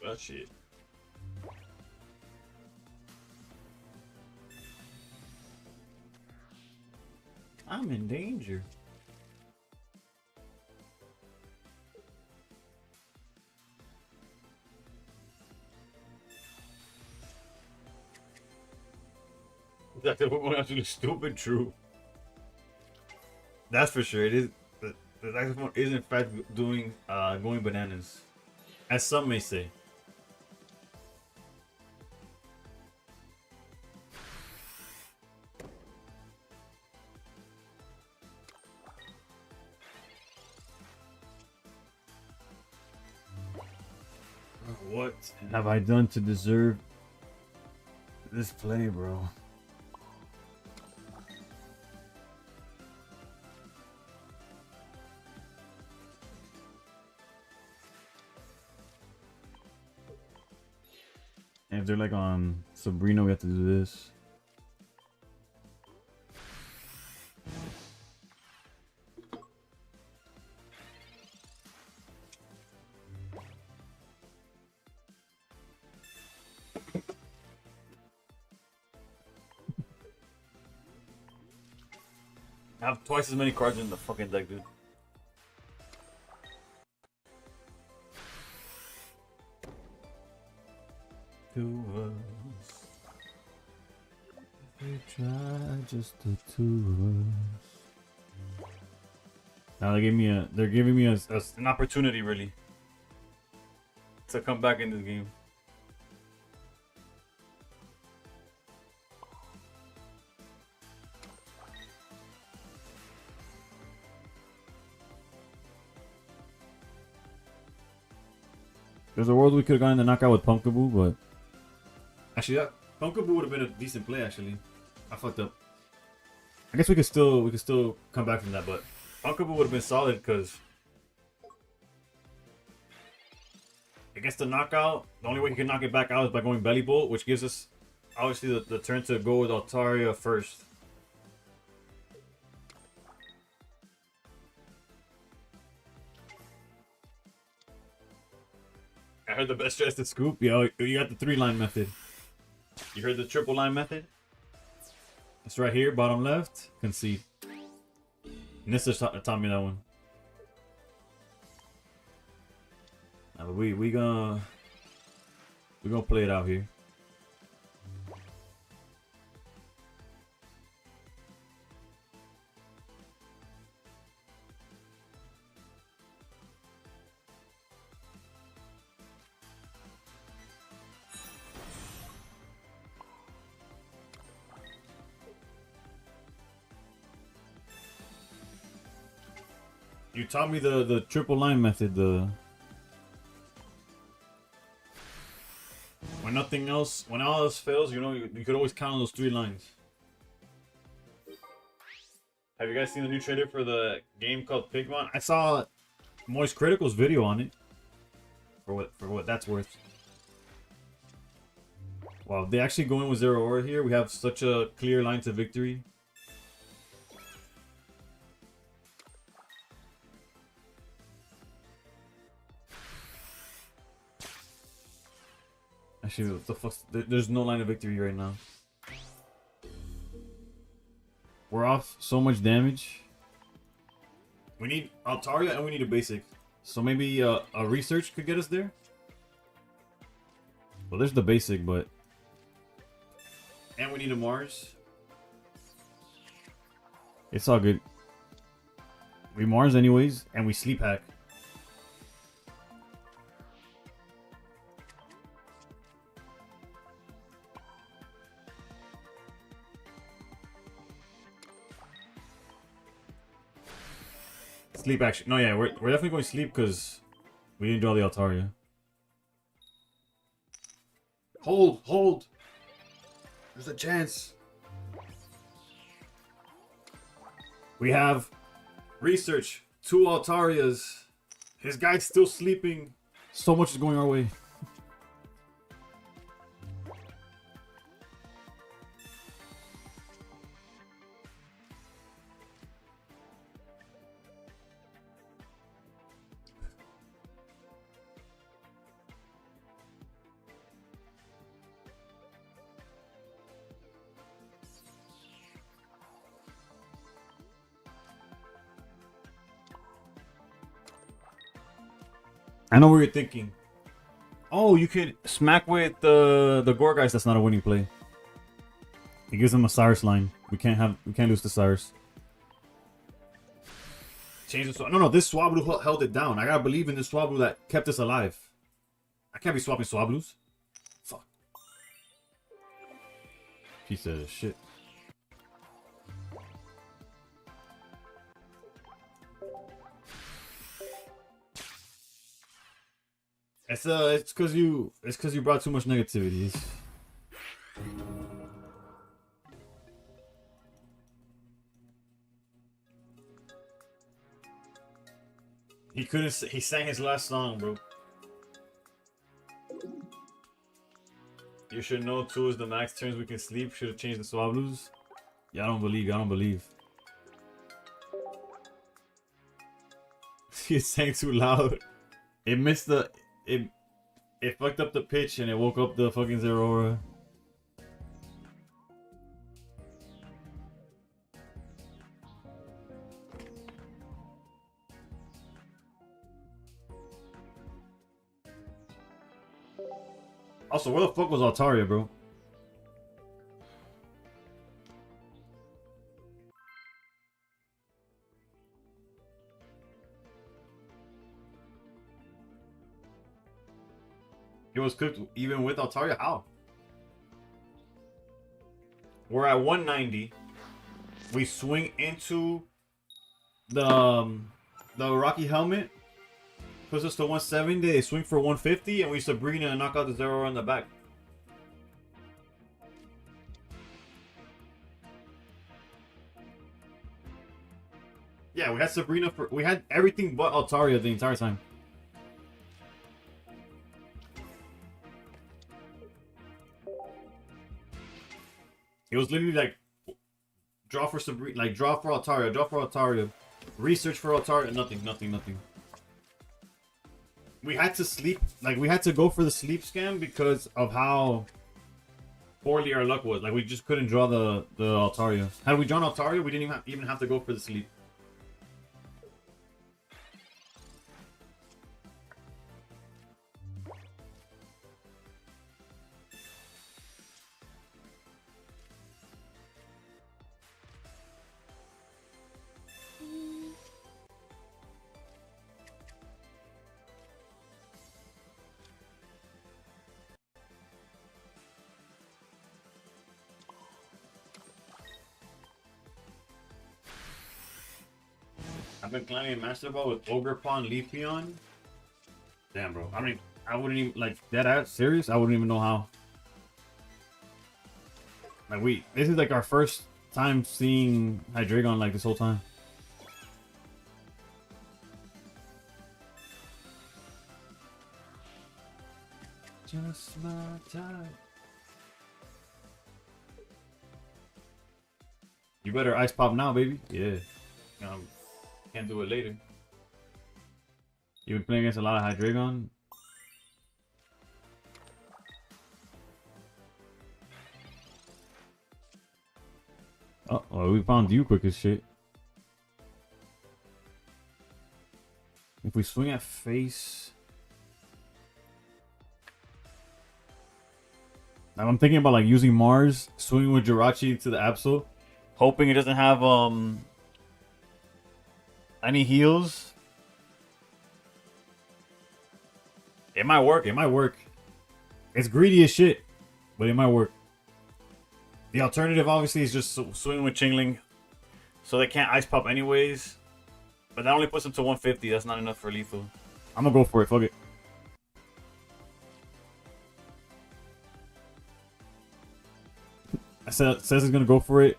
That shit. I'm in danger. That's actually stupid true. That's for sure. It is. The saxophone is in fact doing going bananas, as some may say. What have I done to deserve This play, bro. And if they're like on Sabrina, we have to do this. I have twice as many cards in the fucking deck, dude. Two of us. We try just the two of us. Now they're giving me an opportunity, really, to come back in this game. There's a world we could have gotten the knockout with Pumpkaboo, but actually, that Pumpkaboo would have been a decent play. Actually, I fucked up. I guess we could still come back from that, but Pumpkaboo would have been solid because against the knockout, the only way he can knock it back out is by going Belly Bolt, which gives us obviously the turn to go with Altaria first. I heard the best dressed to scoop. Yo, you got the 3-line method. You heard the triple line method? It's right here, bottom left. Concede. Nissa taught me that one. Nah, but we gonna play it out here. You taught me the triple line method, when all else fails, you know, you could always count on those 3 lines. Have you guys seen the new trailer for the game called Pigmon? I saw Moist Critical's video on it. For what that's worth. Wow, they actually go in with 0 aura here. We have such a clear line to victory. Actually, what the fuck? There's no line of victory right now. We're off so much damage. We need Altaria and we need a basic. So maybe a research could get us there. Well, there's the basic, but... And we need a Mars. It's all good. We Mars anyways, and we sleep hack. Sleep action. No, yeah, we're definitely going to sleep because we didn't draw the Altaria. Hold. There's a chance. We have research, 2 Altarias. His guy's still sleeping. So much is going our way. I know what you're thinking. Oh, you could smack with the Gorgeist. That's not a winning play. It gives them a Cyrus line. We can't lose to Cyrus. Change the No, this Swablu held it down. I gotta believe in this Swablu that kept us alive. I can't be swapping Swablus. Fuck. Piece of shit. It's because you brought too much negativity. He couldn't. He sang his last song, bro. You should know 2 is the max turns we can sleep. Should have changed the Swablues. Yeah, I don't believe. I don't believe. He sang too loud. It missed the. It fucked up the pitch and it woke up the fucking Zerora. Also, where the fuck was Altaria, bro? It was cooked even with Altaria? How? We're at 190. We swing into the Rocky Helmet. Puts us to 170. They swing for 150, and we Sabrina and knock out the Zero in the back. Yeah, we had Sabrina for. We had everything but Altaria the entire time. It was literally like draw for Sabrina, like draw for Altaria, research for Altaria, nothing. We had to sleep, like we had to go for the sleep scam because of how poorly our luck was. Like we just couldn't draw the Altaria. Had we drawn Altaria, we didn't even have to go for the sleep. I've been climbing Master Ball with Ogre Pawn, Leafeon. Damn, bro. I mean, I wouldn't even, like, that serious? I wouldn't even know how. Like, this is like our first time seeing Hydreigon like this whole time. Just my time. You better ice pop now, baby. Yeah. Can't do it later. You've been playing against a lot of Hydreigon. Oh, we found you quick as shit. If we swing at face... I'm thinking about like using Mars, swinging with Jirachi to the Absol. Hoping it doesn't have any heals. It might work. It's greedy as shit, but it might work. The alternative, obviously, is just swinging with Chingling, so they can't Ice Pop anyways. But that only puts them to 150. That's not enough for lethal. I'm gonna go for it. Fuck it. I says it's gonna go for it.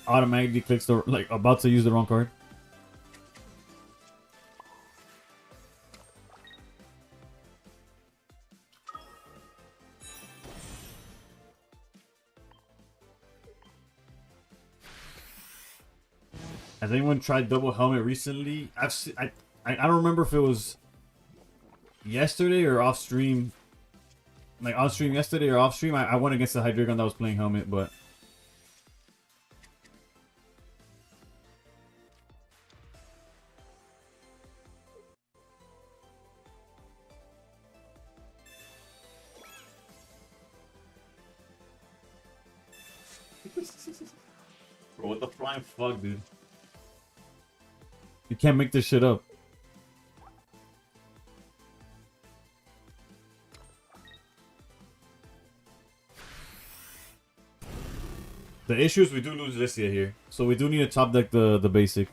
Automatically clicks the about to use the wrong card. Has anyone tried double helmet recently? I don't remember if it was yesterday or off stream. Like on stream yesterday or off stream. I went against the Hydreigon that was playing helmet, but bro, what the flying fuck, dude? You can't make this shit up. The issue is we do lose Lissia here, so we do need to top deck the basic.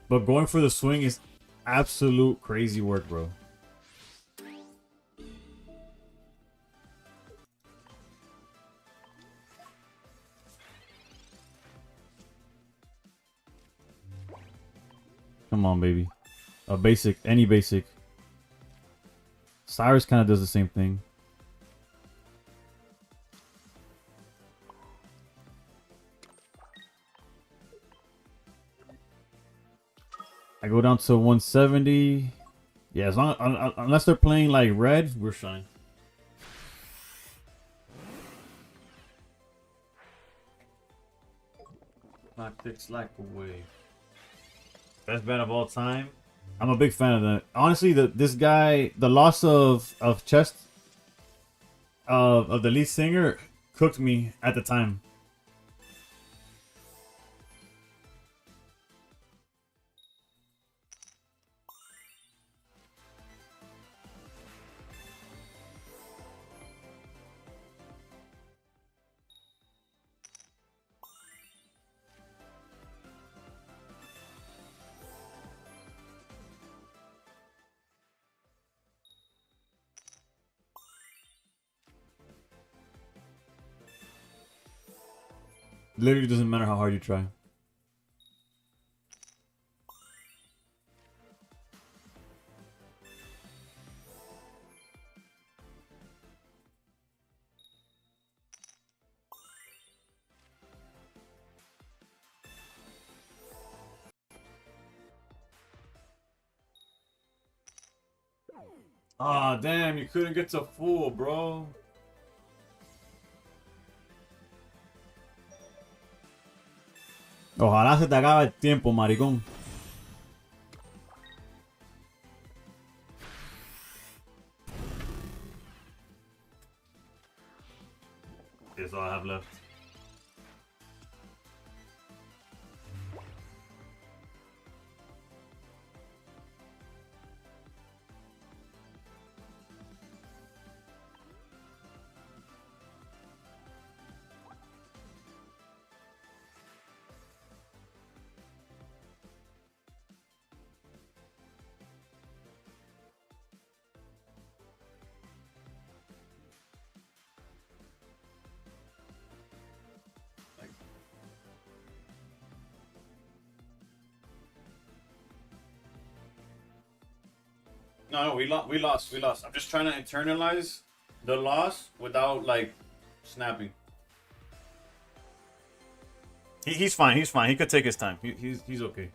But going for the swing is absolute crazy work, bro. Come on, baby. A basic, any basic. Cyrus kind of does the same thing. I go down to 170. Yeah, as long unless they're playing like red, we're fine. Knock this slack away. Best bet of all time. I'm a big fan of that. Honestly, this guy, the loss of chest of the lead singer cooked me at the time. Literally doesn't matter how hard you try. Ah, damn, you couldn't get to full, bro. Ojalá se te acabe el tiempo, maricón. That's all I have left. No, we lost. I'm just trying to internalize the loss without like snapping. He's fine. He's fine. He could take his time. He's okay.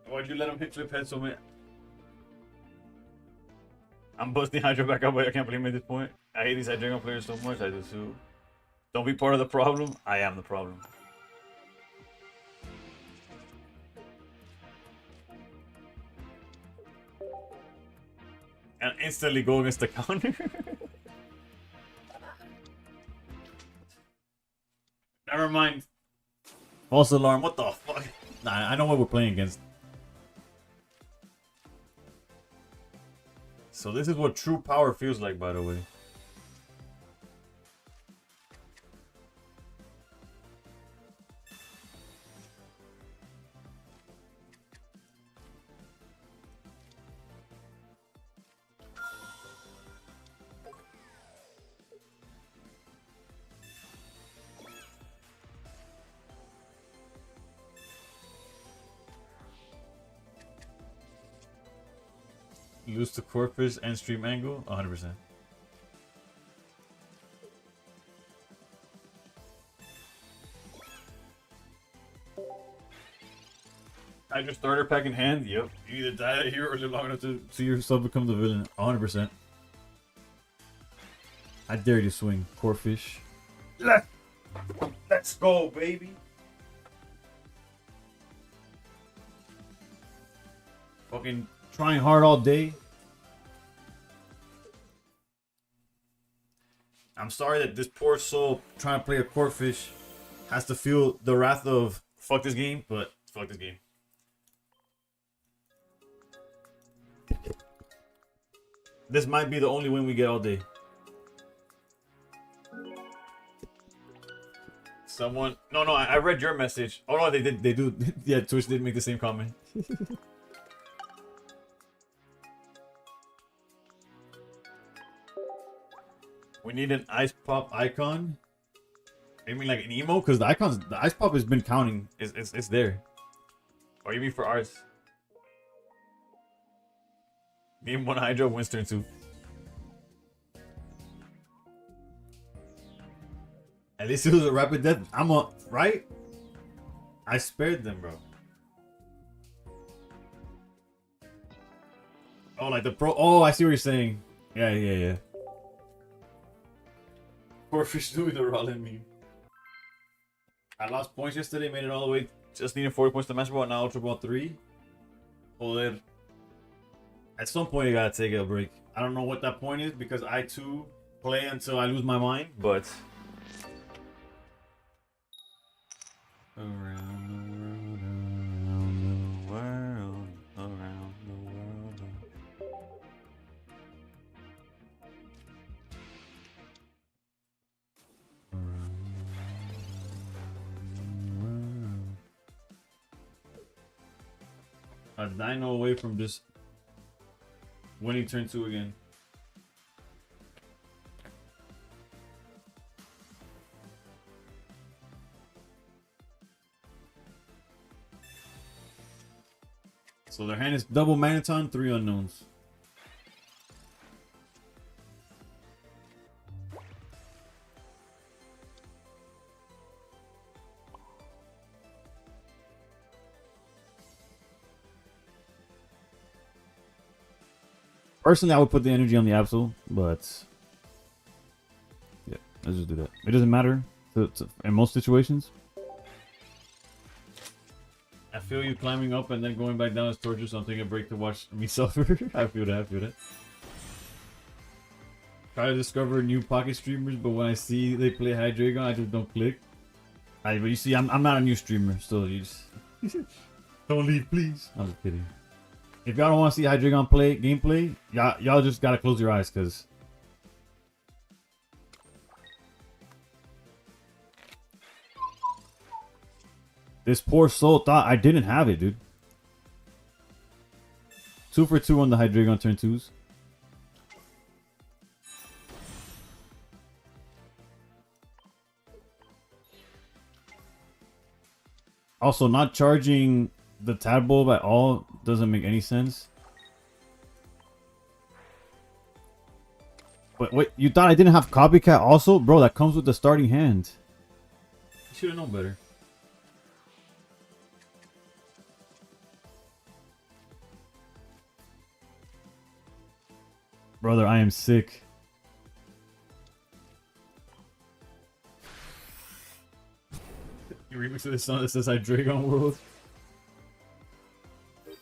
Why'd you let him hit flip head so many? I'm busting Hydra back up, but I can't believe him at this point. I hate these Hydreigon players so much. I do too. Don't be part of the problem. I am the problem. And instantly go against the counter. Never mind. False alarm. What the fuck? Nah, I know what we're playing against. So this is what true power feels like, by the way. Lose to Corpus and stream angle? 100%. I just starter pack in hand? Yep. You either die here or live long enough to see yourself become the villain. 100%. I dare you to swing. Corfish. Let's go, baby. Fucking trying hard all day. I'm sorry that this poor soul trying to play a Corfish has to feel the wrath of fuck this game, but fuck this game. This might be the only win we get all day. Someone... No, I read your message. Oh no, they do. Yeah, Twitch did make the same comment. We need an ice pop icon. You mean like an emo? Because the ice pop has been counting. It's there. Or you mean for ours? Name one Hydra, Winston 2. At least it was a rapid death. Right? I spared them, bro. Oh, like the pro. Oh, I see what you're saying. Yeah. Poor fish doing the Rollin meme. I lost points yesterday, made it all the way. Just needed 40 points to Master Ball, now Ultra Ball 3. Joder. At some point, you gotta take a break. I don't know what that point is because I too play until I lose my mind, but. Around the world, around the world. A dino away from just winning turn 2 again. So their hand is double Magneton, 3 unknowns. Personally, I would put the energy on the Absol, but yeah, let's just do that. It doesn't matter in most situations. I feel you climbing up and then going back down is torture, so I'm taking a break to watch me suffer. I feel that, I feel that. Try to discover new pocket streamers, but when I see they play Hydreigon, I just don't click. But you see, I'm not a new streamer, so you just don't leave, please. I'm just kidding. If y'all don't want to see Hydreigon play gameplay, y'all just gotta close your eyes, cause this poor soul thought I didn't have it, dude. 2 for 2 on the Hydreigon turn 2s. Also, not charging the Tadbulb at all doesn't make any sense. But wait, you thought I didn't have Copycat also? Bro, that comes with the starting hand. You should have known better. Brother, I am sick. You remix of this song that says Hydreigon World.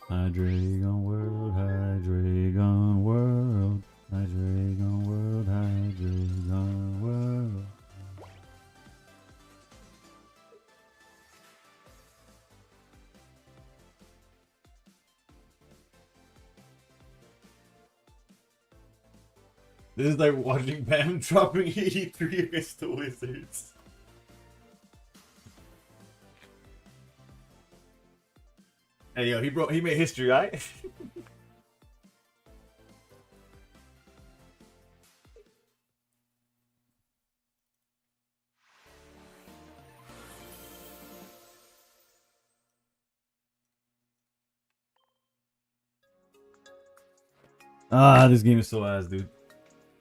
Hydreigon World, Hydreigon World, Hydreigon World, Hydreigon World. This is like watching Bam dropping 83 against the Wizards. Hey yo, he made history, right? Ah, this game is so ass, dude.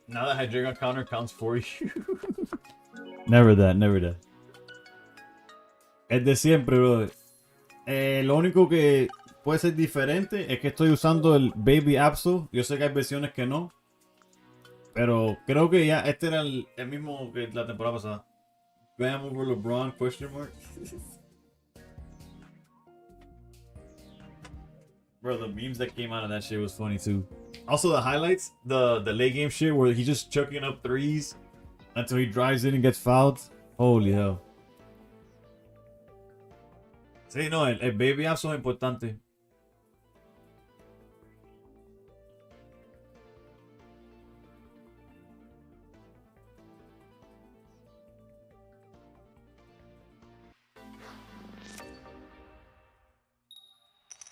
Now that Hydreigon counter counts for you. Never that, never that. Es de siempre, bro. Lo único que puede ser diferente es que estoy usando el Baby Absol. Yo sé que hay versiones que no. Pero creo que ya este era el mismo que la temporada pasada. Bam over LeBron, question mark. Bro, the memes that came out of that shit was funny too. Also the highlights, the late game shit where he's just chucking up threes until he drives in and gets fouled. Holy hell. Sí, no, el Baby Absol es importante.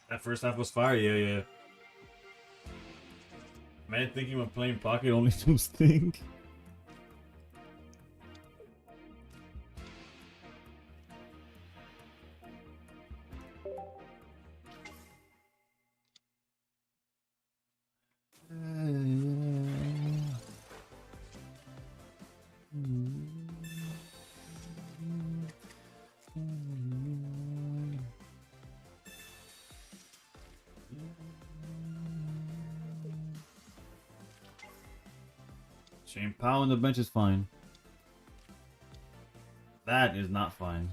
That first half was fire, yeah. Man thinking when playing pocket only do stink. Shane Powell on the bench is fine. That is not fine.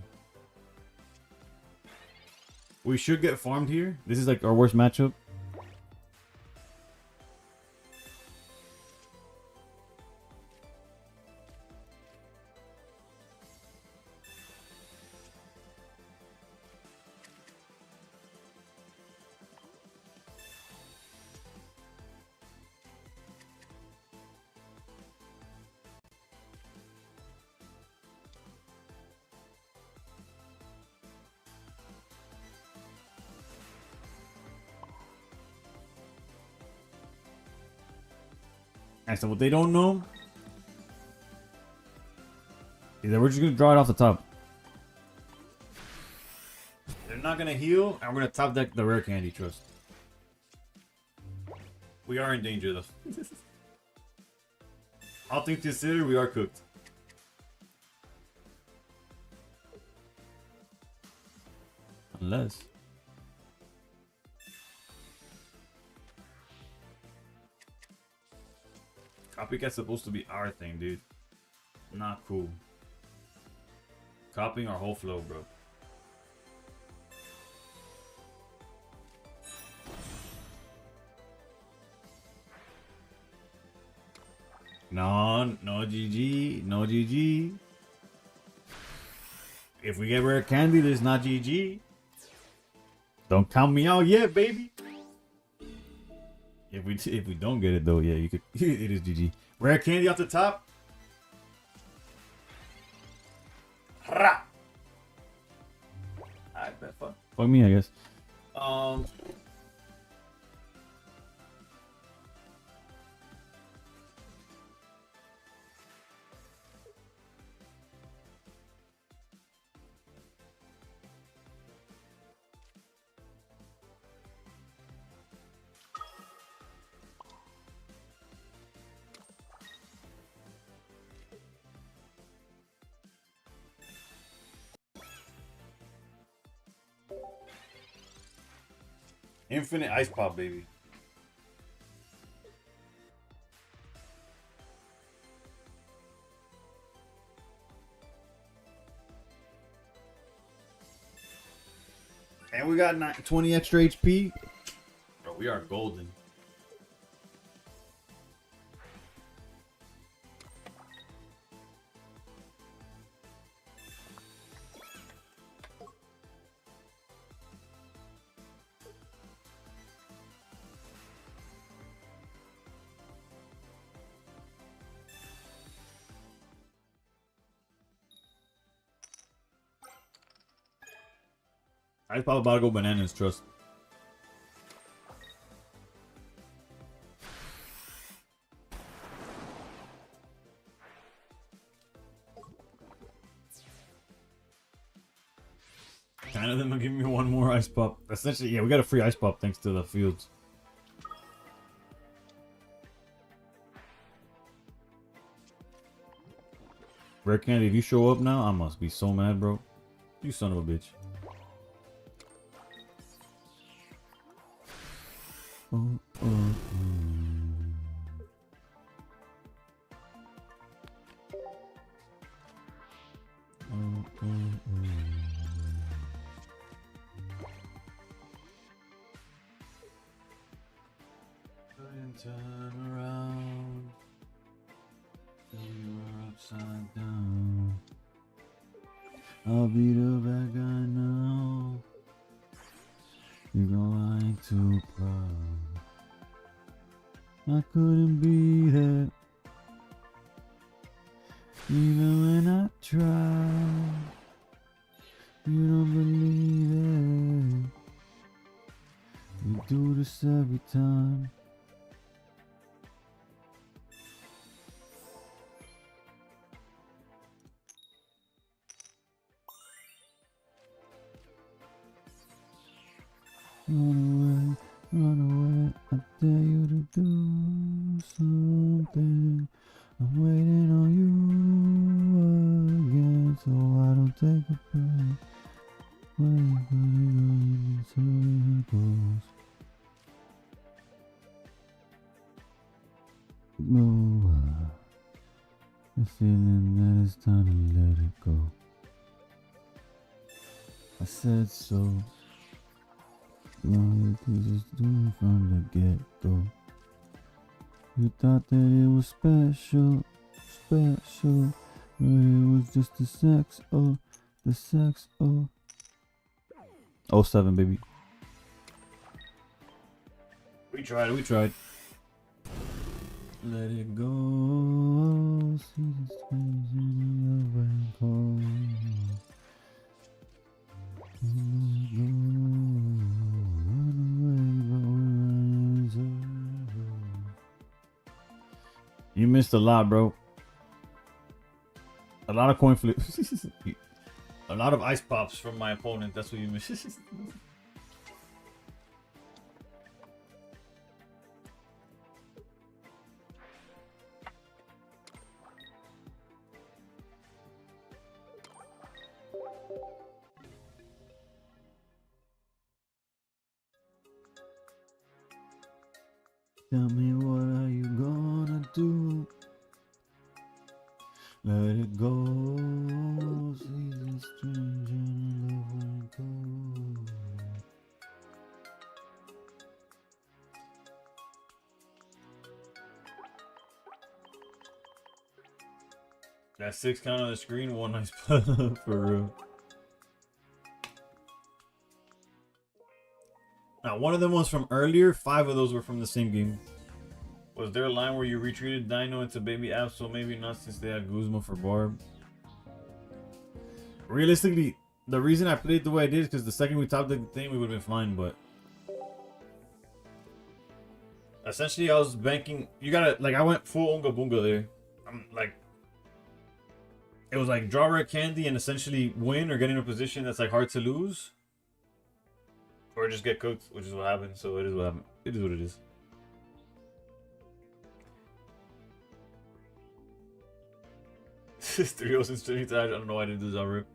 We should get farmed here. This is like our worst matchup. Alright, so what they don't know is that we're just gonna draw it off the top. They're not gonna heal, and we're gonna top deck the rare candy, trust. We are in danger though. All things considered, we are cooked. Unless. Copycat's supposed to be our thing, dude. Not cool. Copying our whole flow, bro. No GG, no GG. If we get rare candy, there's not GG. Don't count me out yet, baby. If we don't get it though, yeah, you could. It is GG. Rare candy off the top. I bet fuck me, I guess. Infinite ice pop, baby. And we got 20 extra HP. Bro, we are golden. Ice pop about to go bananas, trust. Kind of them will give me one more ice pop. Essentially, yeah, we got a free ice pop thanks to the fields. Rare candy, if you show up now, I must be so mad, bro. You son of a bitch. Turn around, you're upside down. I'll be the bad guy now. You know I ain't too proud. I couldn't be there, even when I tried. You don't believe it. You do this every time. Run away, I dare you to do something. I'm waiting on you again, so I don't take a breath. Why you gonna go in circles? No, the feeling that it's time to let it go. I said so. No, you just do it from the get-go. You thought that it was special, but it was just the sex, the sex, 07, baby. We tried. Let it go, see the strange in the rainbow. You missed a lot, bro. A lot of coin flips. A lot of ice pops from my opponent. That's what you missed. Tell me, what are you gonna do? Go. Season stranger, love won't go. That 6 count on the screen, one nice for real. Now, one of them was from earlier. 5 of those were from the same game. Was there a line where you retreated Dino into Baby Absol? Maybe not, since they had Guzma for Barb. Realistically, the reason I played the way I did is because the second we topped the thing, we would have been fine, but... Essentially, I was banking... You gotta... Like, I went full Unga Boonga there. I'm like... It was like draw red candy and essentially win or get in a position that's like hard to lose. Or just get cooked, which is what happened. So it is what happened. It is what it is. This 3-0 since Trinity. I don't know why I didn't do that rip.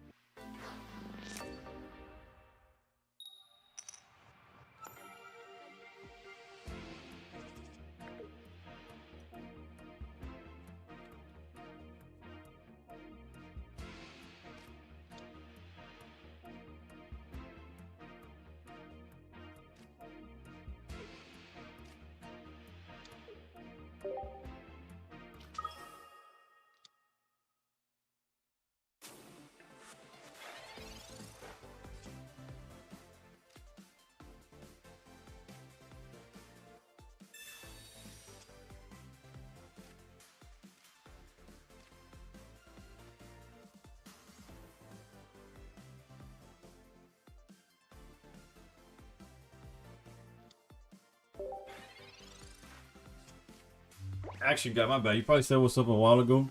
Actually, got my bad. You probably said what's up a while ago.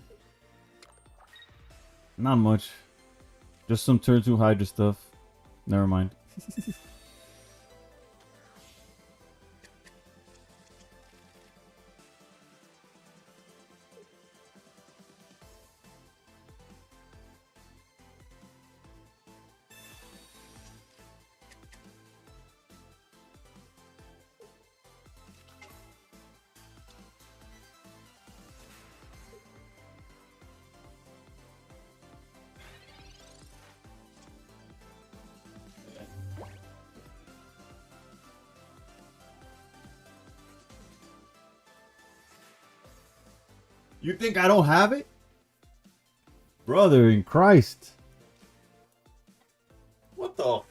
Not much. Just some turn 2 Hydra stuff. Never mind. You think I don't have it? Brother in Christ. What the?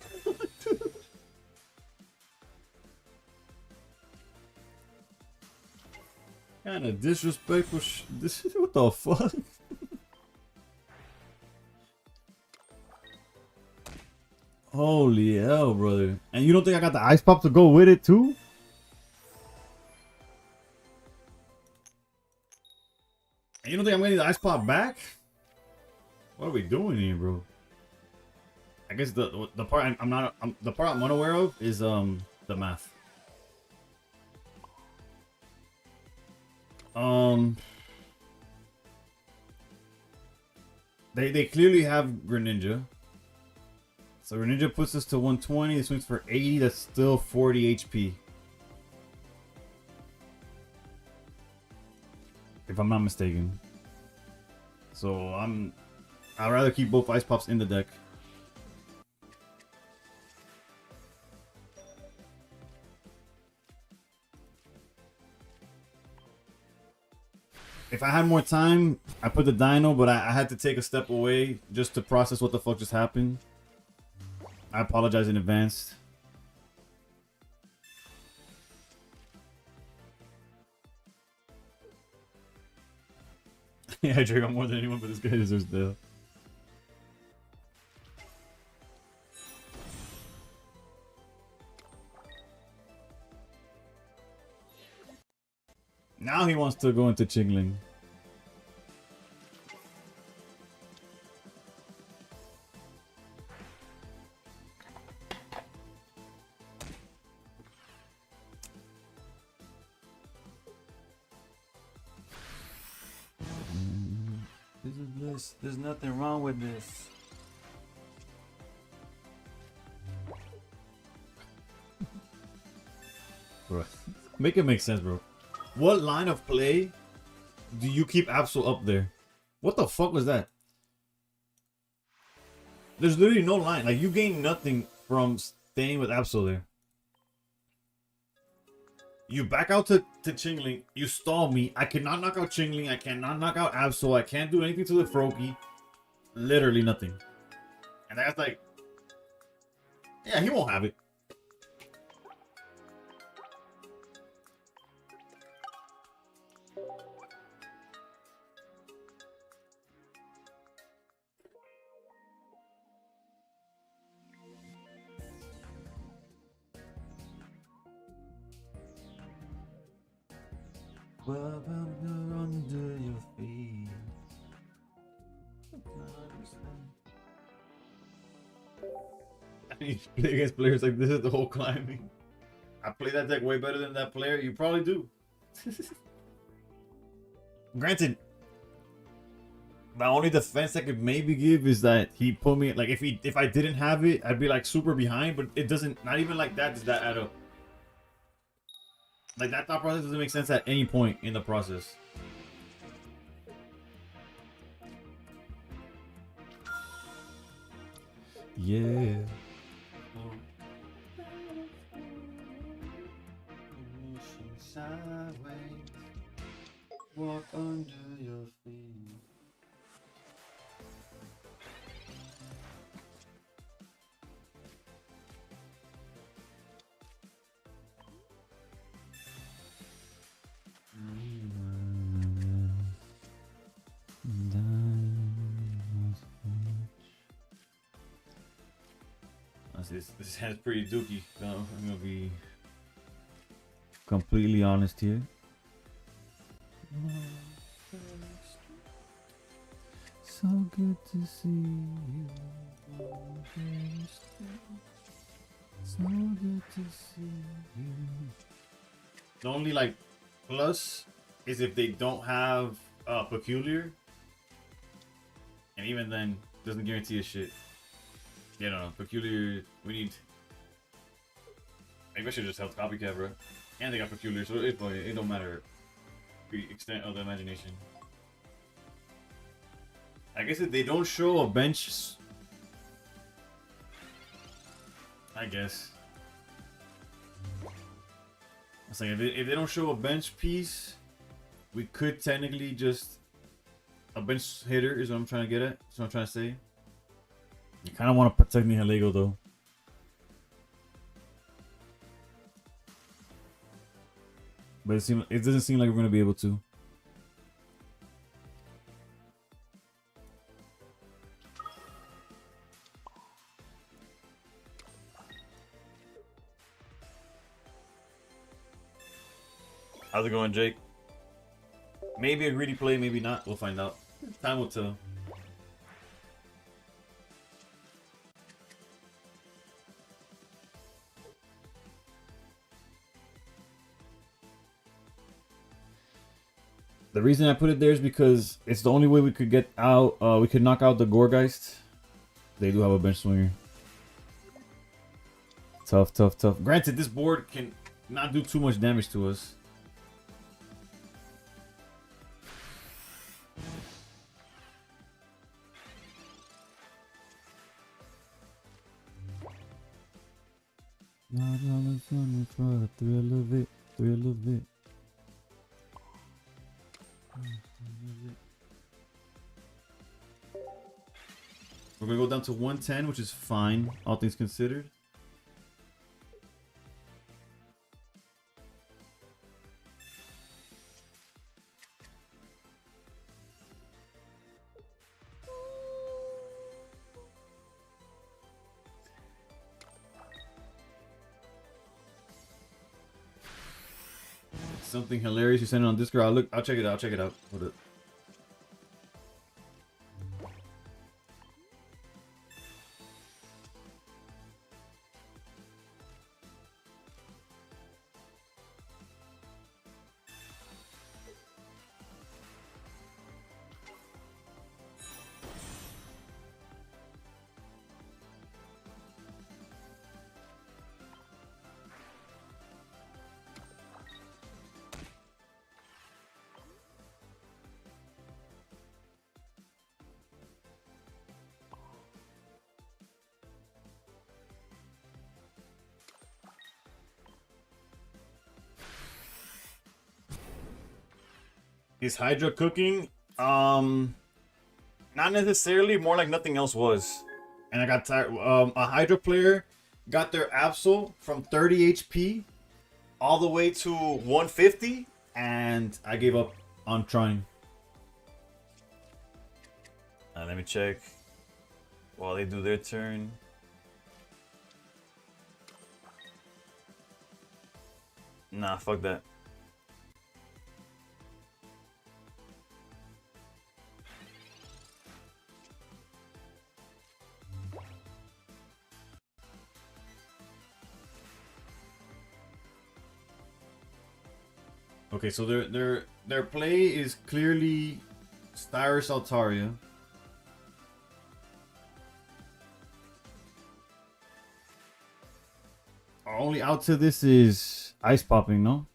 Kind of disrespectful this what the fuck? Holy hell, brother. And you don't think I got the ice pop to go with it too? And you don't think I'm getting the ice pop back? What are we doing here, bro? I guess the part the part I'm unaware of is the math. They clearly have Greninja. So Greninja puts us to 120. This swings for 80. That's still 40 HP. If I'm not mistaken. So I'd rather keep both ice pops in the deck. If I had more time, I put the Dino, but I had to take a step away just to process what the fuck just happened. I apologize in advance. Yeah, I drink on more than anyone, but this guy deserves the. Now he wants to go into Chingling. This is bliss. There's nothing wrong with this. Bro, make it make sense, bro. What line of play do you keep Absol up there? What the fuck was that? There's literally no line. Like, you gain nothing from staying with Absol. You back out to Chingling. You stall me. I cannot knock out Chingling. I cannot knock out Absol. I can't do anything to the Froakie. Literally nothing. And that's like... Yeah, he won't have it. Under your feet. I need to play against players like this is the whole climbing. I play that deck way better than that player. You probably do. Granted, the only defense I could maybe give is that he put me like if I didn't have it, I'd be like super behind. But it doesn't. Not even like that does that add up. Like that thought process doesn't make sense at any point in the process. Yeah. Sideways, walk under your feet. This hand's pretty dookie. So I'm gonna be completely honest here. So good to see you. So good to see you. The only like plus is if they don't have peculiar, and even then doesn't guarantee a shit. Yeah, no, peculiar. We need. Maybe I should just help copycat, bro. And they got peculiar, so it don't matter. The extent of the imagination. I guess if they don't show a bench, I guess. I was like, if they don't show a bench piece, we could technically just a bench hitter is what I'm trying to get at. That's what I'm trying to say. You kind of want to protect Nihilego though. But it doesn't seem like we're going to be able to. How's it going, Jake? Maybe a greedy play, maybe not. We'll find out. Time will tell. The reason I put it there is because it's the only way we could get out. We could knock out the Gorgeist. They do have a bench swinger. Tough, tough, tough. Granted, this board can not do too much damage to us. Not all the fun for the thrill of it, thrill of it. We're gonna go down to 110, which is fine, all things considered. Something hilarious you sent it on Discord. I'll check it out. I'll check it out. Hold it. Is Hydra cooking? Not necessarily. More like nothing else was. And I got tired. A Hydra player got their Absol from 30 HP all the way to 150, and I gave up on trying. Let me check while they do their turn. Nah, fuck that. Okay, so their play is clearly Styrus Altaria. Our only out to this is ice popping, no?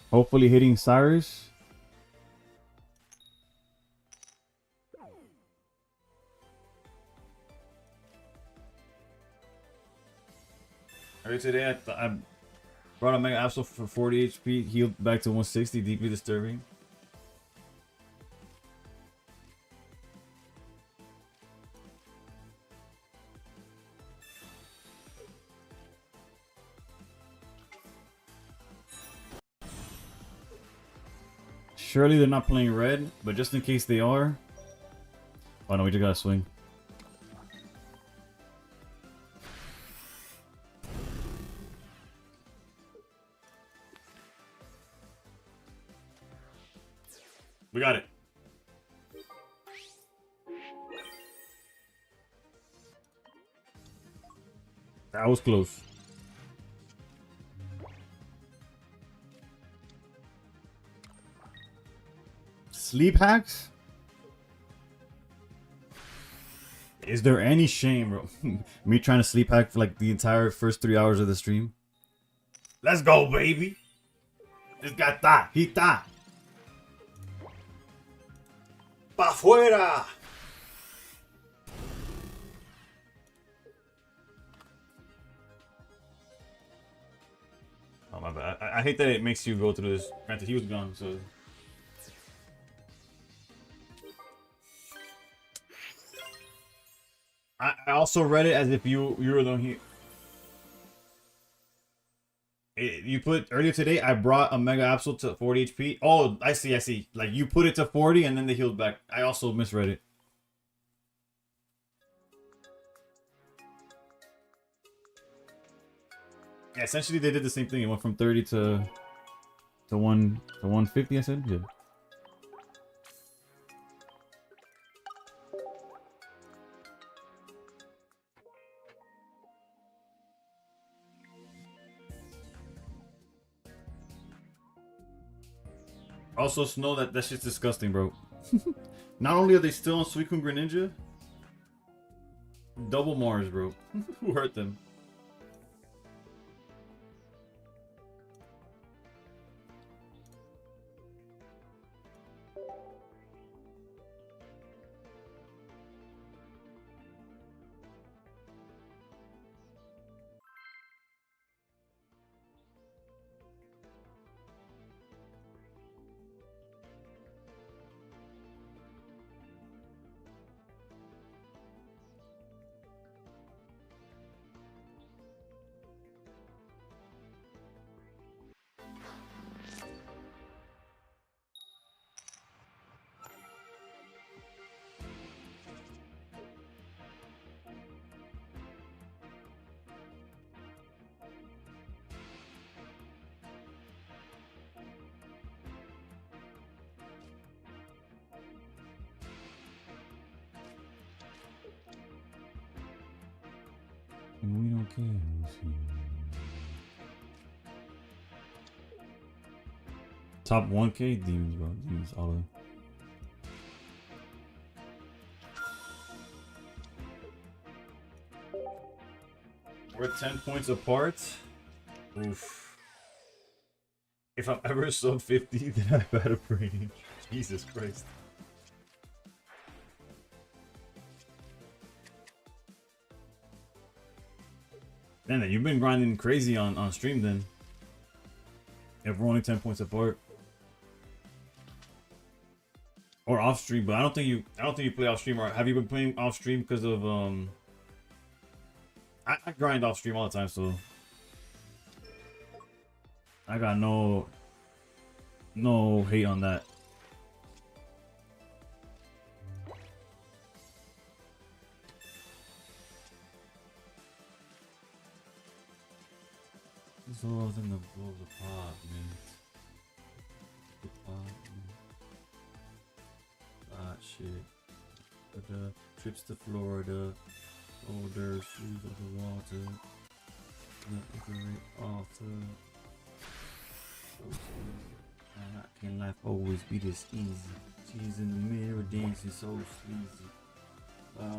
Hopefully hitting Cyrus. Earlier today, I brought a Mega Absol for 40 HP, healed back to 160, deeply disturbing. Surely they're not playing red, but just in case they are. Oh no, we just gotta swing. We got it. That was close. Sleep hacks? Is there any shame, bro? Me trying to sleep hack for like the entire first 3 hours of the stream? Let's go, baby. This guy está. He está. Pa' fuera. Oh, my bad. I hate that it makes you go through this. Granted, he was gone, so... I also read it as if you were the one here. You put earlier today. I brought a Mega Absol to 40 HP. Oh, I see. Like you put it to 40 and then they healed back. I also misread it. Yeah, essentially they did the same thing. It went from 30 to 150. I said, yeah. Also, know that shit's disgusting, bro. Not only are they still on Suicune Greninja, double Mars, bro. Who hurt them? And we don't care who's here. Top 1K demons, bro. Demons all in. We're 10 points apart. Oof. If I'm ever sub 50, then I've had a brain. Jesus Christ. Man, you've been grinding crazy on stream then. If we're only 10 points apart. Or off stream, but I don't think you play off stream. Or have you been playing off stream because of I grind off stream all the time, so I got no hate on that. This all in the apartment. Shit. The trips to Florida. Older shoes of the water. The great author. Can life always be this easy? She's in the mirror dancing so sleazy.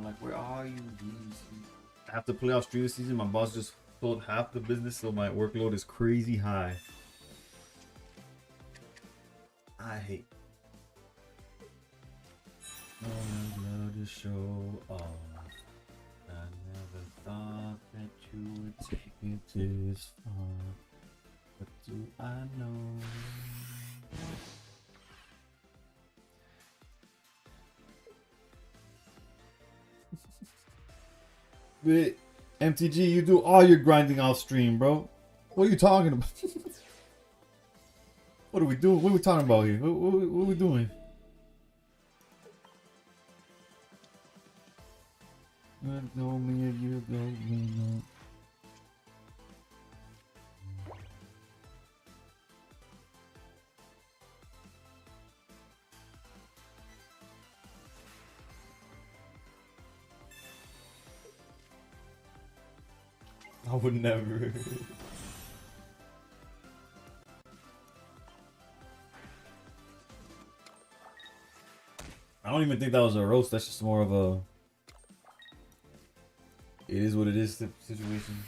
Like, where are you, Deezy? I have to play off stream this season. My boss just sold half the business, so my workload is crazy high. I hate. Oh, I love to show off. I never thought that you would take it this far. What do I know? But MTG, you do all your grinding off stream, bro. What are you talking about? What are we doing? What are we talking about here? What are we doing? Know me if you don't me no. I would never. I don't even think that was a roast. That's just more of a. It is what it is situation.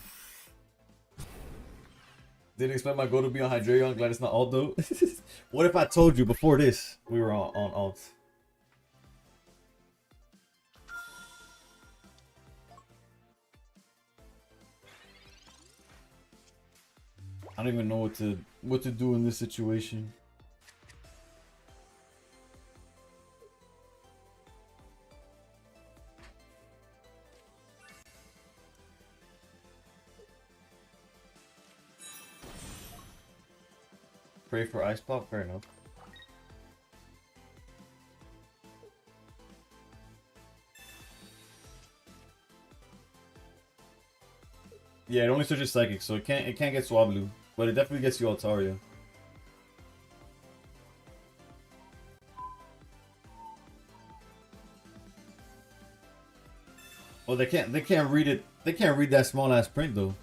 Didn't expect my goal to be on Hydreion. Glad it's not Aldo. What if I told you before this we were on alt? I don't even know what to do in this situation. Pray for ice pop, fair enough. Yeah, it only searches psychic, so it can't get Swablu, but it definitely gets you Altaria. Oh, they can't read it. They can't read that small ass print though.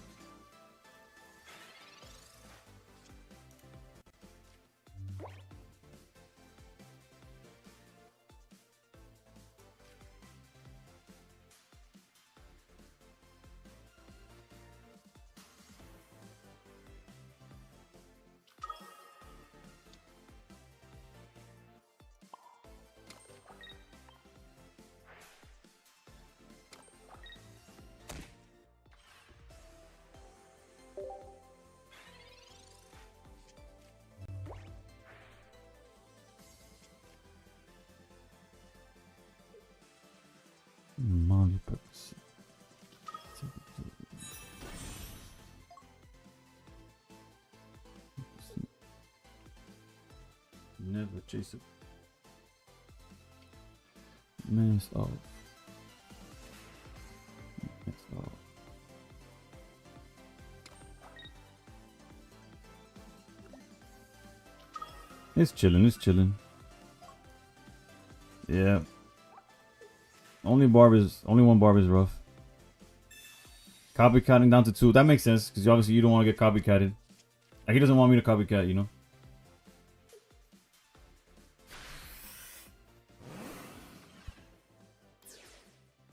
Molly Bucks. Never chase it. Mask off. Mask off. It's chilling, it's chilling. Yeah. Only one barb is rough. Copycatting down to 2. That makes sense, because obviously you don't want to get copycatted. Like, he doesn't want me to copycat, you know?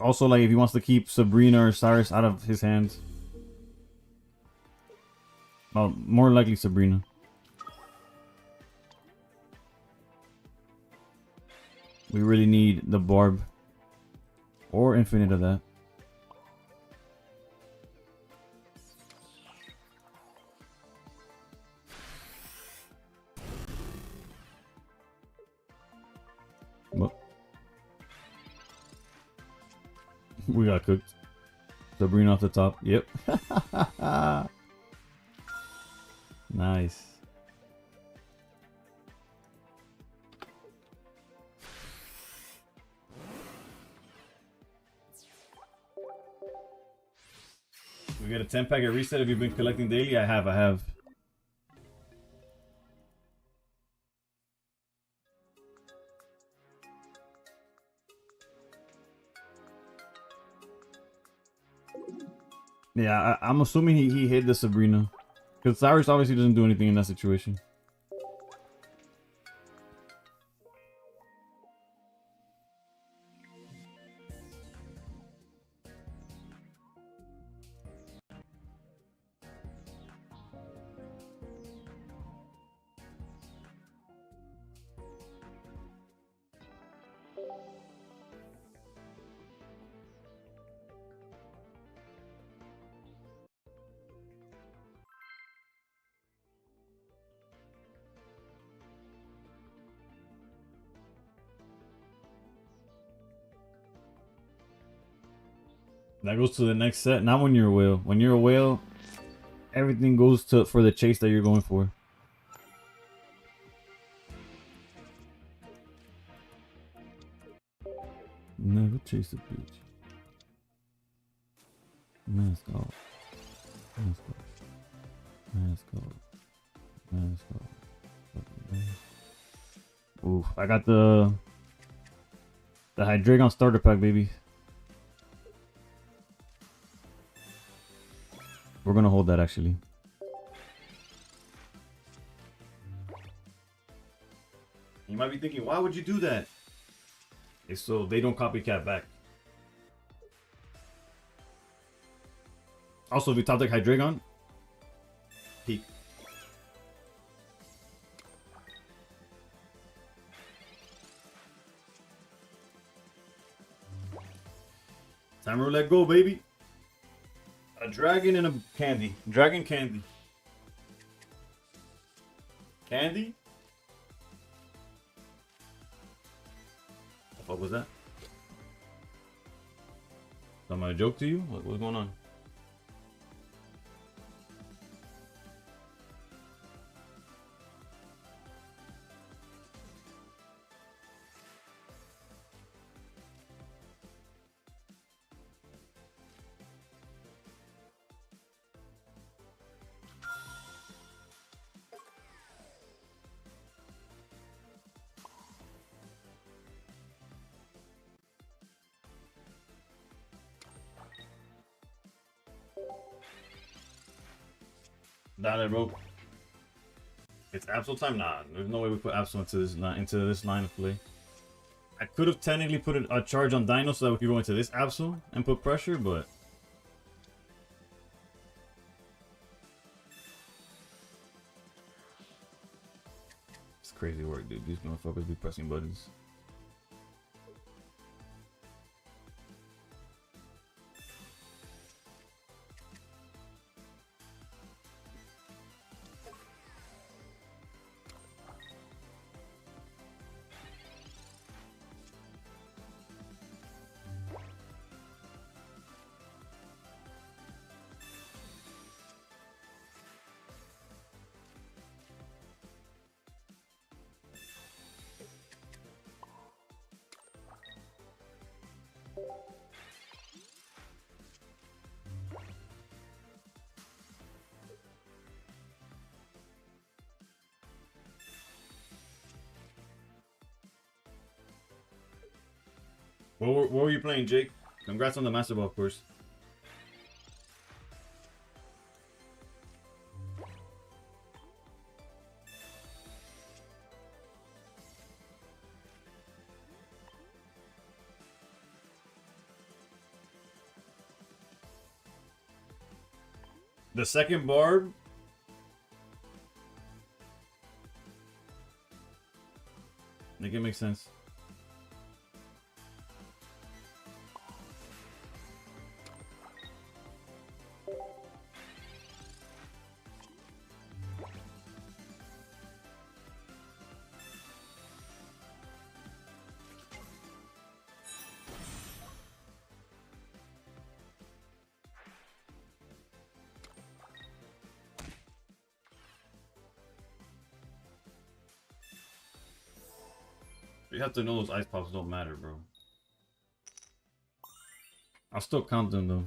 Also, like, if he wants to keep Sabrina or Cyrus out of his hands. Well, more likely Sabrina. We really need the barb. Or infinite of that. Well, we got cooked. Sabrina off the top. Yep. Nice. We get a 10 packet reset if you've been collecting daily. I have. Yeah, I'm assuming he hid the Sabrina. Because Cyrus obviously doesn't do anything in that situation. That goes to the next set. Not when you're a whale. When you're a whale, everything goes to for the chase that you're going for. Never chase a bitch. Mask off. Mask off. Mask off. Mask off. Oof, I got the Hydreigon starter pack, baby. We're gonna hold that actually. You might be thinking, why would you do that? It's so they don't copycat back. Also, if you top deck Hydreigon, peak. Time to let go, baby. A dragon and a candy. Dragon candy. Candy? What was that? Am I a joke to you? What's going on? Dale, bro. It's Absol time? Nah, there's no way we put Absol into this line of play. I could have technically put a charge on Dino so that we could go into this Absol and put pressure, but it's crazy work, dude. These motherfuckers be pressing buttons. What were you playing, Jake? Congrats on the Master Ball, of course. The second barb. Make it make sense. You have to know those ice pops don't matter, bro. I'll still count them though.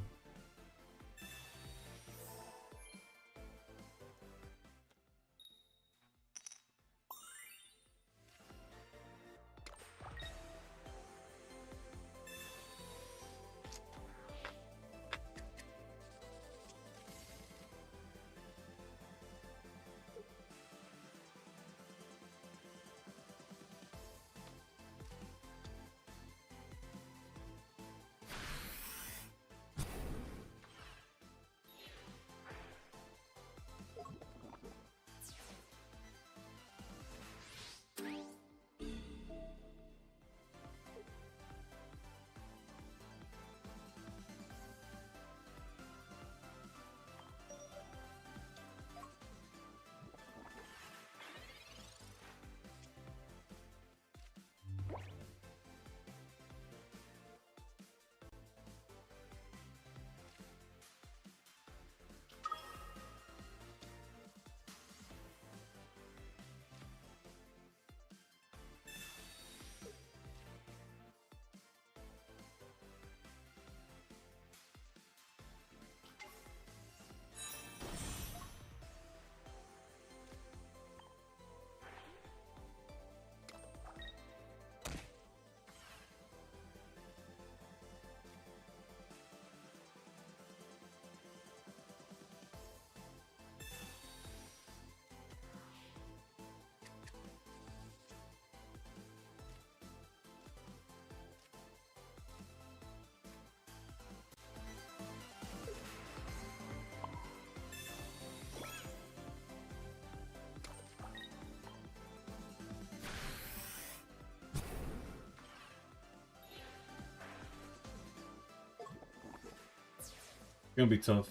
It's gonna be tough.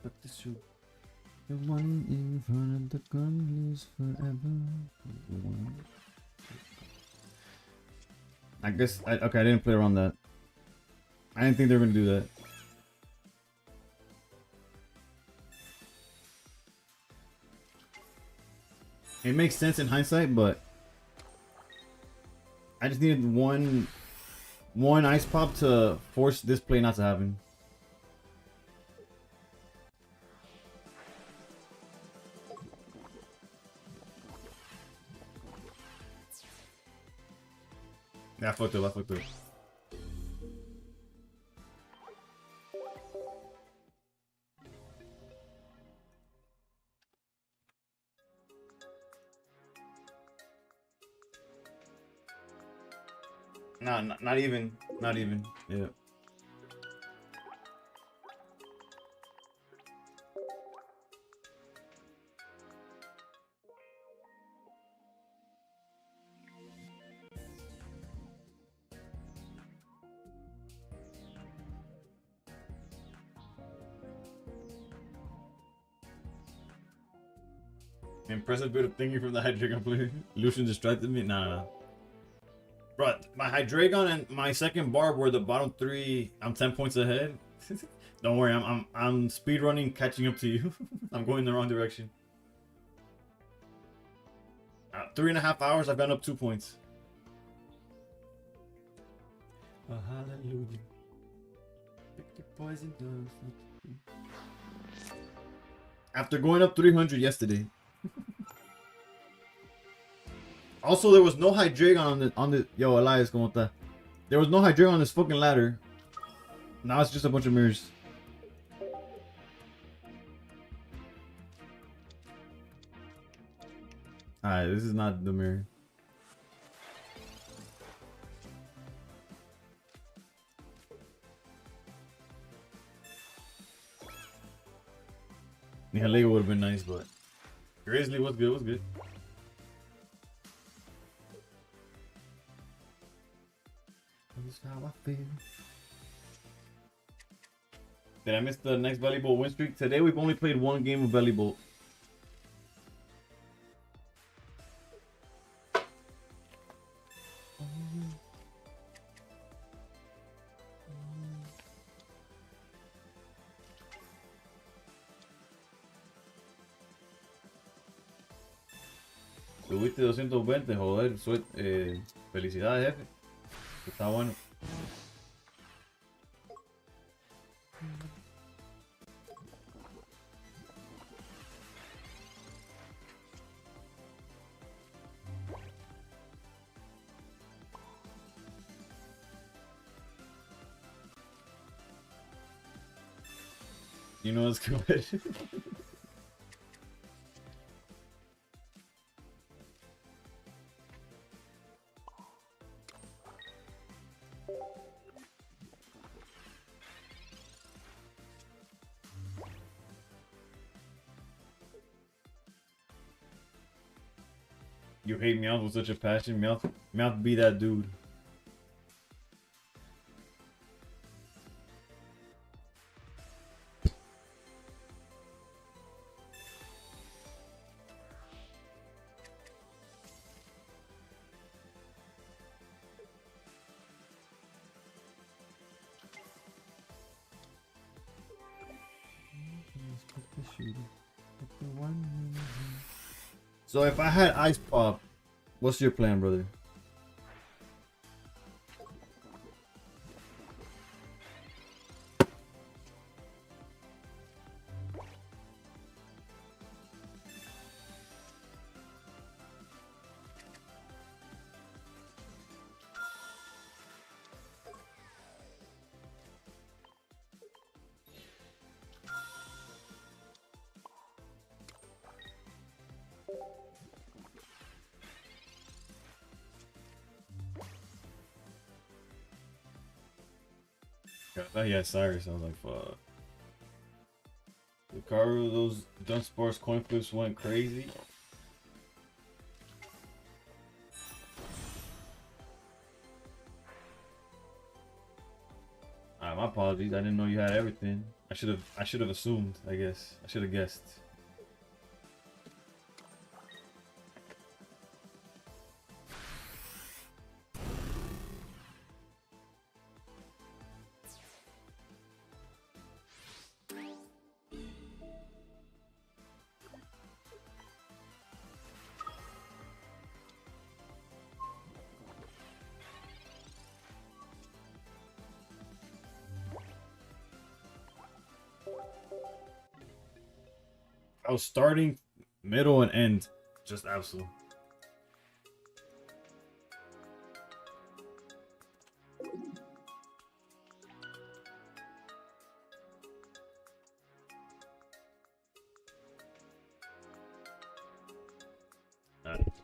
But the shoot. The one in front of the gun lives forever. I guess okay, I didn't play around that. I didn't think they were gonna do that. It makes sense in hindsight, but I just needed one ice pop to force this play not to happen. Yeah, I fucked up. Nah, not even. Yeah. Impressive bit of thinking from the Hydreigon player. Lucian distracted me. Nah. Bro, my Hydreigon and my second barb were the bottom three. I'm 10 points ahead. Don't worry, I'm speed running, catching up to you. I'm going the wrong direction. 3.5 hours, I've gone up 2 points. Oh, hallelujah. Pick the poison dove. After going up 300 yesterday. Also, there was no Hydreigon on the yo Elias, como está? There was no Hydreigon on this fucking ladder. Now it's just a bunch of mirrors. Alright, this is not the mirror. Yeah, Lego would have been nice, but Grizzly was good. That's how I feel. Did I miss the next Belly Bolt win streak? Today we've only played one game of Belly Bolt. Subiste 220, joder. Felicidades, jefe. Está bueno. You know what's good. You hate Meowth with such a passion. Meowth be that dude. So if I had Ice Pop, what's your plan, brother? I thought he had Cyrus. I was like, fuck. Lucario, those Dunsparce coin flips went crazy. My apologies. I didn't know you had everything. I should have assumed, I guess. I should have guessed. I was starting, middle, and end. Just absolute.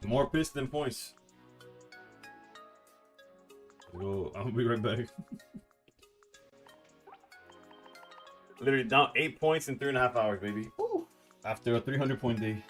More pissed than points. I'll be right back. Literally down 8 points in 3.5 hours, baby. Woo. After a 300-point day.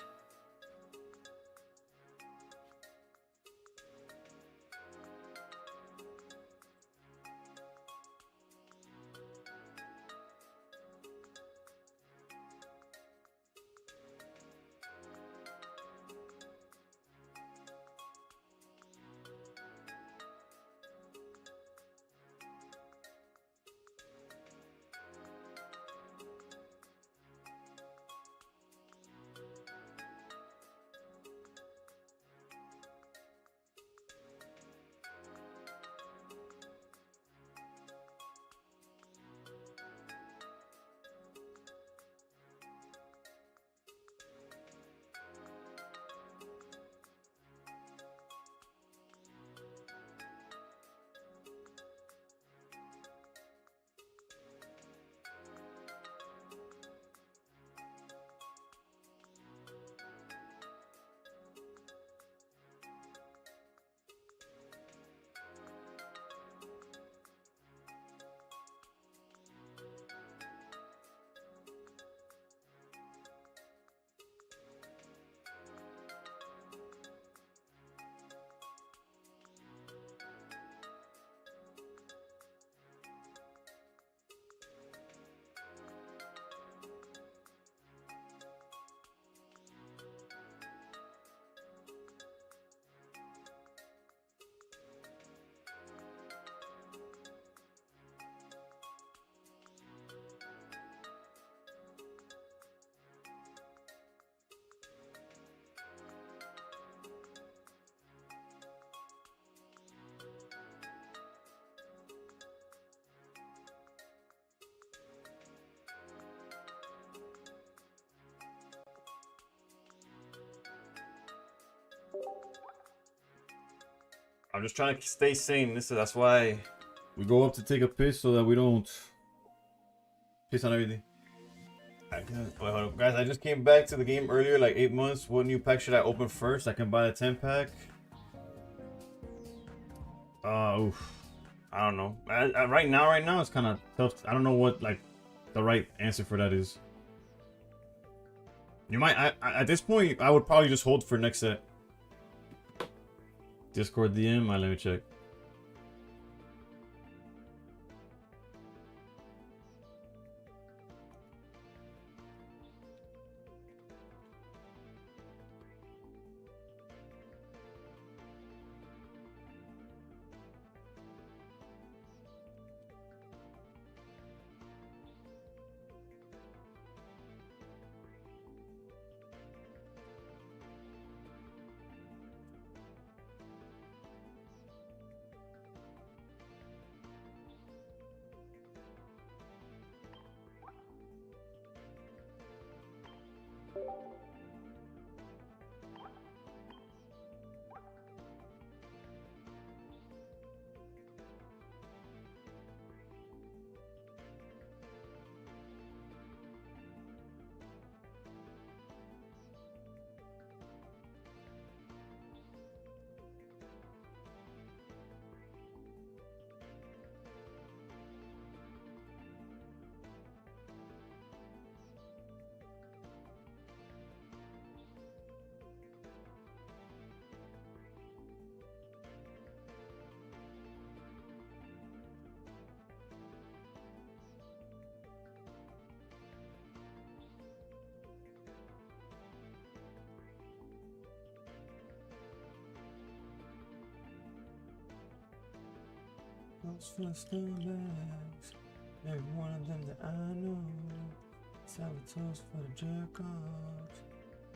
I'm just trying to stay sane. That's why we go up to take a piss so that we don't piss on everything. Wait, hold up. Guys, I just came back to the game earlier, like 8 months. What new pack should I open first? I can buy a 10 pack. Oof. I don't know. Right now, it's kind of tough. I don't know what like the right answer for that is. You might. At this point, I would probably just hold for next set. Discord DM. Let me check. Those first scumbags, every one of them that I know, saboteurs for the jerk-offs,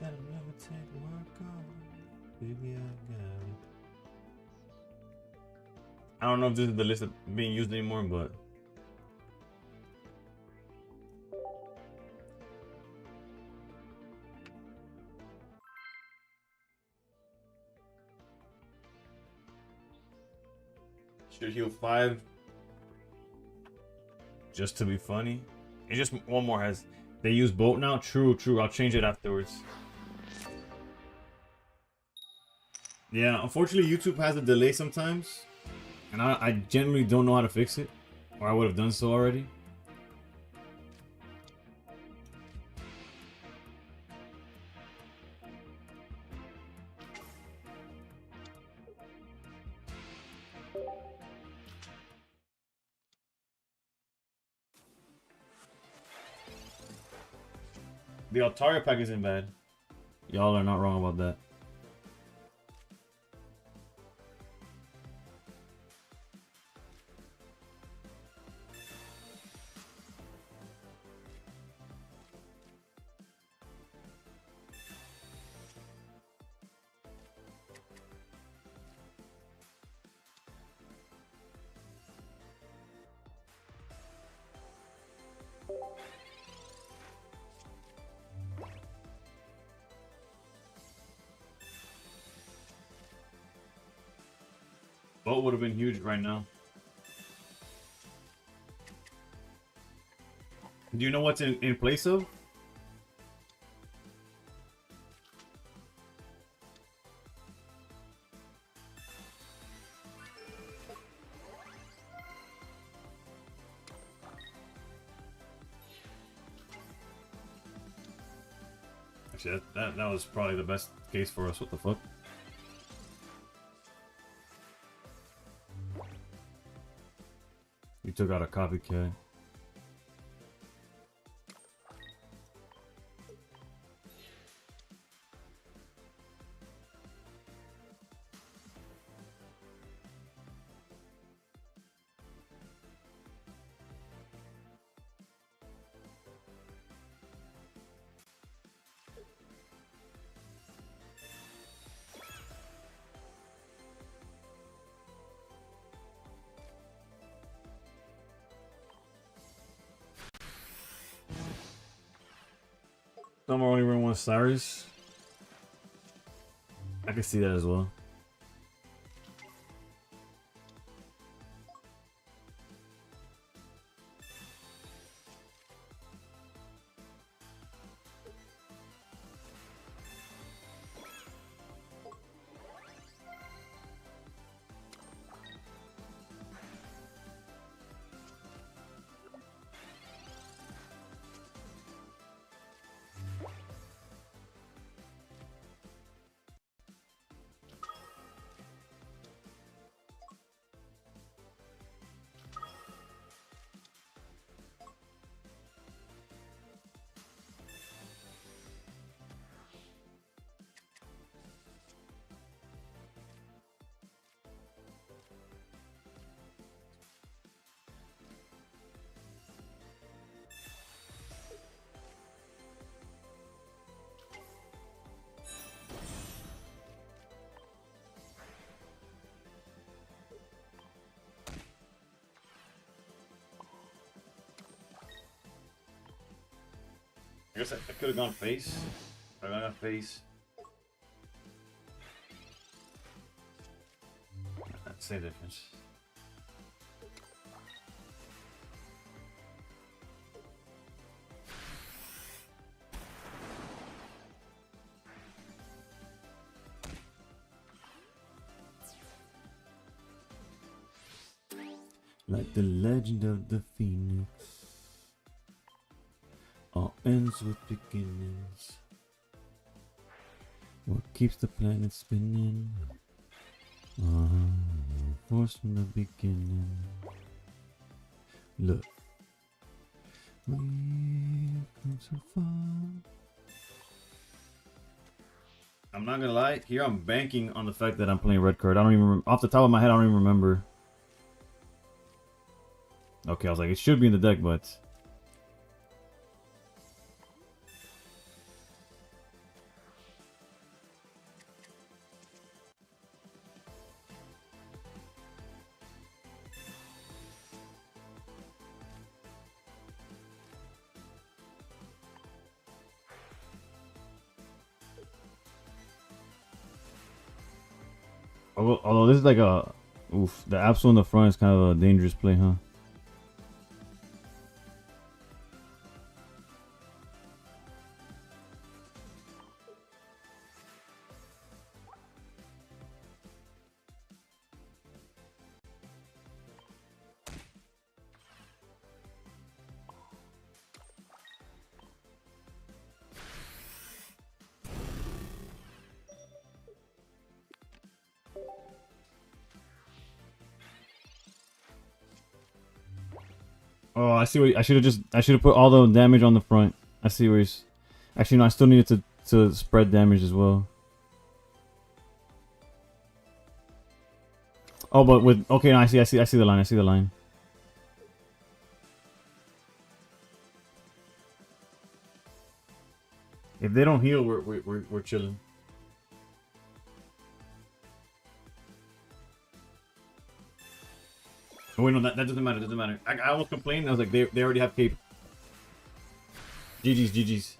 that'll never take work off. Baby, I got it. I don't know if this is the list that's being used anymore, but should heal 5 just to be funny. It's just one more has. They use boat now? True. I'll change it afterwards. Yeah, unfortunately YouTube has a delay sometimes. And I generally don't know how to fix it. Or I would have done so already. The Altaria pack isn't bad. Y'all are not wrong about that. Boat would have been huge right now. Do you know what's in place of? Actually, that was probably the best case for us. What the fuck? You took out a copycat. Some are only run one Cyrus. I can see that as well. guess I could have gone face. I got face. That's the difference. Like the legend of the phoenix, all ends with beginnings. What keeps the planet spinning? Force from the beginning. Look, we've come so far. I'm not gonna lie. Here I'm banking on the fact that I'm playing red card. I don't even off the top of my head. I don't even remember. Okay, I was like, it should be in the deck, but although this is like a oof, the Absol in the front is kind of a dangerous play, huh? Oh, I see what I should have put all the damage on the front. I see where he's. Actually, no, I still needed to spread damage as well. Oh, but with okay, no, I see the line. I see the line. If they don't heal, we're chilling. Oh, wait, no, that doesn't matter. Doesn't matter. I almost complained. I was like, they already have cape. GG's.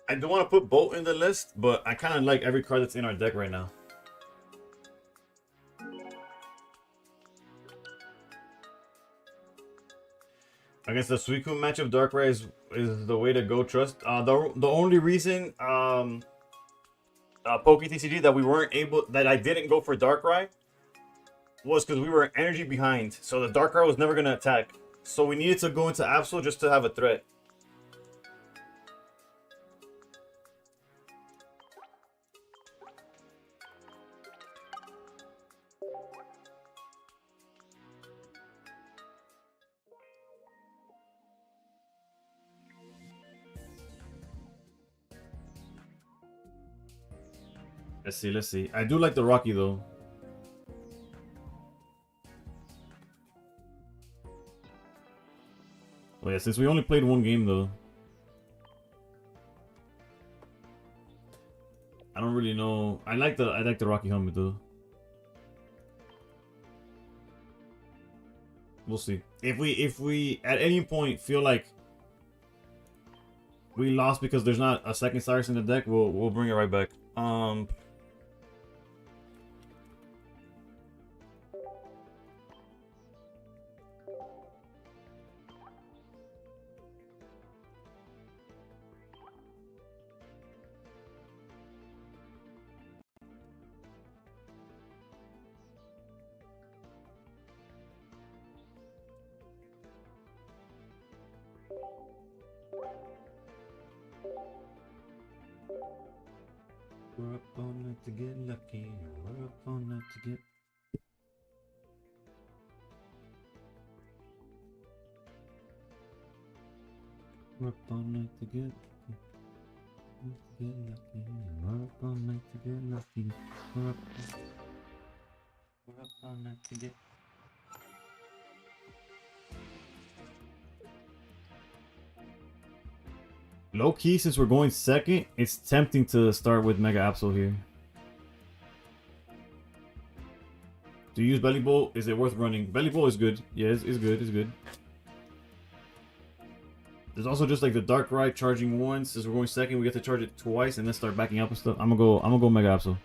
I don't want to put Bolt in the list, but I kind of like every card that's in our deck right now. Against the Suicune matchup, Darkrai is the way to go. Trust. The only reason Poke TCG that I didn't go for Darkrai was because we were energy behind, so the Darkrai was never gonna attack. So we needed to go into Absol just to have a threat. Let's see. I do like the Rocky though. Oh yeah, since we only played one game though. I don't really know. I like the Rocky helmet though. We'll see. If we at any point feel like we lost because there's not a second Cyrus in the deck, we'll bring it right back. We're up all night to get lucky. We're up all night to get. We're up all night to get. Get lucky. We're up all night to get lucky. We're up all night to get. Low key, since we're going second, it's tempting to start with Mega Absol here. To use Belly Bolt, is it worth running? Belly Bolt is good. Yeah, it's good. It's good. There's also just like the Dark Ride charging once. Since we're going second, we get to charge it twice and then start backing up and stuff. I'm gonna go Mega Absol.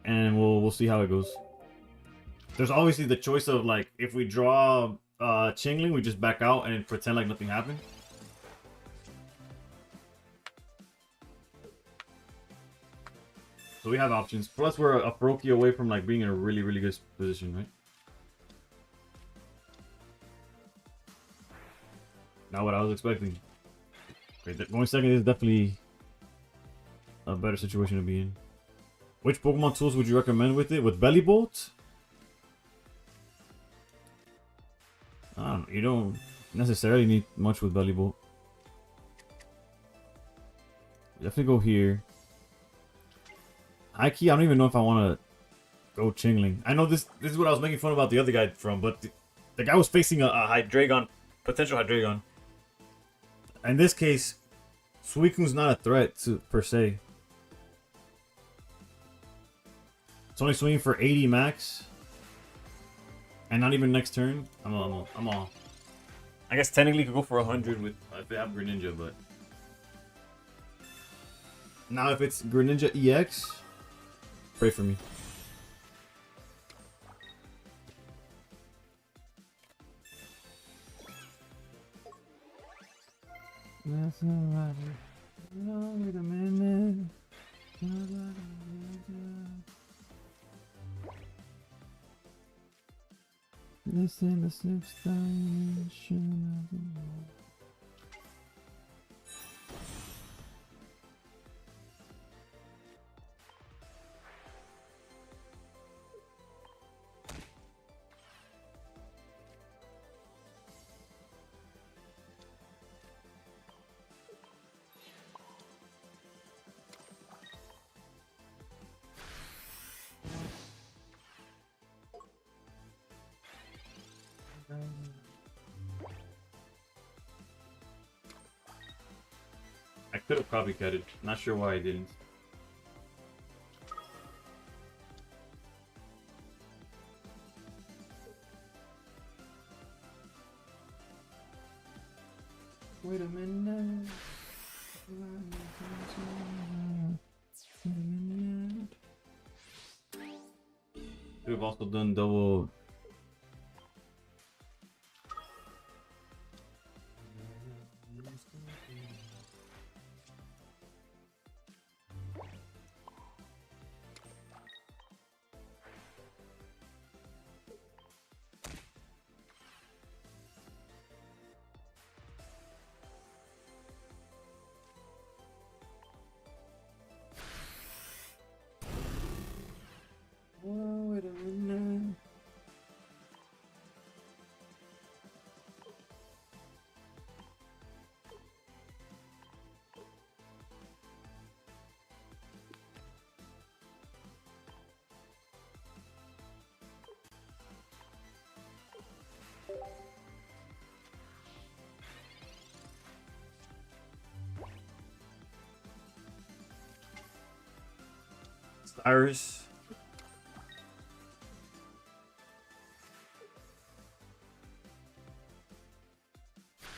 And we'll see how it goes. There's obviously the choice of like if we draw Chingling, we just back out and pretend like nothing happened. So we have options. Plus we're a Proki away from like being in a really, really good position, right? Not what I was expecting. Okay, going second is definitely a better situation to be in. Which Pokemon tools would you recommend with it? With Belly Bolt? I don't know. You don't necessarily need much with Belly Bolt. Definitely go here. High key, I don't even know if I want to go Chingling. I know this is what I was making fun about the other guy from, but the guy was facing a Hydreigon, potential Hydreigon. In this case, Suicune's not a threat per se. It's only swinging for 80 max. And not even next turn. I'm all. I guess technically could go for 100 with if they have Greninja, but now if it's Greninja EX, pray for me. That's alright. Oh, wait a minute. This in the sixth dimension of the world. I could have copycatted. Not sure why I didn't. Wait a minute. Could have also done double. Whoa, wait a minute. Cyrus.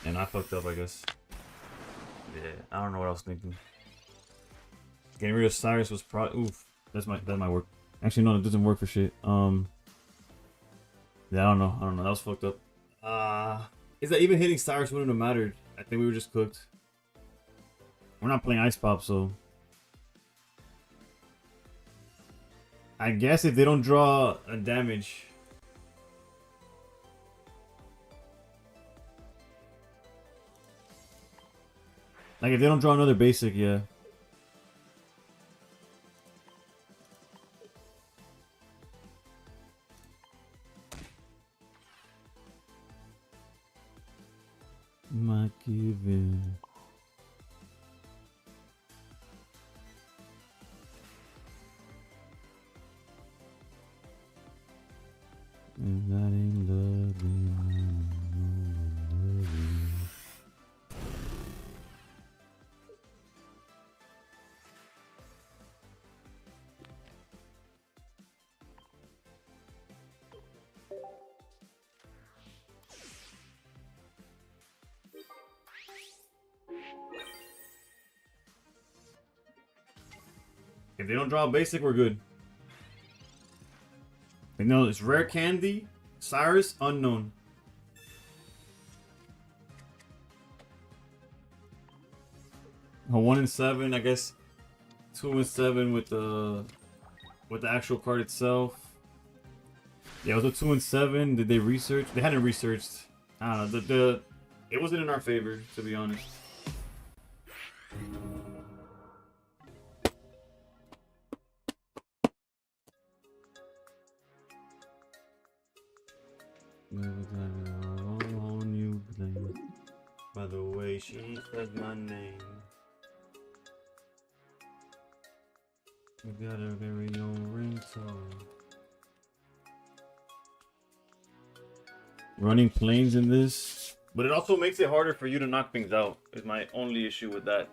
And I fucked up, I guess. Yeah, I don't know what I was thinking. Getting rid of Cyrus was probably oof. That might work. Actually, no, it doesn't work for shit. Yeah, I don't know. That was fucked up. Is that even hitting Cyrus wouldn't have mattered? I think we were just cooked. We're not playing Ice Pop, so I guess if they don't draw a damage. Like if they don't draw another basic, yeah. My giving. If that ain't love, then I don't love you. If they don't draw basic, we're good. You know, it's rare candy, Cyrus, unknown. A 1 in 7, I guess. 2 in 7 with the actual card itself. Yeah, it was a 2 in 7. Did they research? They hadn't researched. I don't know. It wasn't in our favor, to be honest. On you, by the way she says my name. We got our very own ringtone. Running planes in this, but it also makes it harder for you to knock things out. Is my only issue with that.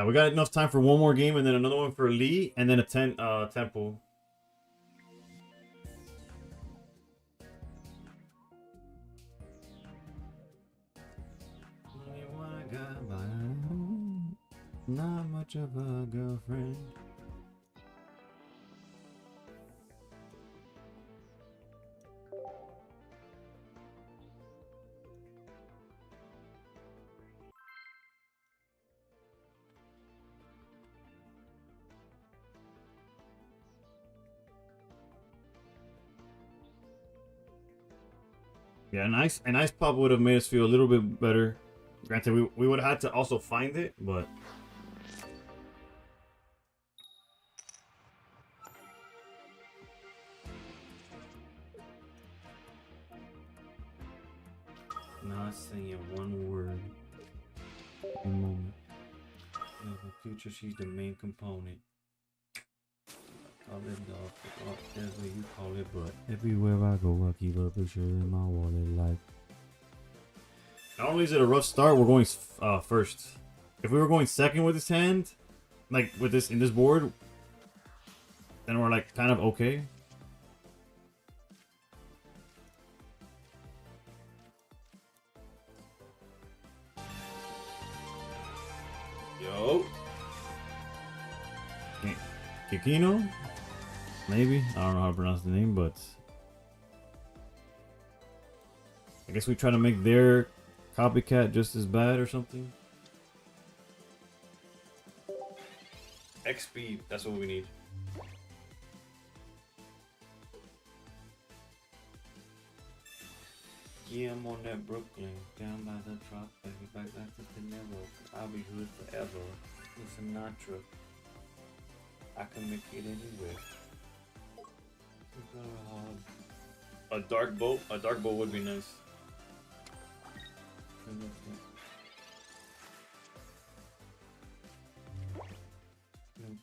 We got enough time for one more game and then another one for Lee and then a tempo. Not much of a girlfriend. Yeah, an ice pop would have made us feel a little bit better. Granted, we would have had to also find it, but not saying one word. A moment. In the future, she's the main component. Call it dog, whatever you call it, but everywhere I go, I keep a picture in my wallet. Like, not only is it a rough start, we're going first. If we were going second with this hand, like with this in this board, then we're like kind of okay. Yo, Kikino? Maybe? I don't know how to pronounce the name, but I guess we try to make their copycat just as bad or something. XP, that's what we need. Yeah, I'm on that Brooklyn, down by the truck, baby, back to the Nero. I'll be hood forever. It's Sinatra. I can make it anywhere. A dark boat would be nice.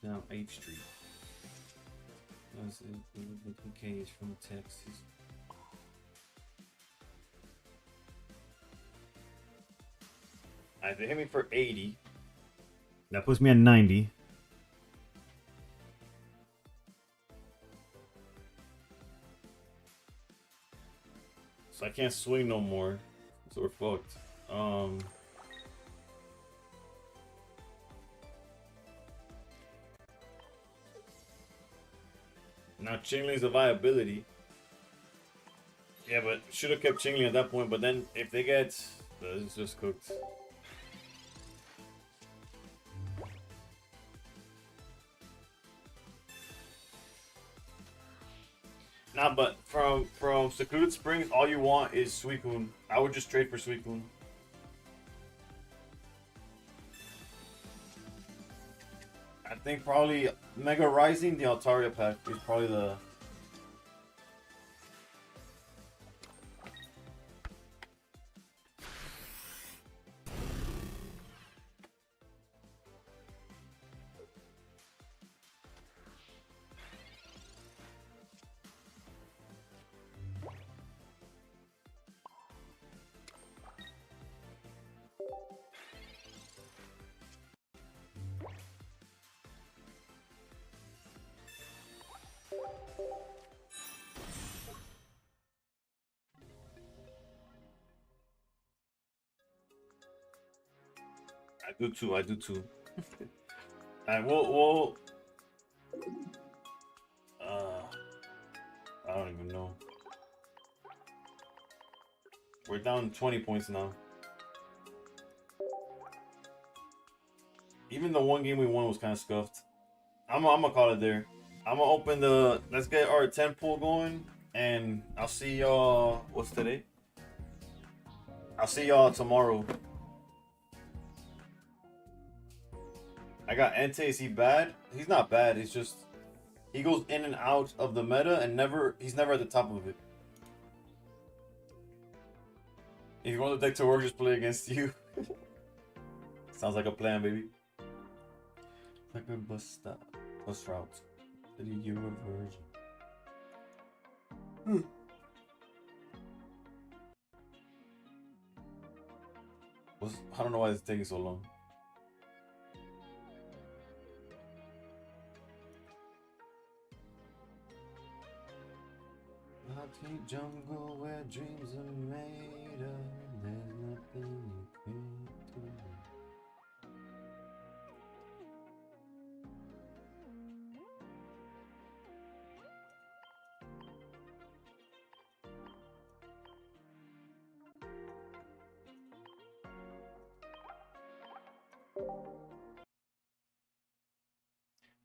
Down 8th Street. The K is from Texas. Alright, they hit me for 80. That puts me at 90. So I can't swing no more. So we're fucked. Now Chingling's a viability. Yeah, but should have kept Chingling at that point. But then if they get, it's just cooked. Nah, but from Secluded Springs, all you want is Suicune. I would just trade for Suicune. I think probably Mega Rising, the Altaria pack is probably the... I do too. I do too. Alright, we'll uh, I don't even know. We're down 20 points now. Even the one game we won was kind of scuffed. I'm gonna call it there. I'm gonna open the. Let's get our 10 pool going, and I'll see y'all. What's today? I'll see y'all tomorrow. I got Entei. Is he bad? He's not bad. He's just he goes in and out of the meta, and he's never at the top of it. If you want the deck to work, just play against you. Sounds like a plan, baby. Like a bus stop, bus route. Did you a virgin? I don't know why it's taking so long. Heartbeat jungle where dreams are made of. There's nothing you can't do.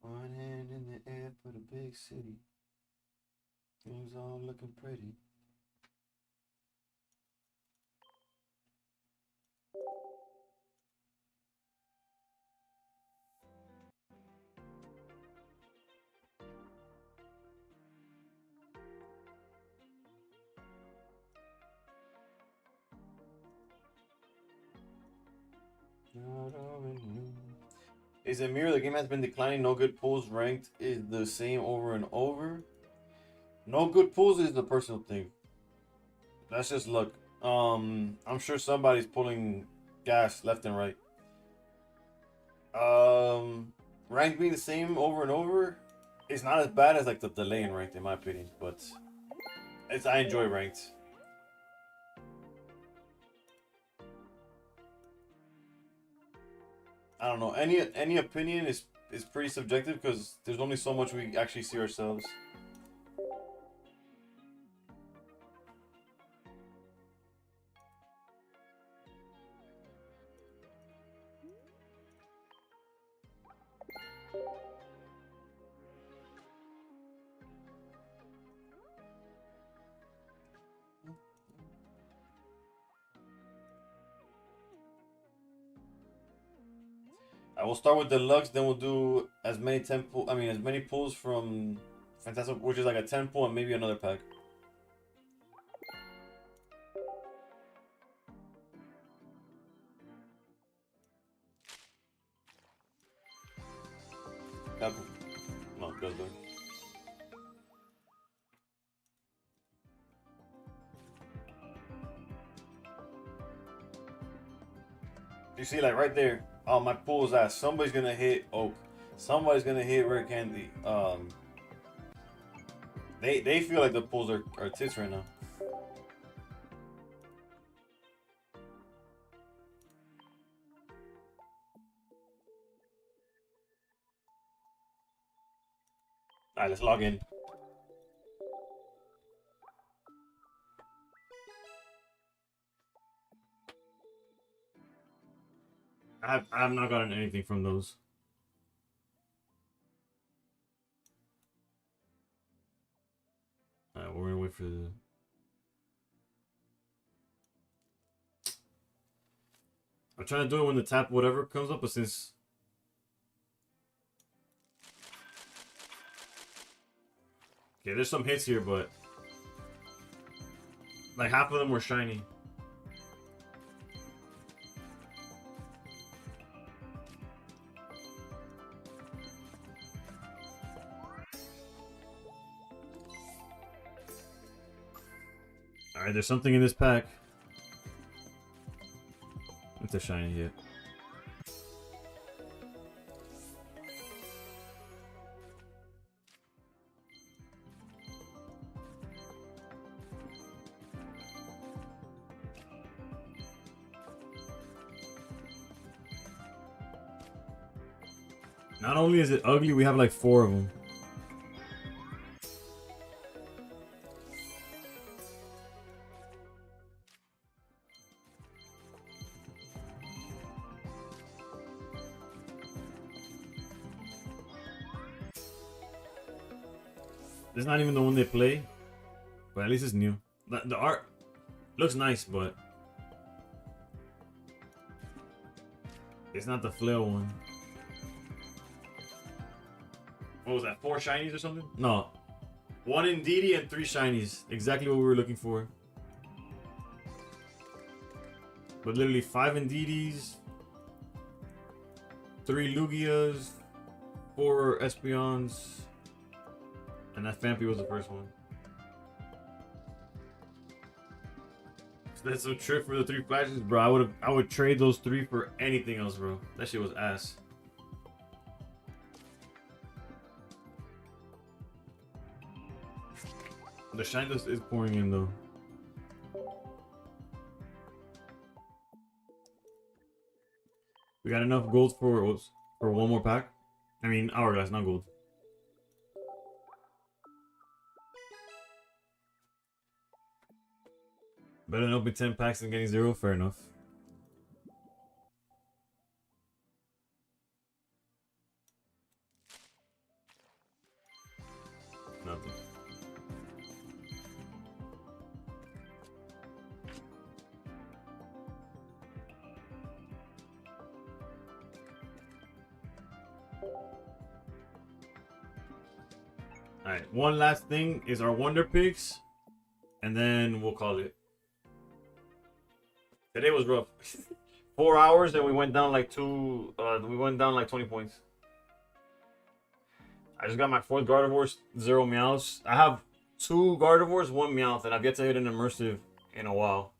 One hand in the air for the big city. Things all looking pretty. Is it mirror? The game has been declining. No good pulls ranked is the same over and over. No good pulls is the personal thing. That's just luck. I'm sure somebody's pulling gas left and right. Ranked being the same over and over is not as bad as like the delay in ranked in my opinion, but I enjoy ranked. I don't know. Any opinion is pretty subjective because there's only so much we actually see ourselves. I will start with deluxe, then we'll do as many as many pulls from Fantastic, which is like a 10 pull and maybe another pack. No, good. You see, like right there, my pool's ass. Somebody's gonna hit Oak. Somebody's gonna hit Rare Candy. They feel like the pools are tits right now. Alright, let's log in. I have not gotten anything from those. Alright, we're gonna wait for the. I'm trying to do it when the tap whatever comes up, but since. Okay, there's some hits here, but. Like half of them were shiny. Alright, there's something in this pack. It's a shiny hit. Not only is it ugly, we have like 4 of them. This is not even the one they play, but at least it's new. The art looks nice, but it's not the flail one. What was that? 4 shinies or something? No. 1 Indeedee and 3 shinies. Exactly what we were looking for. But literally 5 Indeedees, 3 Lugias, 4 Espeons, and that Fampi was the first one. So that's a trip for the 3 flashes, bro. I would trade those 3 for anything else, bro. That shit was ass. The shine dust is pouring in though. We got enough gold for 1 more pack. I mean hourglass, not gold. Better than opening 10 packs and getting 0. Fair enough. Nothing. Alright, one last thing is our wonder picks, and then we'll call it. Today was rough. 4 hours and we went down like 20 points. I just got my 4th Gardevoir, 0 Meows. I have 2 Gardevoirs, 1 Meowth, and I've yet to hit an immersive in a while.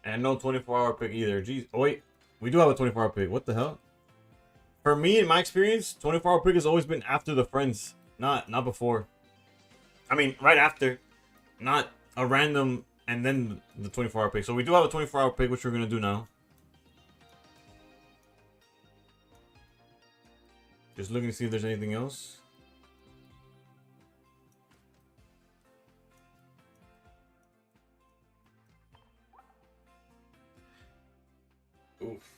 And no 24-hour pick either. Jeez. Oh, wait. We do have a 24-hour pick. What the hell? For me, in my experience, 24-hour pick has always been after the friends. Not before. I mean, right after. Not a random and then the 24-hour pick. So we do have a 24-hour pick, which we're going to do now. Just looking to see if there's anything else. Oof.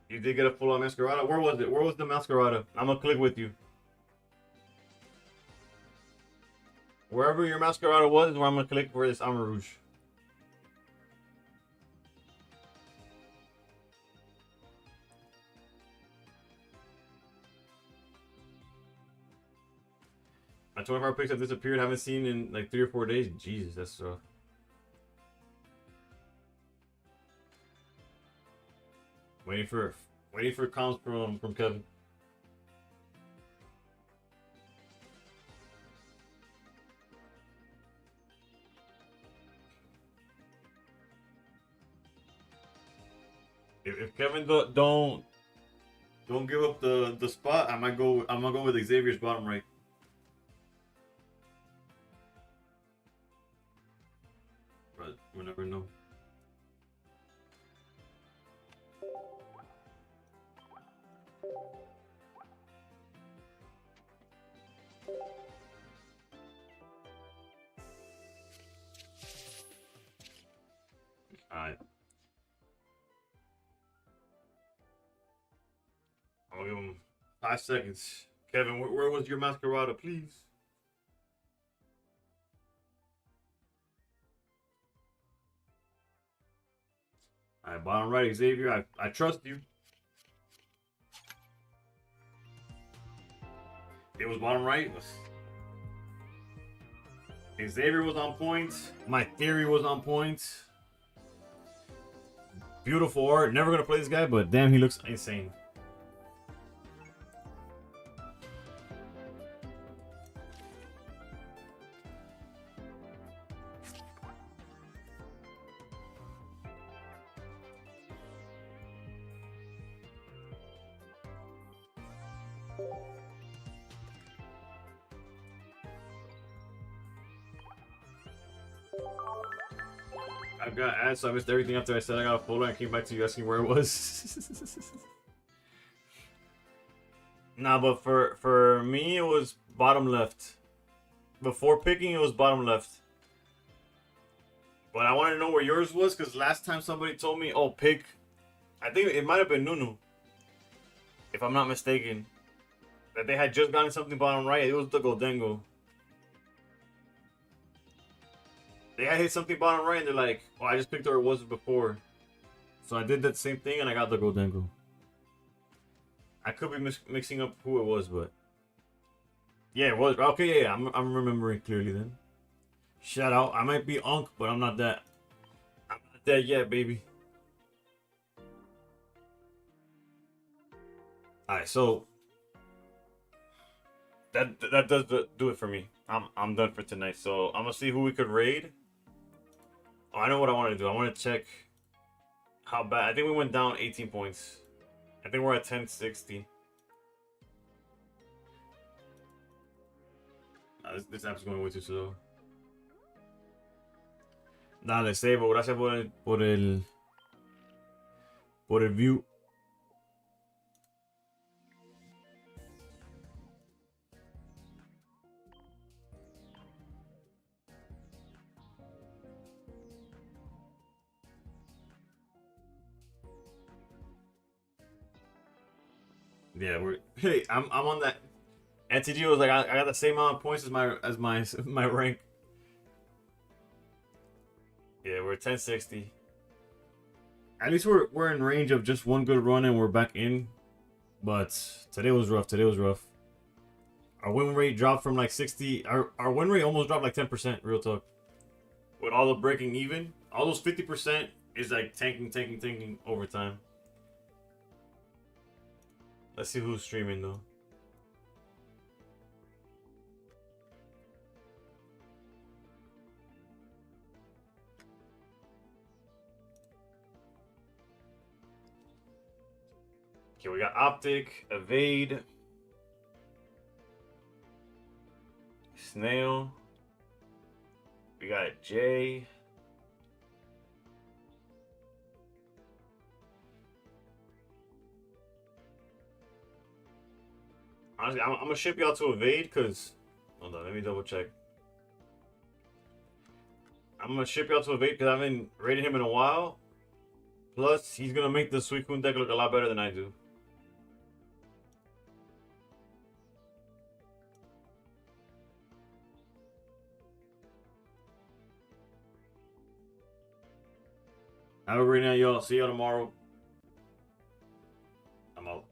You did get a full-on Masquerada? Where was it? Where was the Masquerada? I'm gonna click with you. Wherever your Masquerada was is where I'm gonna click for this Amarouge. My 24-hour picks have disappeared. Haven't seen in like 3 or 4 days. Jesus, that's rough. Waiting for comms from Kevin. If Kevin don't give up the spot, I'm gonna go with Xavier's bottom right. But we'll never know. Alright. I'll give him 5 seconds. Kevin, where was your Masquerada, please? Alright, bottom right, Xavier. I trust you. It was bottom right. Xavier was on point. My theory was on point. Beautiful art. Never gonna play this guy, but damn, he looks insane. I got ads, so I missed everything after I said I got a folder. I came back to you asking where it was. Nah, but for me, it was bottom left. Before picking, it was bottom left. But I want to know where yours was, because last time somebody told me, oh, pick. I think it might have been Nunu, if I'm not mistaken. That they had just gotten something bottom right. It was the Goldengo. They had hit something bottom right, and they're like, oh, I just picked where it was before. So I did that same thing, and I got the Goldengo. I could be mixing up who it was, but... Yeah, it was. Okay, yeah, I'm remembering clearly then. Shout out. I might be Unk, but I'm not that. I'm not that yet, baby. Alright, so... That does do it for me. I'm done for tonight. So I'm gonna see who we could raid. Oh, I know what I want to do. I want to check how bad. I think we went down 18 points. I think we're at 1060. This app's going way too slow. Dale, Sebo, gracias por el view. Yeah, I'm on that. NTG was like I got the same amount of points as my rank. Yeah, we're 1060. At least we're in range of just one good run and we're back in. But today was rough. Today was rough. Our win rate dropped from like 60. Our win rate almost dropped like 10%. Real talk. With all the breaking even, all those 50% is like tanking over time. Let's see who's streaming though. Okay, we got Optic, Evade, Snail. We got Jay. Honestly, I'm gonna ship y'all to Evade because... Hold on, let me double check. I'm gonna ship y'all to Evade because I haven't rated him in a while. Plus, he's gonna make the Suicune deck look a lot better than I do. Have a great night, y'all. See y'all tomorrow. I'm out.